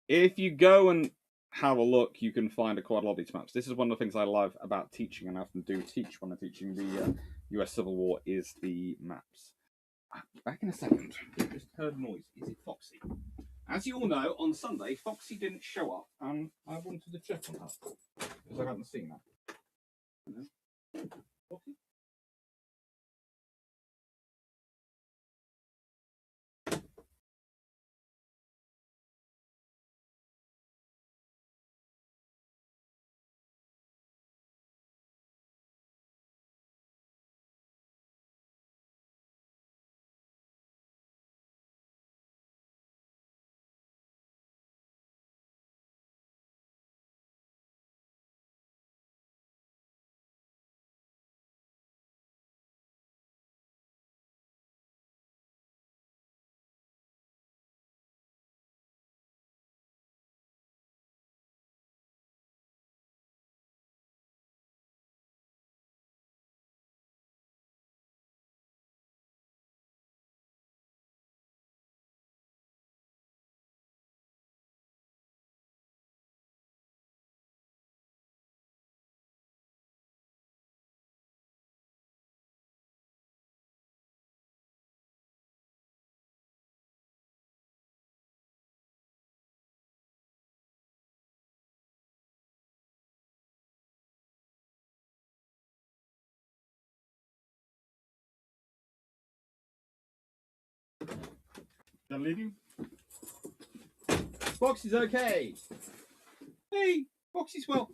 If you go and have a look, you can find quite a lot of these maps. This is one of the things I love about teaching, and I often do teach when I'm teaching the US Civil War, is the maps. Back in a second. I just heard noise. Is it Foxy? As you all know, on Sunday, Foxy didn't show up, and I wanted to check on her because I hadn't seen her. Foxy? Did I leave you? Foxy's okay. Hey, Foxy's well.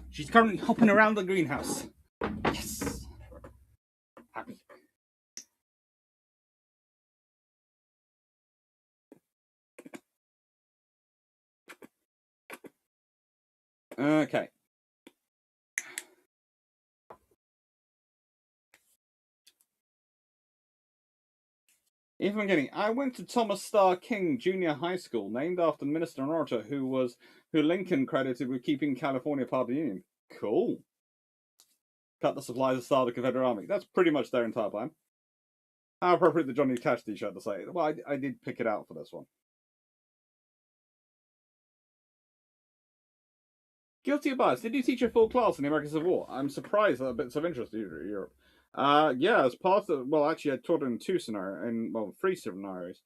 She's currently hopping around the greenhouse. Yes. Happy. Okay. Even beginning, I went to Thomas Starr King Junior High School, named after the minister and orator who Lincoln credited with keeping California part of the Union. Cool. Cut the supplies and start the Confederate Army. That's pretty much their entire plan. How appropriate the Johnny Cash t-shirt to say. Well, I did pick it out for this one. Guilty of bias. Did you teach a full class in the American Civil War? I'm surprised that bits of interest in Europe. Yeah, as part of, well, actually, I taught in three scenarios.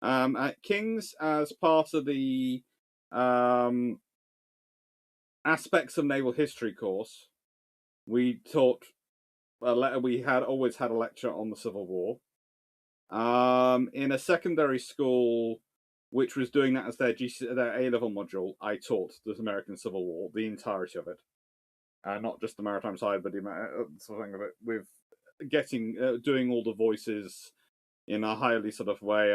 At King's, as part of the aspects of naval history course, we taught. We had always had a lecture on the Civil War. In a secondary school, which was doing that as their A-level module, I taught the American Civil War, the entirety of it, not just the maritime side, but the sort of thing of it, with doing all the voices in a highly sort of way,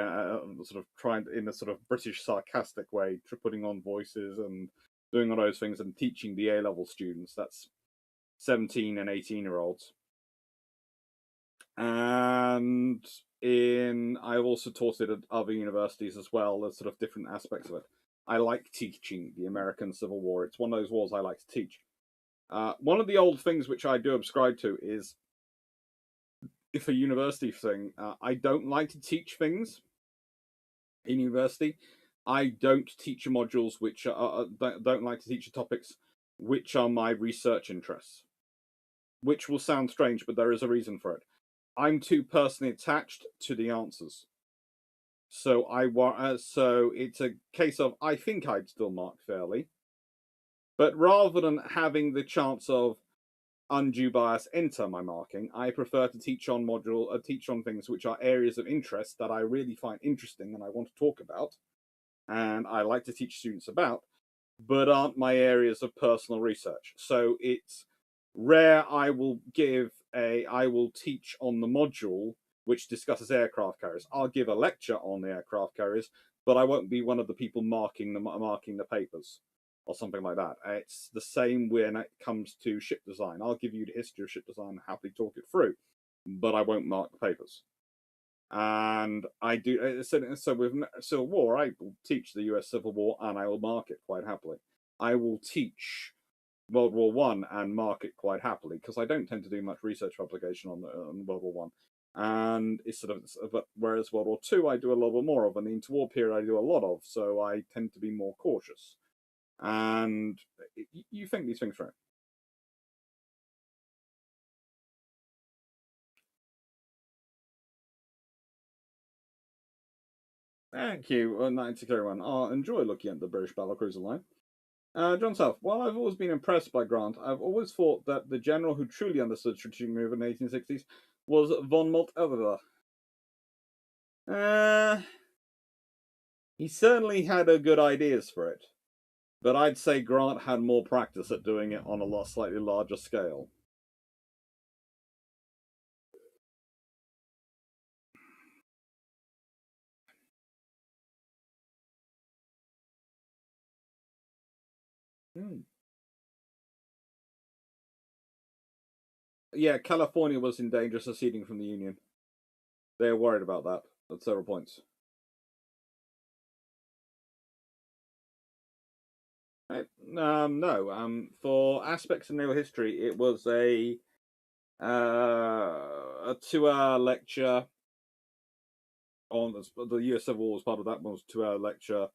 sort of trying in a sort of British sarcastic way, putting on voices and doing all those things and teaching the A-level students. That's 17 and 18-year-olds. And I've also taught it at other universities as well. There's sort of different aspects of it. I like teaching the American Civil War. It's one of those wars I like to teach. One of the old things which I do subscribe to is, if a university thing, I don't like to teach things in university. I don't teach modules which don't like to teach topics which are my research interests. Which will sound strange, but there is a reason for it. I'm too personally attached to the answers. So so it's a case of I think I'd still mark fairly, but rather than having the chance of undue bias enter my marking, I prefer to teach on things which are areas of interest that I really find interesting and I want to talk about, and I like to teach students about, but aren't my areas of personal research. So it's rare I will teach on the module which discusses aircraft carriers. I'll give a lecture on the aircraft carriers, but I won't be one of the people marking the papers or something like that. It's the same when it comes to ship design. I'll give you the history of ship design and happily talk it through, but I won't mark the papers. And I do so with Civil War. I will teach the U.S. Civil War and I will mark it quite happily. I will teach World War One and mark it quite happily because I don't tend to do much research publication on World War One, and it's sort of. But whereas World War Two, I do a lot more of, and the interwar period I do a lot of, so I tend to be more cautious. And you think these things through. Thank you, 1931. I'll enjoy looking at the British battlecruiser line. John South, while I've always been impressed by Grant, I've always thought that the general who truly understood strategic move in the 1860s was von Moltke. He certainly had good ideas for it, but I'd say Grant had more practice at doing it on a slightly larger scale. Yeah, California was in danger of seceding from the Union. They were worried about that at several points. No. For aspects of naval history, it was a 2-hour lecture on the U.S. Civil War. Was part of that was 2-hour lecture,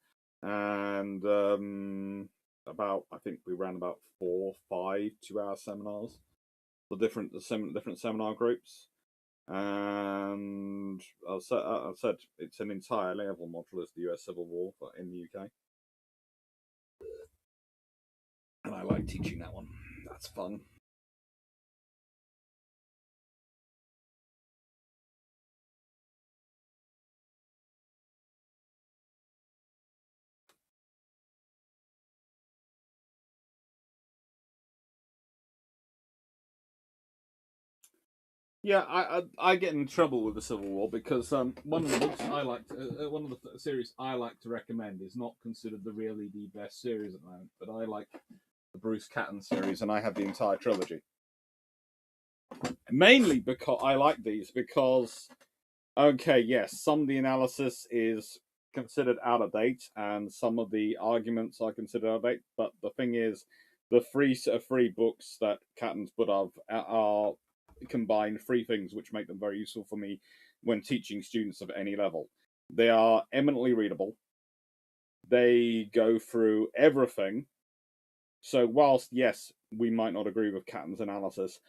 and I think we ran about 4 or 5 2-hour seminars for different seminar groups. And I said it's an entire level module as the U.S. Civil War in the UK. And I like teaching that one. That's fun. Yeah, I get in trouble with the Civil War because one of the books I like, one of the series I like to recommend is not considered really the best series at the moment, but I like the Bruce Catton series, and I have the entire trilogy. Mainly because I like these because, okay, yes, some of the analysis is considered out of date, and some of the arguments are considered out of date. But the thing is, the free books that Catton's put up are combine three things which make them very useful for me when teaching students of any level. They are eminently readable. They go through everything. So whilst, yes, we might not agree with Catton's analysis,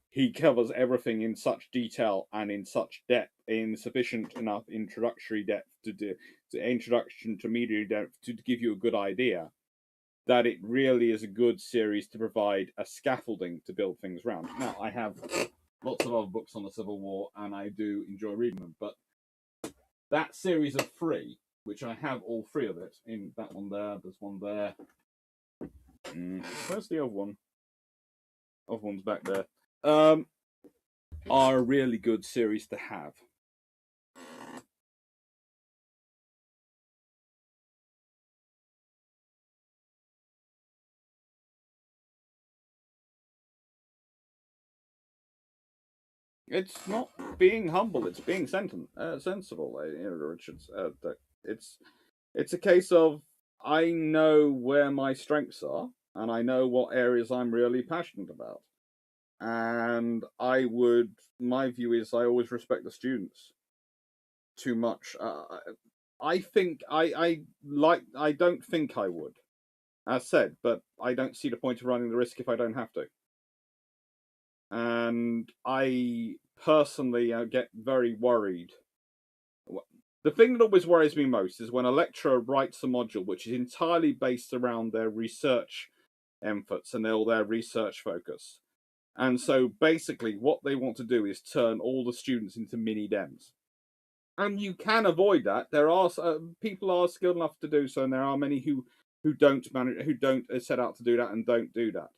he covers everything in such detail and in such depth, in sufficient enough introductory depth to introduction to media depth to give you a good idea, that it really is a good series to provide a scaffolding to build things around. Now, I have lots of other books on the Civil War, and I do enjoy reading them, but that series of three, which I have all three of it, in that one there, there's one there. Where's the other one? Other one's back there. Are a really good series to have. It's not being humble; it's being sensible. Richards. It's a case of I know where my strengths are, and I know what areas I'm really passionate about. And my view is I always respect the students too much. I think I don't think I would, as said, but I don't see the point of running the risk if I don't have to. And I personally get very worried. The thing that always worries me most is when a lecturer writes a module which is entirely based around their research efforts and all their research focus. And so basically what they want to do is turn all the students into mini dems. And you can avoid that. There are people are skilled enough to do so, and there are many who don't set out to do that and don't do that.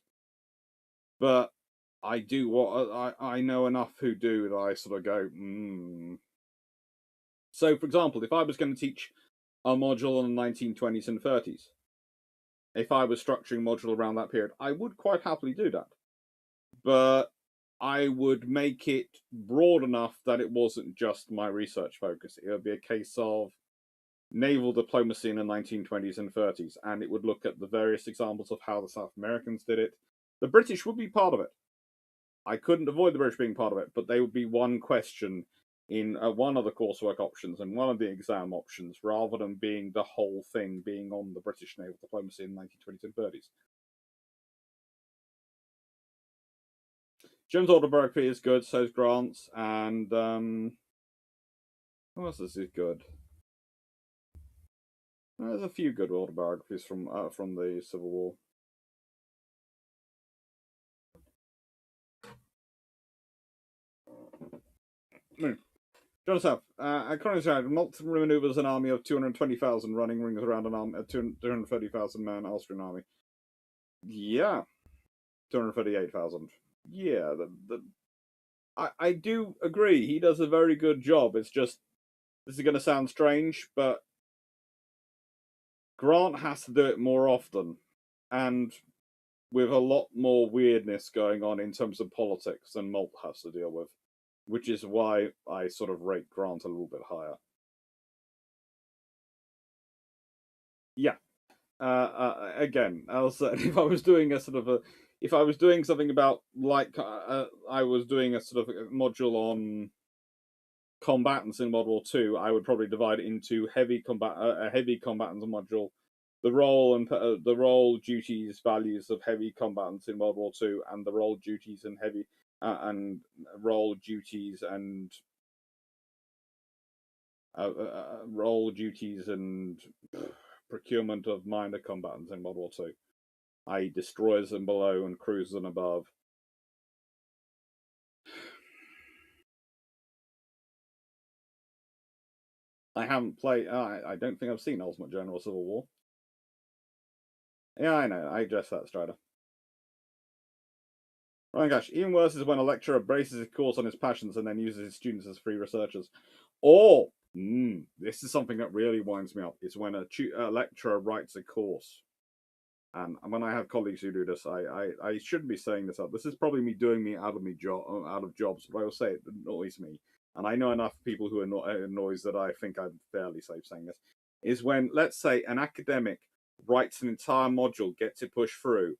But I do what I know enough who do that I sort of go, So, for example, if I was going to teach a module on the 1920s and 30s, if I was structuring a module around that period, I would quite happily do that. But I would make it broad enough that it wasn't just my research focus. It would be a case of naval diplomacy in the 1920s and 30s, and it would look at the various examples of how the South Americans did it. The British would be part of it. I couldn't avoid the British being part of it, but they would be one question in one of the coursework options and one of the exam options, rather than being the whole thing being on the British naval diplomacy in the 1920s and 30s. Jim's autobiography is good, so is Grant's, and who else is good? There's a few good autobiographies from the Civil War. John South, according to multiple maneuvers, an army of 220,000 running rings around an army of 230,000 man Austrian army. Yeah, 238,000. Yeah, I do agree. He does a very good job. It's just, this is going to sound strange, but Grant has to do it more often, and with a lot more weirdness going on in terms of politics than Molt has to deal with, which is why I sort of rate Grant a little bit higher. Yeah. Again, also, if I was doing a sort of if I was doing something about I was doing a sort of a module on combatants in World War II, I would probably divide it into a heavy combatants module, the role and the role, duties, values of heavy combatants in World War II, and the role, duties, and heavy and role, duties, and role, duties, and procurement of minor combatants in World War II, i.e., destroyers and below and cruisers and above. I haven't played. I don't think I've seen Ultimate General Civil War. Yeah, I know. I guess that, Strider. Ryan Cash. Even worse is when a lecturer braces his course on his passions and then uses his students as free researchers. Or, this is something that really winds me up, is when a lecturer writes a course And when I have colleagues who do this, I shouldn't be saying this up. This is probably me doing me out of jobs, but I will say it annoys me. And I know enough people who annoys that I think I'm fairly safe saying this. Is when, let's say, an academic writes an entire module, gets it pushed through,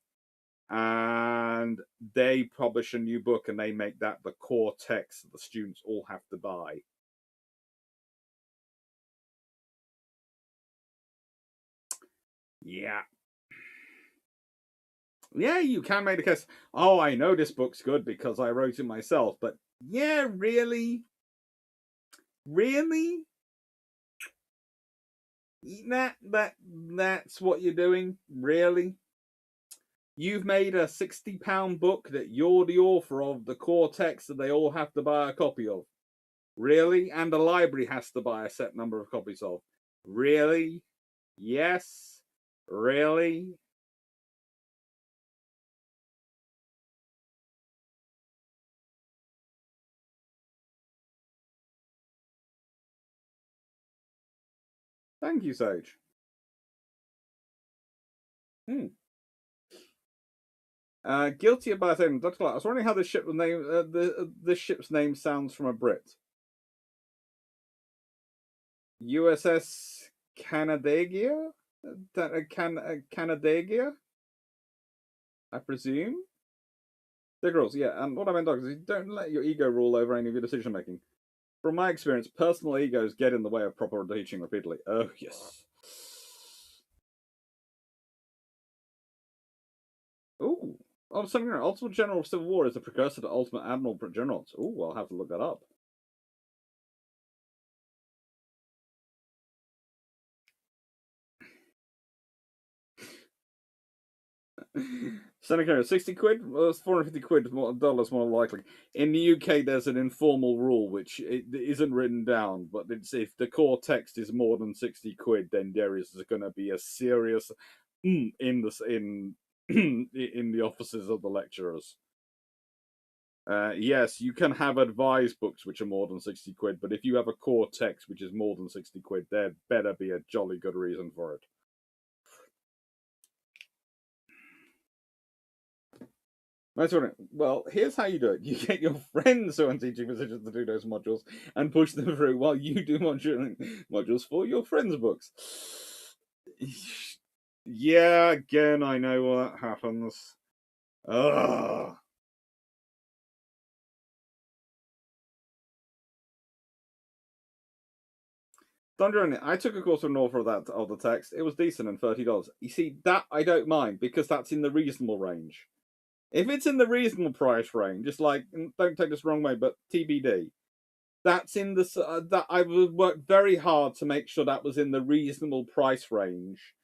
and they publish a new book and they make that the core text that the students all have to buy. Yeah. Yeah, you can make the case, oh, I know this book's good because I wrote it myself, but yeah, really? Really? That's what you're doing? Really? You've made a £60 book that you're the author of, the core text that they all have to buy a copy of. Really? And the library has to buy a set number of copies of. Really? Yes? Really? Thank you, Sage. Hmm. Guilty of bad thing. Dr. Clarke, I was wondering how the ship name, the ship's name sounds from a Brit. USS Canadagia? Canadagia? I presume? The girls, yeah. And what I meant, Doug, is don't let your ego rule over any of your decision making. From my experience, personal egos get in the way of proper teaching repeatedly. Oh, yes. Ooh. Oh, something like Ultimate General of Civil War is the precursor to Ultimate Admiral Generals. Ooh, I'll have to look that up. Seneca, 60 quid? Well, it's 450 quid dollars more likely. In the UK, there's an informal rule which it isn't written down, but it's if the core text is more than 60 quid, then there is going to be a serious in in in the offices of the lecturers. Yes, you can have advised books which are more than 60 quid, but if you have a core text which is more than 60 quid, there better be a jolly good reason for it. Well, here's how you do it. You get your friends who are in teaching positions to do those modules and push them through while you do modules for your friends' books. Yeah, again, I know what happens. Ugh. Thunder, I took a course from North of the text. It was decent and $30. You see, that I don't mind because that's in the reasonable range. If it's in the reasonable price range, just like, don't take this wrong way, but TBD, that's in the that I would work very hard to make sure that was in the reasonable price range.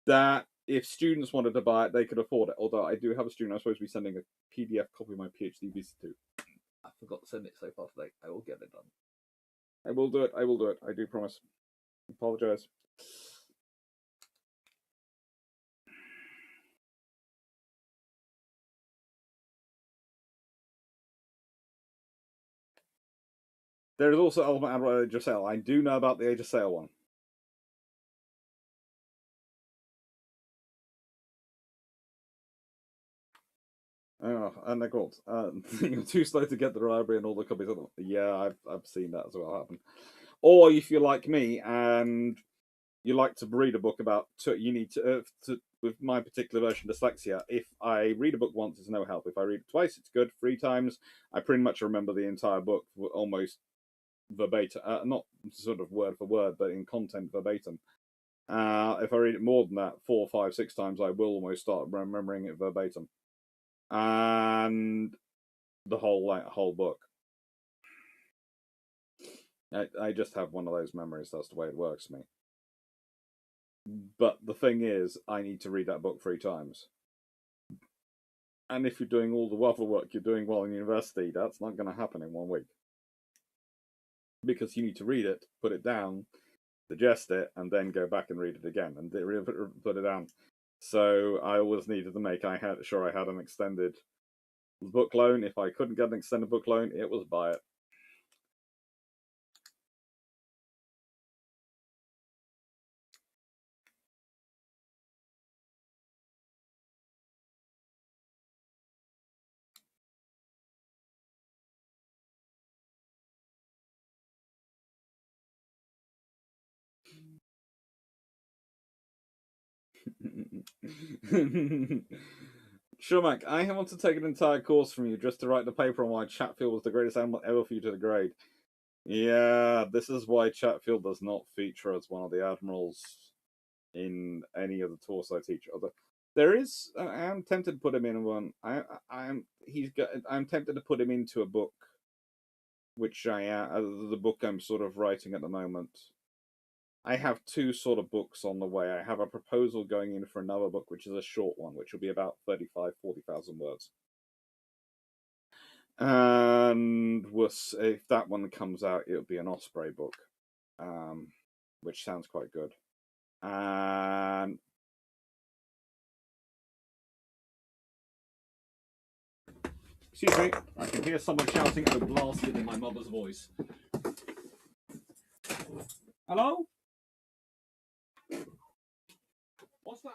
That if students wanted to buy it, they could afford it. Although I do have a student I'm supposed to be sending a PDF copy of my PhD thesis to. I forgot to send it so far today. I will get it done. I will do it. I will do it. I do promise. Apologize. There is also Ultimate Admiral Age of Sail. I do know about the Age of Sail one. Oh, and they're called. You're too slow to get the library and all the copies of them. Yeah, I've seen that as well happen. Or if you're like me and you like to read a book about, you need to with my particular version, dyslexia. If I read a book once, it's no help. If I read it twice, it's good. 3 times, I pretty much remember the entire book almost verbatim, not sort of word for word, but in content verbatim. If I read it more than that, 4, 5, 6 times, I will almost start remembering it verbatim, and the whole book. I just have one of those memories. That's the way it works for me. But the thing is, I need to read that book 3 times. And if you're doing all the waffle work you're doing while in university, that's not going to happen in 1 week. Because you need to read it, put it down, digest it, and then go back and read it again and put it down. So I always needed to make sure I had an extended book loan. If I couldn't get an extended book loan, it was buy it. Shumack, I want to take an entire course from you just to write the paper on why Chatfield was the greatest animal ever for you to degrade. Yeah, this is why Chatfield does not feature as one of the admirals in any of the tours I teach. Although there is, I am tempted to put him in one. I'm tempted to put him into a book, which the book I'm sort of writing at the moment. I have two sort of books on the way. I have a proposal going in for another book, which is a short one, which will be about 40,000 words. And if that one comes out, it'll be an Osprey book, which sounds quite good. And excuse me, I can hear someone shouting at a blasted in my mother's voice. Hello? What's that?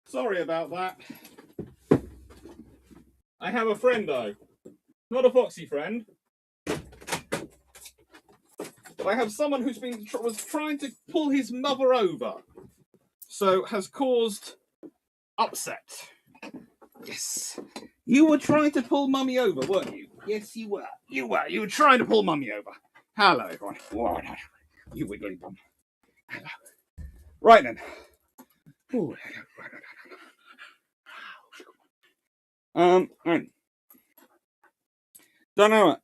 Sorry about that. I have a friend though. Not a foxy friend. But I have someone who's was trying to pull his mother over. So has caused upset. Yes. You were trying to pull mummy over, weren't you? Yes, you were. You were. You were trying to pull mummy over. Hello, everyone. You wiggly bum. Hello. Right then. Ooh, right. Don't know.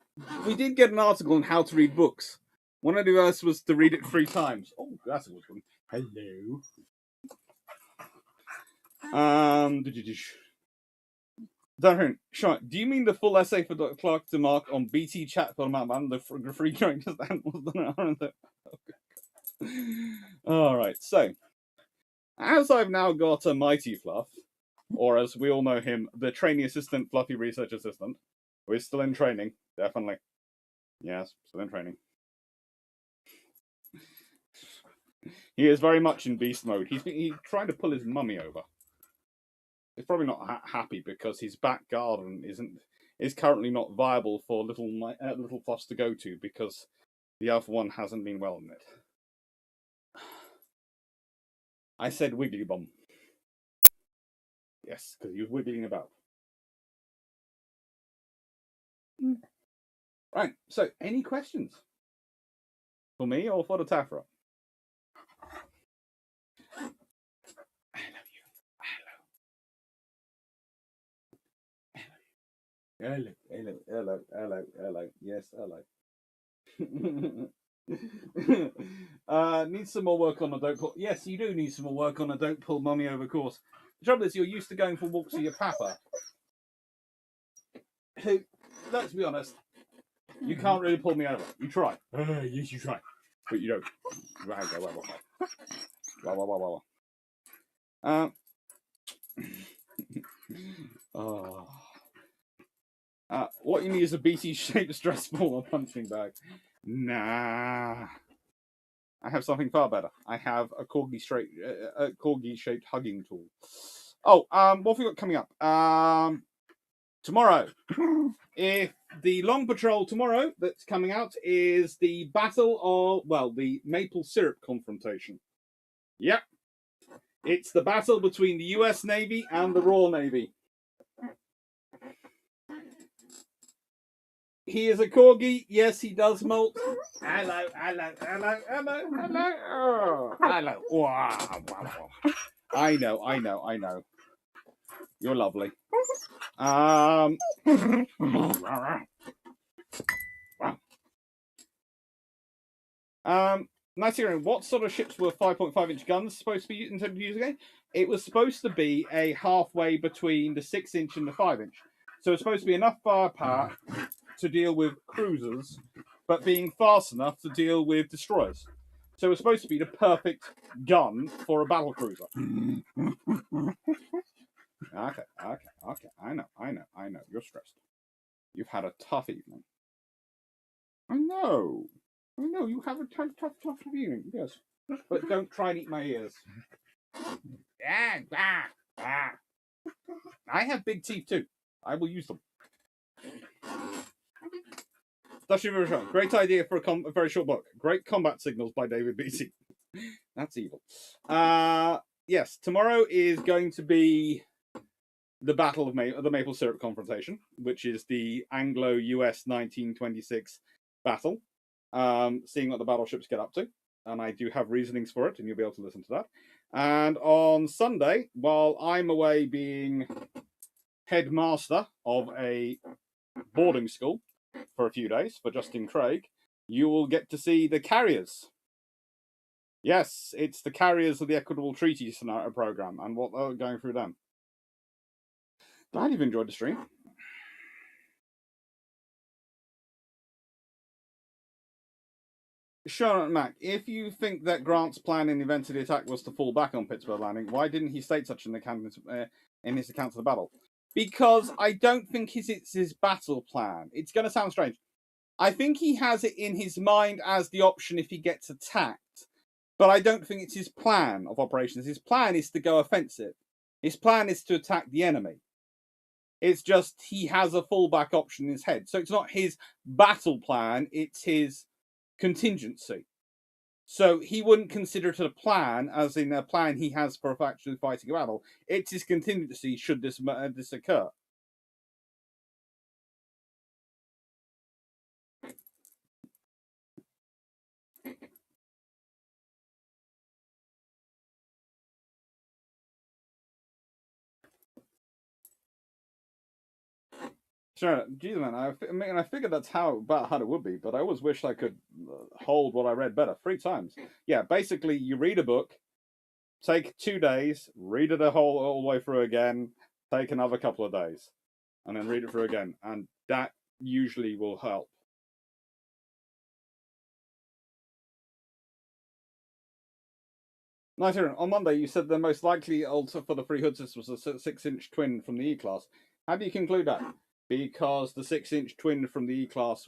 We did get an article on how to read books. One of the us was to read it 3 times. Oh, that's a good one. Hello. Darren, sure. Do you mean the full essay for Dr. Clarke to mark on BT chat for the free characters that All right. So, as I've now got a mighty Fluff, or as we all know him, the trainee assistant, Fluffy research assistant, who is still in training, definitely. Yes, still in training. He is very much in beast mode. He's trying to pull his mummy over. He's probably not happy because his back garden is currently not viable for little Fluffs to go to because the other one hasn't been well in it. I said wiggly bum. Yes, because he was wiggling about. Right, so any questions? For me or for the Tafra? Hello. Yes, hello. Need some more work on a don't pull. Yes, you do need some more work on a don't pull mummy over course. The trouble is, you're used to going for walks with your papa. Who, let's be honest, you can't really pull me over. You try. Yes, you try. But you don't. What you need is a BT-shaped stress ball or punching bag. Nah. I have something far better. I have a corgi-shaped hugging tool. Oh, what have we got coming up? Tomorrow. If the long patrol tomorrow that's coming out is the the maple syrup confrontation. Yep. It's the battle between the US Navy and the Royal Navy. He is a corgi. Yes, he does molt. Hello. Wow. I know. You're lovely. Nigeria, what sort of ships were 5.5-inch guns supposed to be intended to use again? It was supposed to be a halfway between the 6-inch and the 5-inch. So it's supposed to be enough firepower to deal with cruisers, but being fast enough to deal with destroyers. So it's supposed to be the perfect gun for a battle cruiser. Okay. I know. You're stressed. You've had a tough evening. I know. You have a tough evening. Yes. But don't try and eat my ears. I have big teeth too. I will use them. Great idea for a very short book. Great Combat Signals by David Beatty. That's evil. Yes, tomorrow is going to be the Battle of the Maple Syrup Confrontation, which is the Anglo-US 1926 battle. Seeing what the battleships get up to. And I do have reasonings for it, and you'll be able to listen to that. And on Sunday, while I'm away being headmaster of a boarding school for a few days for Justin Craig, you will get to see the carriers. Yes, it's the carriers of the Equitable Treaty Scenario program and what they're going through them. Glad you've enjoyed the stream. Charlotte Mac, if you think that Grant's plan in the event of the attack was to fall back on Pittsburgh Landing, why didn't he state such in his account of the battle? Because I don't think it's his battle plan. It's going to sound strange. I think he has it in his mind as the option if he gets attacked. But I don't think it's his plan of operations. His plan is to go offensive. His plan is to attack the enemy. It's just he has a fallback option in his head. So it's not his battle plan, it's his contingency. So he wouldn't consider it a plan, as in a plan he has for actually fighting a battle. It's his contingency should this occur. Sure, geez, man. I figured that's about how it would be, but I always wish I could hold what I read better 3 times. Yeah, basically, you read a book, take 2 days, read it all the way through again, take another couple of days, and then read it through again, and that usually will help. Nice hearing. On Monday, you said the most likely alter for the Free Hood system was a 6-inch twin from the E-Class. How do you conclude that? Because the 6-inch twin from the E-Class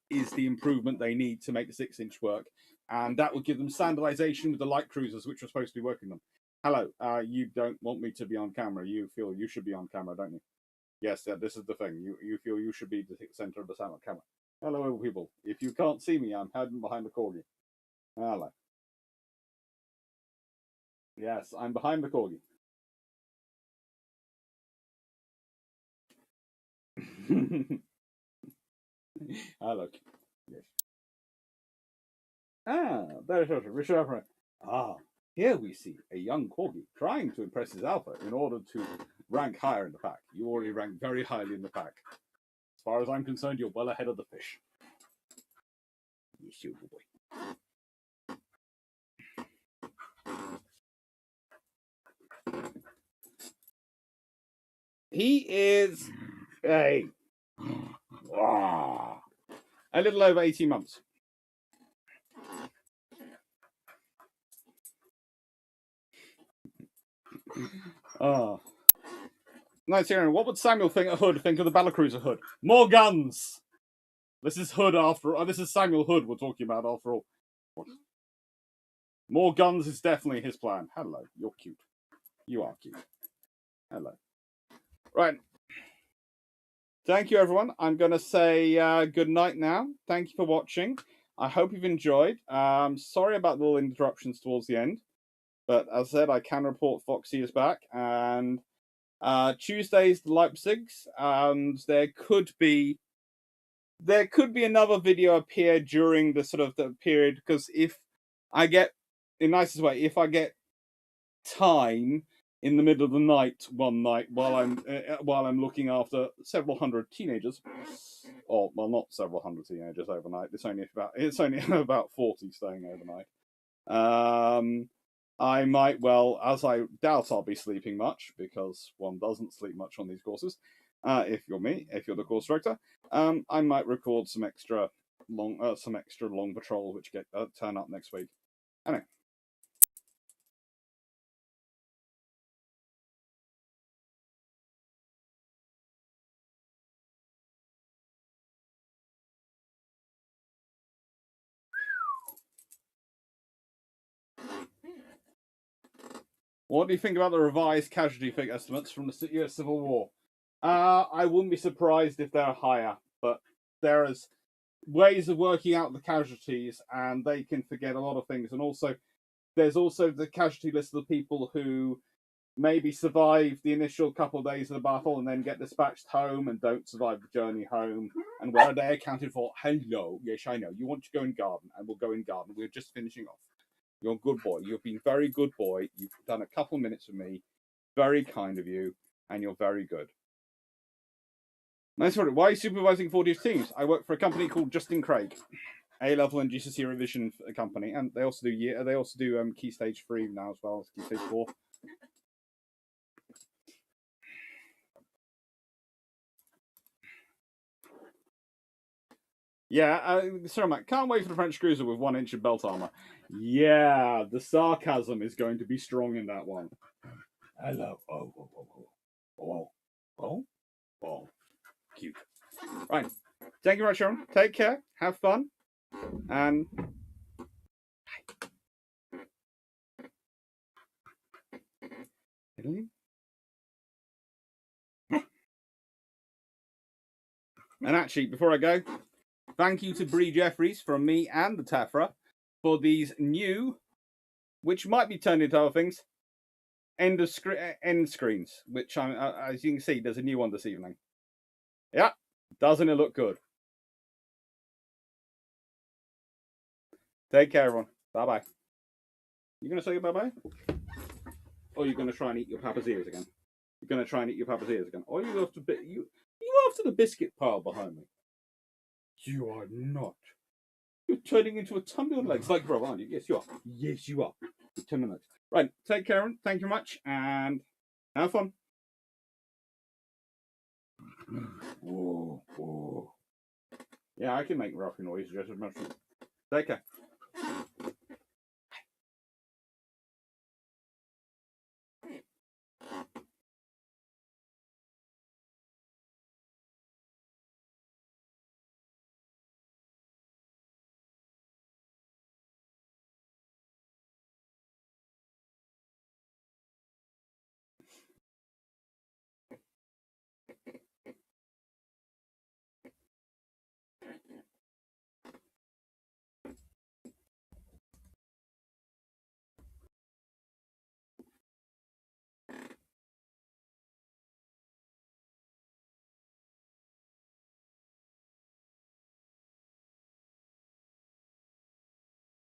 is the improvement they need to make the 6-inch work, and that would give them standardization with the light cruisers, which are supposed to be working them. Hello, you don't want me to be on camera. You feel you should be on camera, don't you? Yes, this is the thing. You feel you should be the center of the camera. Hello, people. If you can't see me, I'm hiding behind the corgi. Hello. Yes, I'm behind the corgi. Look. Yes. There's Richard. Here we see a young corgi trying to impress his alpha in order to rank higher in the pack. You already rank very highly in the pack. As far as I'm concerned, you're well ahead of the fish. Yes, you boy. He is a little over 18 months. Nice hearing. What would Samuel Hood think of the battlecruiser Hood? More guns. This is Hood after all. This is Samuel Hood we're talking about after all. What? More guns is definitely his plan. Hello, you're cute. You are cute. Hello. Right. Thank you, everyone. I'm going to say good night now. Thank you for watching. I hope you've enjoyed. Sorry about the little interruptions towards the end. But as I said, I can report Foxy is back. And Tuesday's the Leipzigs. And there could be another video appear during the sort of the period. Because if I get, in the nicest way, if I get time in the middle of the night one night while I'm looking after several hundred teenagers, or well, not several hundred teenagers overnight. It's only about 40 staying overnight. I might, well, as I doubt I'll be sleeping much, because one doesn't sleep much on these courses. If you're me, if you're the course director, I might record some extra long patrols which get turn up next week. Anyway. What do you think about the revised casualty figure estimates from the US Civil War? I wouldn't be surprised if they're higher, but there is ways of working out the casualties, and they can forget a lot of things. And also, there's also the casualty list of the people who maybe survive the initial couple of days of the battle and then get dispatched home and don't survive the journey home. And where are they accounted for? Hello, yes, I know. You want to go in garden, and we'll go in garden. We're just finishing off. You're a good boy. You've been very good boy. You've done a couple of minutes with me. Very kind of you, and you're very good. Nice one. Why are you supervising 40 teams? I work for a company called Justin Craig, A-level and GCSE revision company, and they also do Key Stage 3 now as well as Key Stage 4. Yeah, sorry, Matt. Can't wait for the French cruiser with 1 inch of belt armor. Yeah, the sarcasm is going to be strong in that one. Hello. Oh. Cute. Right. Thank you very much, Sharon. Take care. Have fun. And and actually, before I go, thank you to Bree Jeffries from me and the Tafra for these new, which might be turned into other things, end screens, which as you can see, there's a new one this evening. Yeah, doesn't it look good? Take care, everyone. Bye-bye. You going to say bye-bye? Or are you going to try and eat your papa's ears again? You're going to try and eat your papa's ears again? Or are you after you after the biscuit pile behind me? You are not. You're turning into a tumble of legs like bro, aren't you? Yes, you are. Yes, you are. 10 minutes. Right, take care, Aaron. Thank you very much, and have fun. Whoa. Yeah, I can make rough noise just as much. Take care.